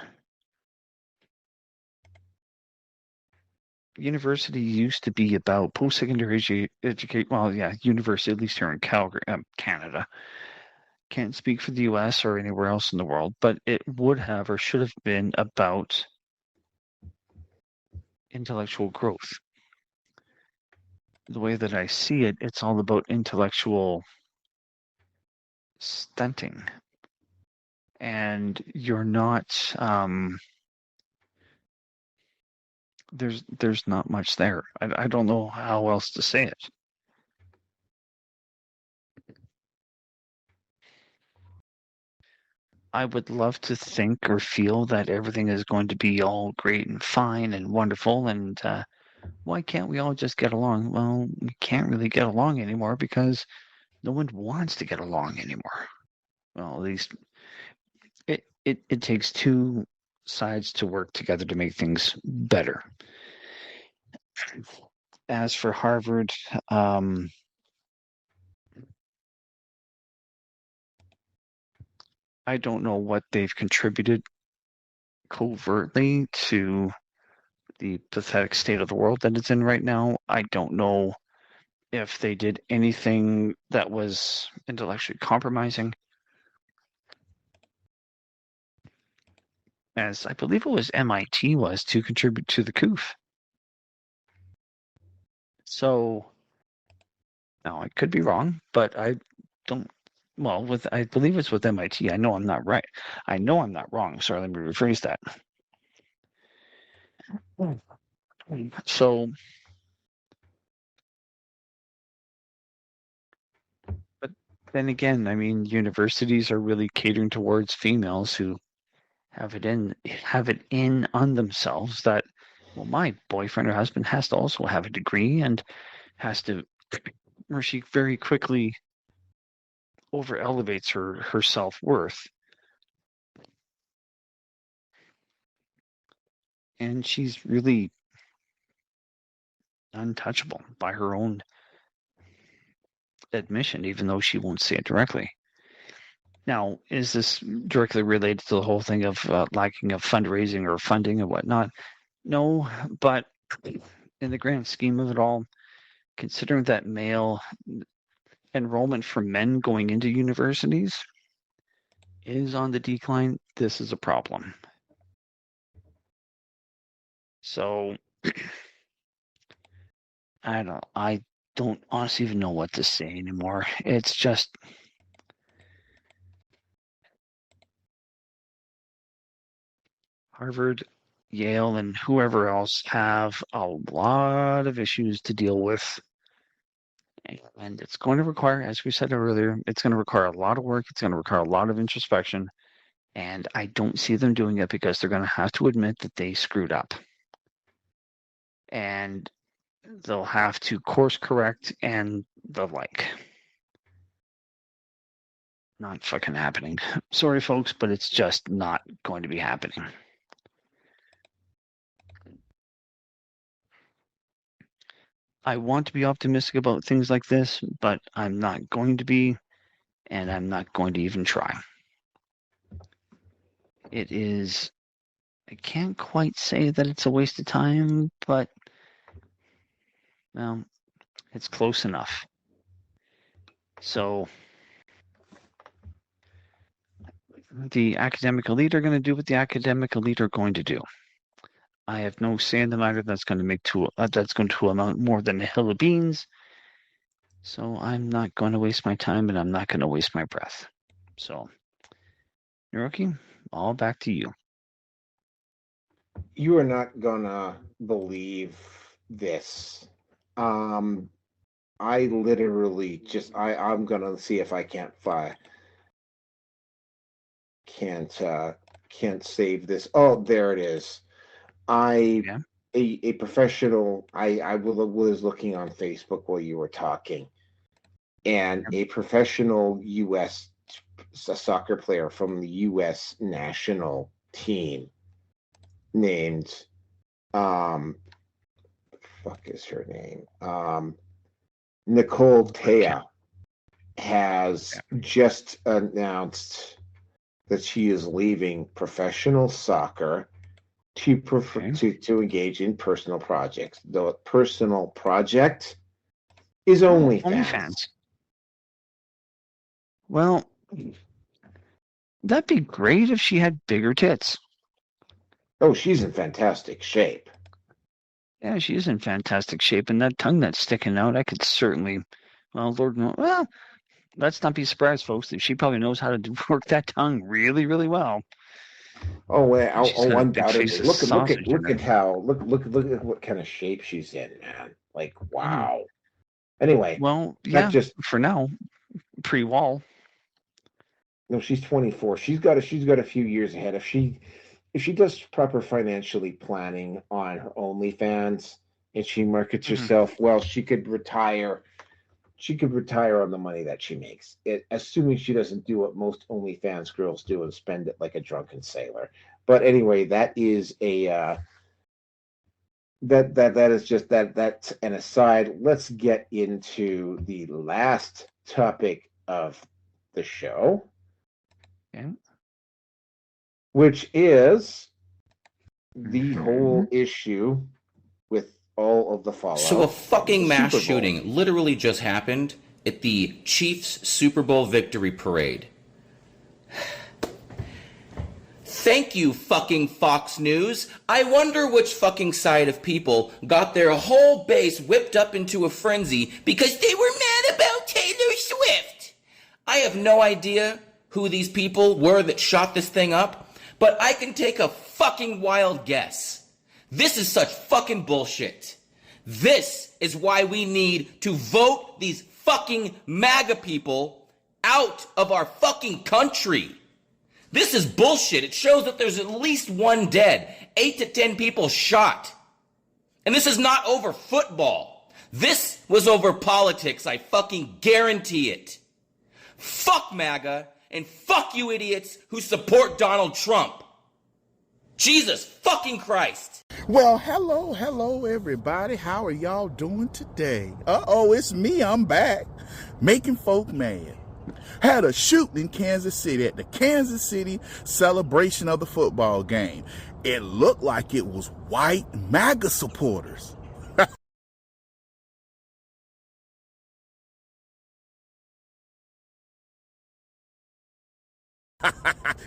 University used to be about post-secondary education. Well, yeah, university, at least here in Calgary, Canada. Can't speak for the US or anywhere else in the world, but it would have or should have been about intellectual growth. The way that I see it, it's all about intellectual stunting. And you're not, there's not much there. I don't know how else to say it. I would love to think or feel that everything is going to be all great and fine and wonderful. And why can't we all just get along? Well, we can't really get along anymore because no one wants to get along anymore. Well, at least it takes two sides to work together to make things better. As for Harvard, I don't know what they've contributed covertly to the pathetic state of the world that it's in right now. I don't know if they did anything that was intellectually compromising. As I believe it was MIT was to contribute to the coup. So, now I could be wrong, but I don't. Well, I believe it's with MIT. I know I'm not right. I know I'm not wrong. Sorry, let me rephrase that. So, but then again, I mean, universities are really catering towards females who have it in on themselves that, well, my boyfriend or husband has to also have a degree and has to, or she very quickly over elevates her self-worth. And she's really untouchable by her own admission, even though she won't say it directly. Now, is this directly related to the whole thing of lacking of fundraising or funding and whatnot? No, but in the grand scheme of it all, considering that male enrollment for men going into universities is on the decline, this is a problem. So I don't honestly even know what to say anymore. It's just Harvard, Yale, and whoever else have a lot of issues to deal with. And it's going to require, as we said earlier, it's going to require a lot of work. It's going to require a lot of introspection. And I don't see them doing it because they're going to have to admit that they screwed up. And they'll have to course correct and the like. Not fucking happening. Sorry, folks, but it's just not going to be happening. I want to be optimistic about things like this, but I'm not going to be, and I'm not going to even try. It is, I can't quite say that it's a waste of time, but, well, it's close enough. So, the academic elite are going to do what the academic elite are going to do. I have no say in the matter that's going to amount more than a hill of beans. So I'm not going to waste my time, and I'm not going to waste my breath. So, Hiroki, all back to you. You are not gonna believe this. I literally just I'm gonna see if I can't save this. Oh, there it is. Yeah. A professional. I was looking on Facebook while you were talking, and a professional U.S. soccer player from the U.S. national team named fuck is her name? Nicole Tea has just announced that she is leaving professional soccer to engage in personal projects. The personal project is OnlyFans. Well, that'd be great if she had bigger tits. Oh, she's in fantastic shape. Yeah, she is in fantastic shape, and that tongue that's sticking out, I could certainly, well, Lord knows, well, let's not be surprised, folks. She probably knows how to work that tongue really, really well. Oh, well, She's got a big undoubtedly. face of Look sausage in at her. how look at what kind of shape she's in, man. Like, wow. Anyway, Well, not yeah, just for now, pre-wall. no, she's 24. She's got a few years ahead. If she does proper financially planning on her OnlyFans and she markets herself well, she could retire. She could retire on the money that she makes, assuming she doesn't do what most OnlyFans girls do and spend it like a drunken sailor. But anyway, that is a that is just that's an aside. Let's get into the last topic of the show, which is the whole issue with all of the fallout. So a fucking mass shooting literally just happened at the Chiefs Super Bowl victory parade. Thank you, fucking Fox News. I wonder which fucking side of people got their whole base whipped up into a frenzy because they were mad about Taylor Swift. I have no idea who these people were that shot this thing up, but I can take a fucking wild guess. This is such fucking bullshit. This is why we need to vote these fucking MAGA people out of our fucking country. This is bullshit. It shows that there's at least one dead, 8 to 10 people shot. And this is not over football. This was over politics. I fucking guarantee it. Fuck MAGA and fuck you idiots who support Donald Trump. Jesus fucking Christ. Well, hello, everybody. How are y'all doing today? It's me. I'm back. Making folk mad. Had a shooting in Kansas City at the Kansas City celebration of the football game. It looked like it was white MAGA supporters.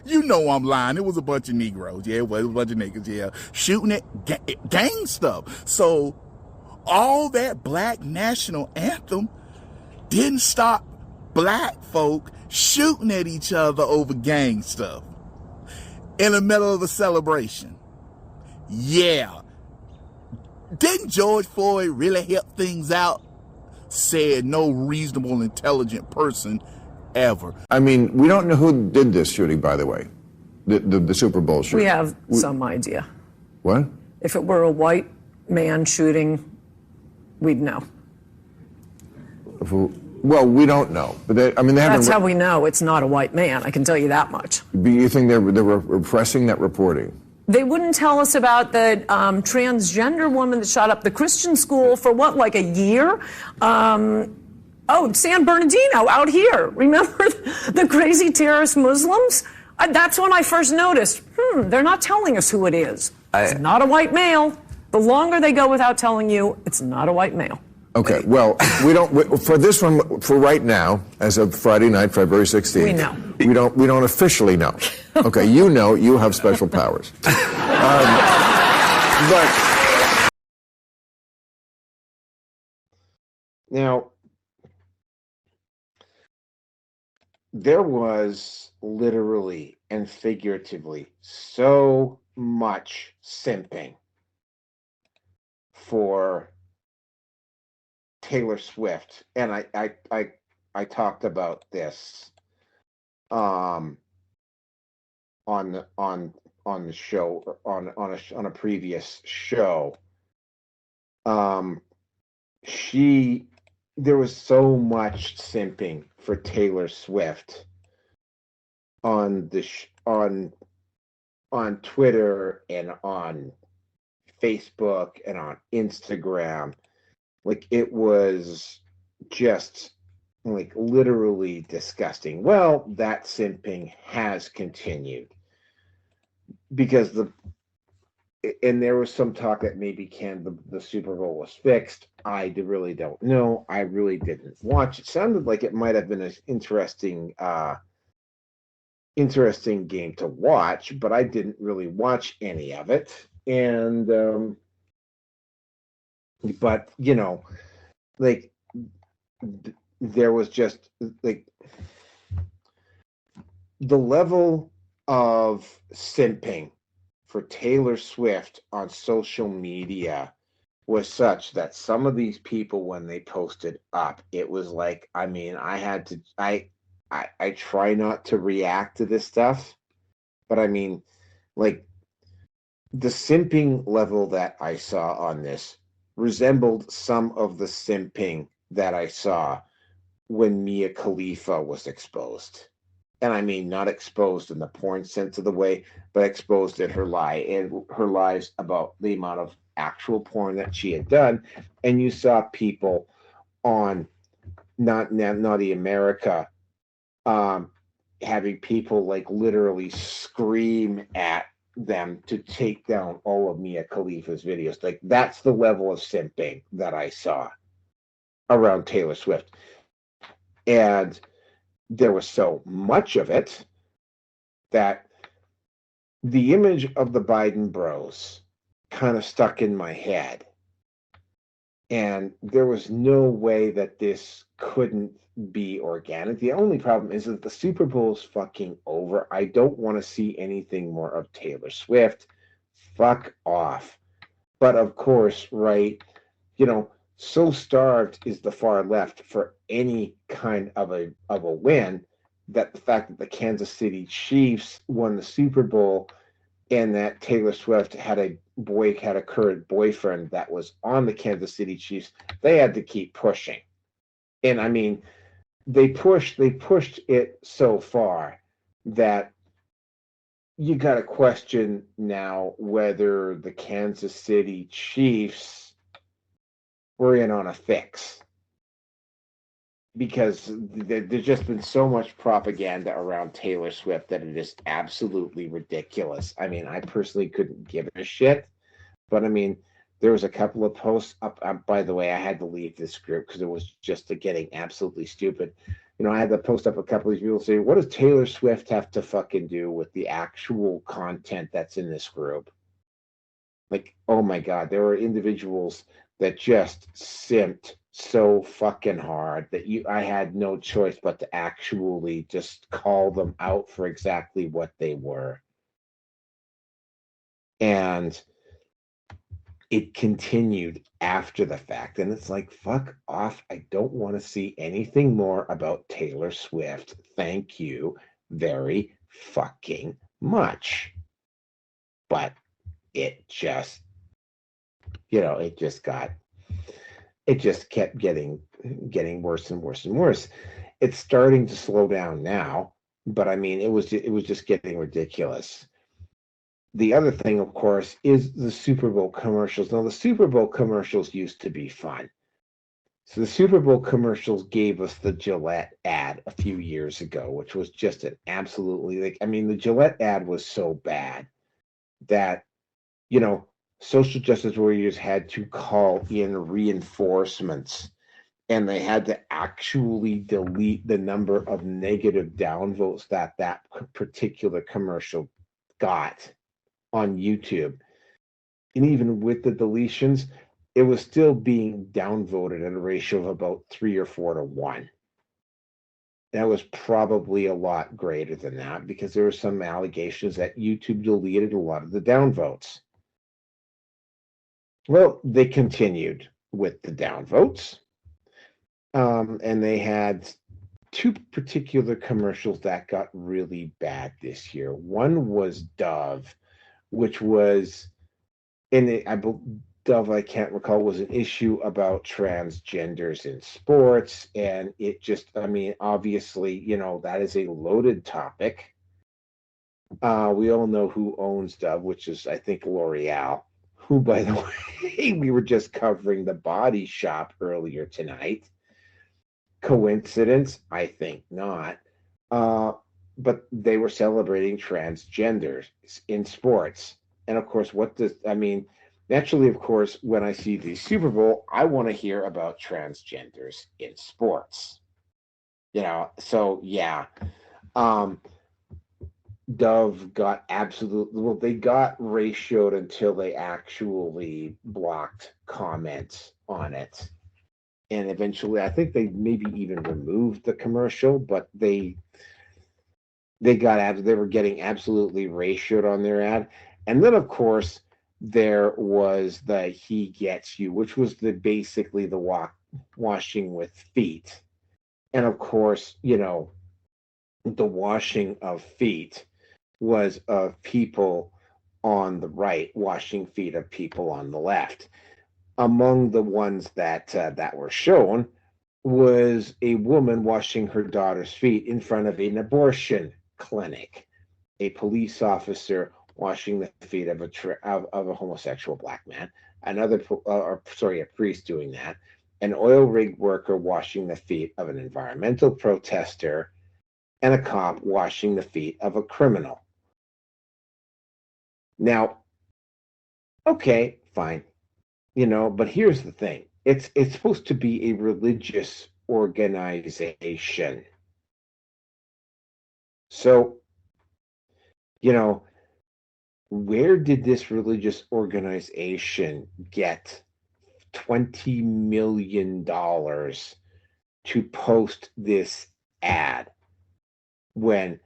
You know I'm lying. It was a bunch of Negroes. Yeah, it was a bunch of niggas. Yeah, shooting at gang stuff. So all that black national anthem didn't stop black folk shooting at each other over gang stuff in the middle of a celebration. Yeah. Didn't George Floyd really help things out? Said no reasonable, intelligent person ever. I mean, we don't know who did this shooting, by the way, the Super Bowl shooting. We have some idea. What? If it were a white man shooting, we'd know. Well, we don't know. But they haven't. That's how we know it's not a white man. I can tell you that much. You think they're repressing that reporting? They wouldn't tell us about the transgender woman that shot up the Christian school for what, like a year? San Bernardino out here. Remember the crazy terrorist Muslims? That's when I first noticed, they're not telling us who it is. It's not a white male. The longer they go without telling you, it's not a white male. Okay, well, for this one, for right now, as of Friday night, February 16th. We know. We don't officially know. Okay, you have special powers. But now, there was literally and figuratively so much simping for Taylor Swift, and I talked about this on the show on a previous show. There was so much simping for Taylor Swift on Twitter and on Facebook and on Instagram. Like, it was just like literally disgusting. Well, that simping has continued because there was some talk that maybe the Super Bowl was fixed. I really don't know. I really didn't watch. It sounded like it might have been an interesting game to watch, but I didn't really watch any of it. And but like there was just like the level of simping for Taylor Swift on social media was such that some of these people, when they posted up, it was like, I mean, I try not to react to this stuff, but I mean, like, the simping level that I saw on this resembled some of the simping that I saw when Mia Khalifa was exposed. And I mean, not exposed in the porn sense of the way, but exposed in her lies about the amount of actual porn that she had done. And you saw people on Naughty America having people like literally scream at them to take down all of Mia Khalifa's videos. Like, that's the level of simping that I saw around Taylor Swift. And there was so much of it that the image of the Biden bros kind of stuck in my head. And there was no way that this couldn't be organic. The only problem is that the Super Bowl's fucking over. I don't want to see anything more of Taylor Swift. Fuck off. But of course, right, so starved is the far left for any kind of a win, that the fact that the Kansas City Chiefs won the Super Bowl and that Taylor Swift had a current boyfriend that was on the Kansas City Chiefs, they had to keep pushing. And I mean, they pushed it so far that you got to question now whether the Kansas City Chiefs were in on a fix, because there's just been so much propaganda around Taylor Swift that it is absolutely ridiculous. I mean, I personally couldn't give it a shit, but I mean, there was a couple of posts up. By the way, I had to leave this group because it was just getting absolutely stupid. I had to post up a couple of these people saying, what does Taylor Swift have to fucking do with the actual content that's in this group? Like, oh my God, there were individuals that just simped so fucking hard that I had no choice but to actually just call them out for exactly what they were. And it continued after the fact. And it's like, fuck off. I don't want to see anything more about Taylor Swift. Thank you very fucking much. But it just, it just kept getting worse and worse and worse. It's starting to slow down now, but I mean, it was just getting ridiculous. The other thing, of course, is the Super Bowl commercials. Now, the Super Bowl commercials used to be fun. So the Super Bowl commercials gave us the Gillette ad a few years ago, which was just an absolutely, the Gillette ad was so bad that, social justice warriors had to call in reinforcements, and they had to actually delete the number of negative downvotes that particular commercial got on YouTube. And even with the deletions, it was still being downvoted at a ratio of about 3 or 4 to 1. That was probably a lot greater than that, because there were some allegations that YouTube deleted a lot of the downvotes. Well, they continued with the downvotes, and they had 2 particular commercials that got really bad this year. One was Dove, which was, Dove, I can't recall, was an issue about transgenders in sports, and it just, obviously, that is a loaded topic. We all know who owns Dove, which is, I think, L'Oreal. who, by the way, we were just covering the Body Shop earlier tonight. Coincidence? I think not. But they were celebrating transgenders in sports. And of course, naturally, of course, when I see the Super Bowl, I want to hear about transgenders in sports. So yeah. Dove got they got ratioed until they actually blocked comments on it. And eventually, I think they maybe even removed the commercial, but they were getting absolutely ratioed on their ad. And then, of course, there was the He Gets You, which was basically the washing with feet. And of course, the washing of feet was of people on the right washing feet of people on the left. Among the ones that were shown was a woman washing her daughter's feet in front of an abortion clinic, a police officer washing the feet of a homosexual black man, a priest doing that, an oil rig worker washing the feet of an environmental protester, and a cop washing the feet of a criminal. Now, okay, fine, but here's the thing: it's supposed to be a religious organization. So, where did this religious organization get $20 million to post this ad when,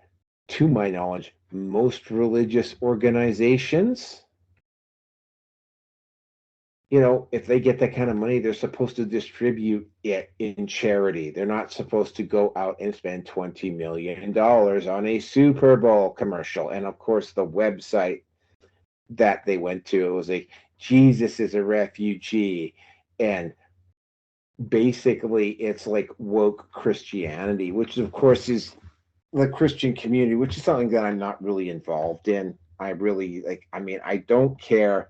to my knowledge, most religious organizations, if they get that kind of money, they're supposed to distribute it in charity. They're not supposed to go out and spend $20 million on a Super Bowl commercial. And of course, the website that they went to, it was like, Jesus is a refugee. And basically, it's like woke Christianity, which of course is the Christian community, which is something that I'm not really involved in. I don't care,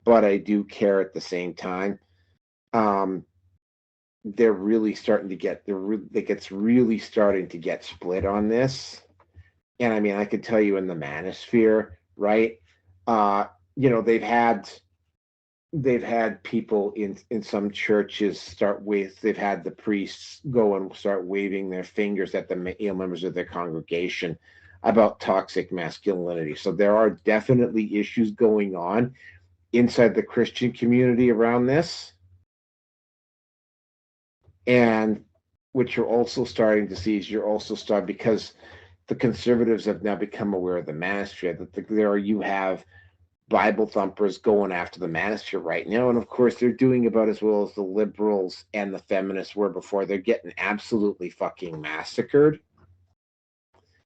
but I do care at the same time. They're really starting to get really starting to get split on this. And I can tell you in the manosphere, right? They've had people in some churches they've had the priests go and start waving their fingers at the members of their congregation about toxic masculinity. So there are definitely issues going on inside the Christian community around this. And what you're also starting to see is because the conservatives have now become aware of the manosphere, that you have Bible thumpers going after the manosphere right now. And of course, they're doing about as well as the liberals and the feminists were before. They're getting absolutely fucking massacred,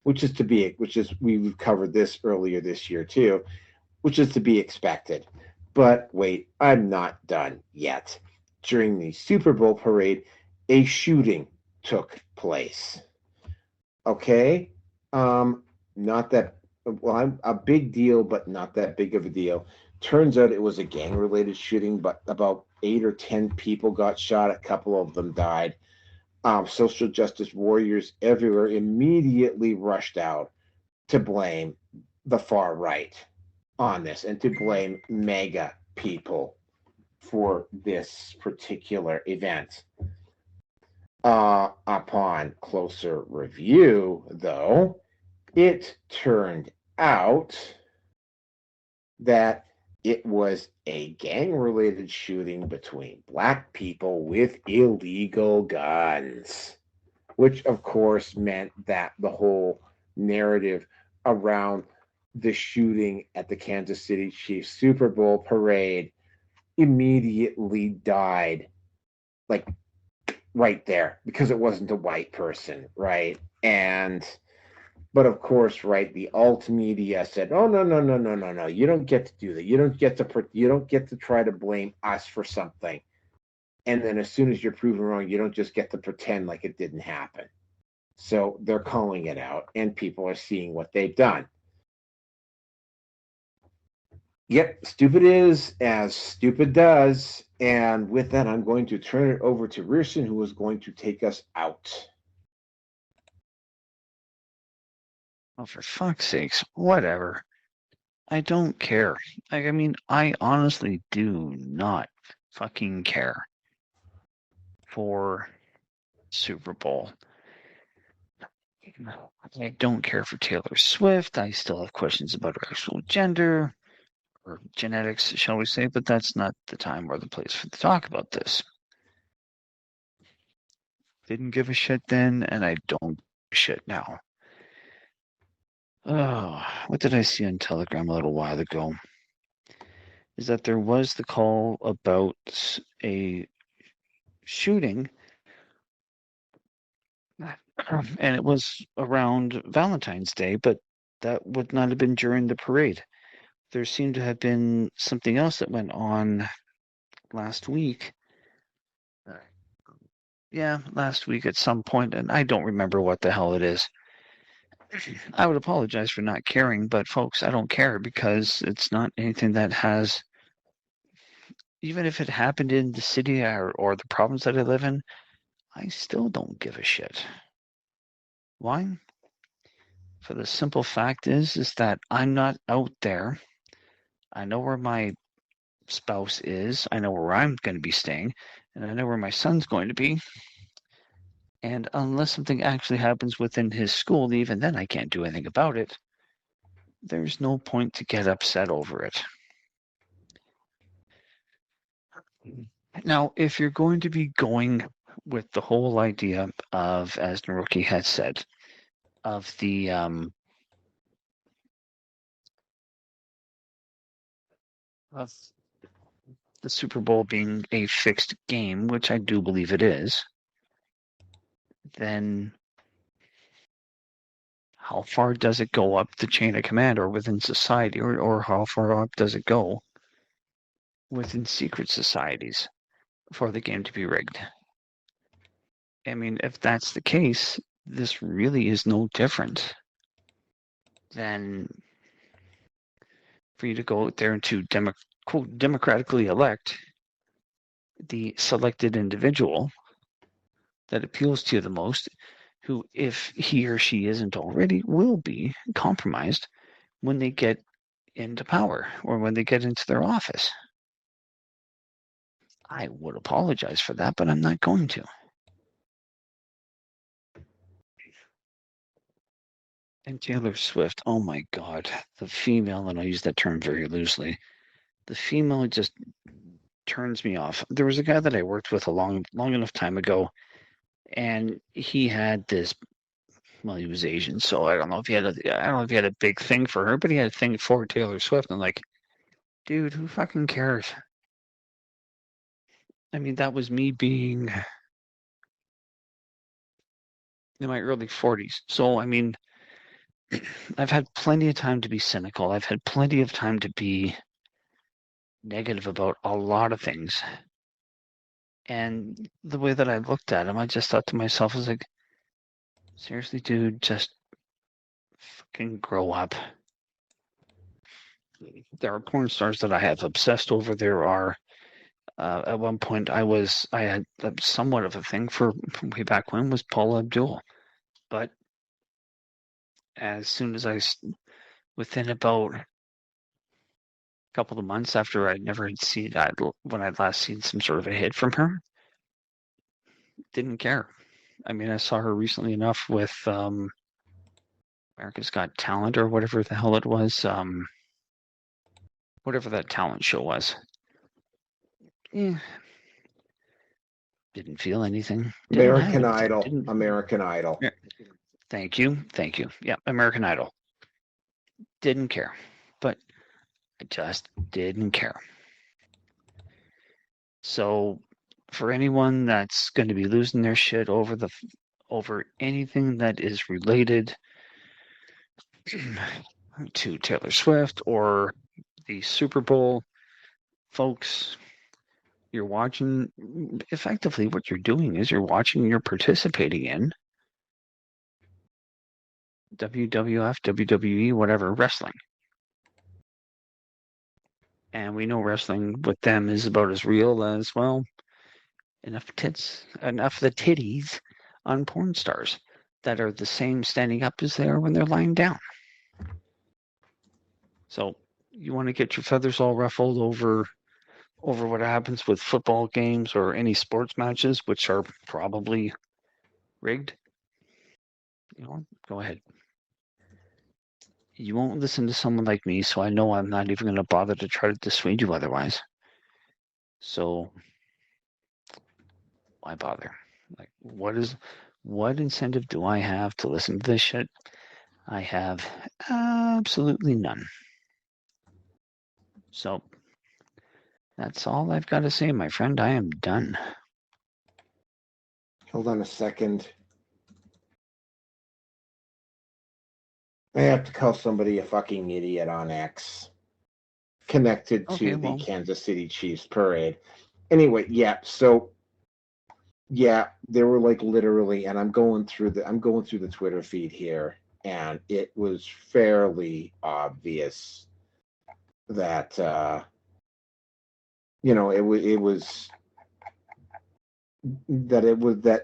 we've covered this earlier this year too, which is to be expected. But wait, I'm not done yet. During the Super Bowl parade, a shooting took place. Okay? Not that, I'm a big deal, but not that big of a deal. Turns out it was a gang-related shooting, but about 8 or 10 people got shot. A couple of them died. Social justice warriors everywhere immediately rushed out to blame the far right on this and to blame MAGA people for this particular event. Upon closer review, though, it turned out that it was a gang-related shooting between black people with illegal guns, which of course meant that the whole narrative around the shooting at the Kansas City Chiefs Super Bowl parade immediately died, like right there, because it wasn't a white person, right? But of course, right, the alt media said, "Oh no! You don't get to do that. You don't get to try to blame us for something." And then, as soon as you're proven wrong, you don't just get to pretend like it didn't happen. So they're calling it out, and people are seeing what they've done. Yep, stupid is as stupid does. And with that, I'm going to turn it over to Rearson, who is going to take us out. Oh, for fuck's sakes, whatever. I don't care. Like, I mean, I honestly do not fucking care for Super Bowl. I don't care for Taylor Swift. I still have questions about her actual gender or genetics, shall we say, but that's not the time or the place for to talk about this. Didn't give a shit then, and I don't give a shit now. Oh, what did I see on Telegram a little while ago? Is that there was the call about a shooting, and it was around Valentine's Day, but that would not have been during the parade. There seemed to have been something else that went on last week. Yeah, last week at some point, and I don't remember what the hell it is. I would apologize for not caring, but folks, I don't care because it's not anything that has, even if it happened in the city or the province that I live in, I still don't give a shit. Why? For the simple fact is that I'm not out there. I know where my spouse is. I know where I'm going to be staying, and I know where my son's going to be. And unless something actually happens within his school, even then I can't do anything about it. There's no point to get upset over it. Now, if you're going to be going with the whole idea of, as Naruki had said, of the Super Bowl being a fixed game, which I do believe it is, then how far does it go up the chain of command or within society, or how far up does it go within secret societies for the game to be rigged? I mean, if that's the case, this really is no different than for you to go out there and to quote, democratically elect the selected individual that appeals to you the most, who, if he or she isn't already, will be compromised when they get into power or when they get into their office. I would apologize for that, but I'm not going to. And Taylor Swift, oh my God, the female, and I use that term very loosely, the female just turns me off. There was a guy that I worked with a long enough time ago, and he had this, well, he was Asian, so I don't know if he had a big thing for her, but he had a thing for Taylor Swift. And I'm like, dude, who fucking cares? I mean, that was me being in my early 40s. So, I mean, I've had plenty of time to be cynical. I've had plenty of time to be negative about a lot of things. And the way that I looked at him, I just thought to myself, I was like, seriously, dude, just fucking grow up. There are porn stars that I have obsessed over. There are, at one point, I had somewhat of a thing for way back when was Paula Abdul. But as soon as within about a couple of months after I'd never seen, when I'd last seen some sort of a hit from her, didn't care. I mean, I saw her recently enough with America's Got Talent or whatever the hell it was, whatever that talent show was. Didn't feel anything. American Idol. American Idol. Thank you. Yeah, American Idol. Didn't care, but I just didn't care. So, for anyone that's going to be losing their shit over anything that is related to Taylor Swift or the Super Bowl, folks, you're watching, effectively what you're doing is you're participating in WWF, WWE, whatever, wrestling. And we know wrestling with them is about as real as, well, enough of the titties on porn stars that are the same standing up as they are when they're lying down. So you want to get your feathers all ruffled over what happens with football games or any sports matches, which are probably rigged, go ahead. You won't listen to someone like me, so I know I'm not even going to bother to try to dissuade you otherwise. So why bother? Like, what incentive do I have to listen to this shit? I have absolutely none. So that's all I've got to say, my friend. I am done. Hold on a second. I have to call somebody a fucking idiot on X. Connected to the Kansas City Chiefs parade. Anyway, yeah, so yeah, there were like literally, and I'm going through the Twitter feed here, and it was fairly obvious that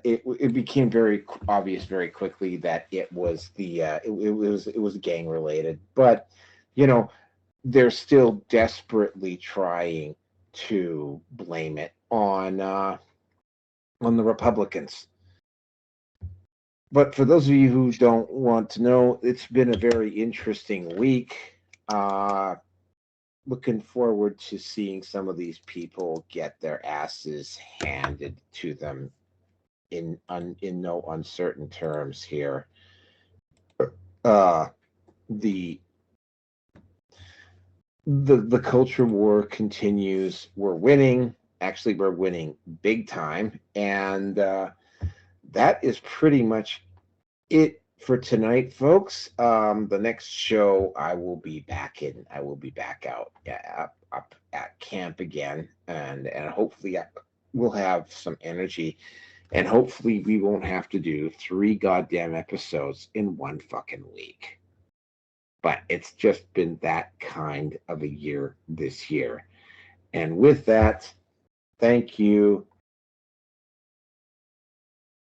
it became very obvious very quickly that it was it was gang related, but they're still desperately trying to blame it on the Republicans. But for those of you who don't want to know, it's been a very interesting week. Looking forward to seeing some of these people get their asses handed to them in no uncertain terms here. The culture war continues. We're winning. Actually, we're winning big time. And that is pretty much it for tonight, folks. The next show I will be back out up at camp again, and hopefully we'll have some energy, and hopefully we won't have to do 3 goddamn episodes in one fucking week. But it's just been that kind of a year this year. And with that, thank you.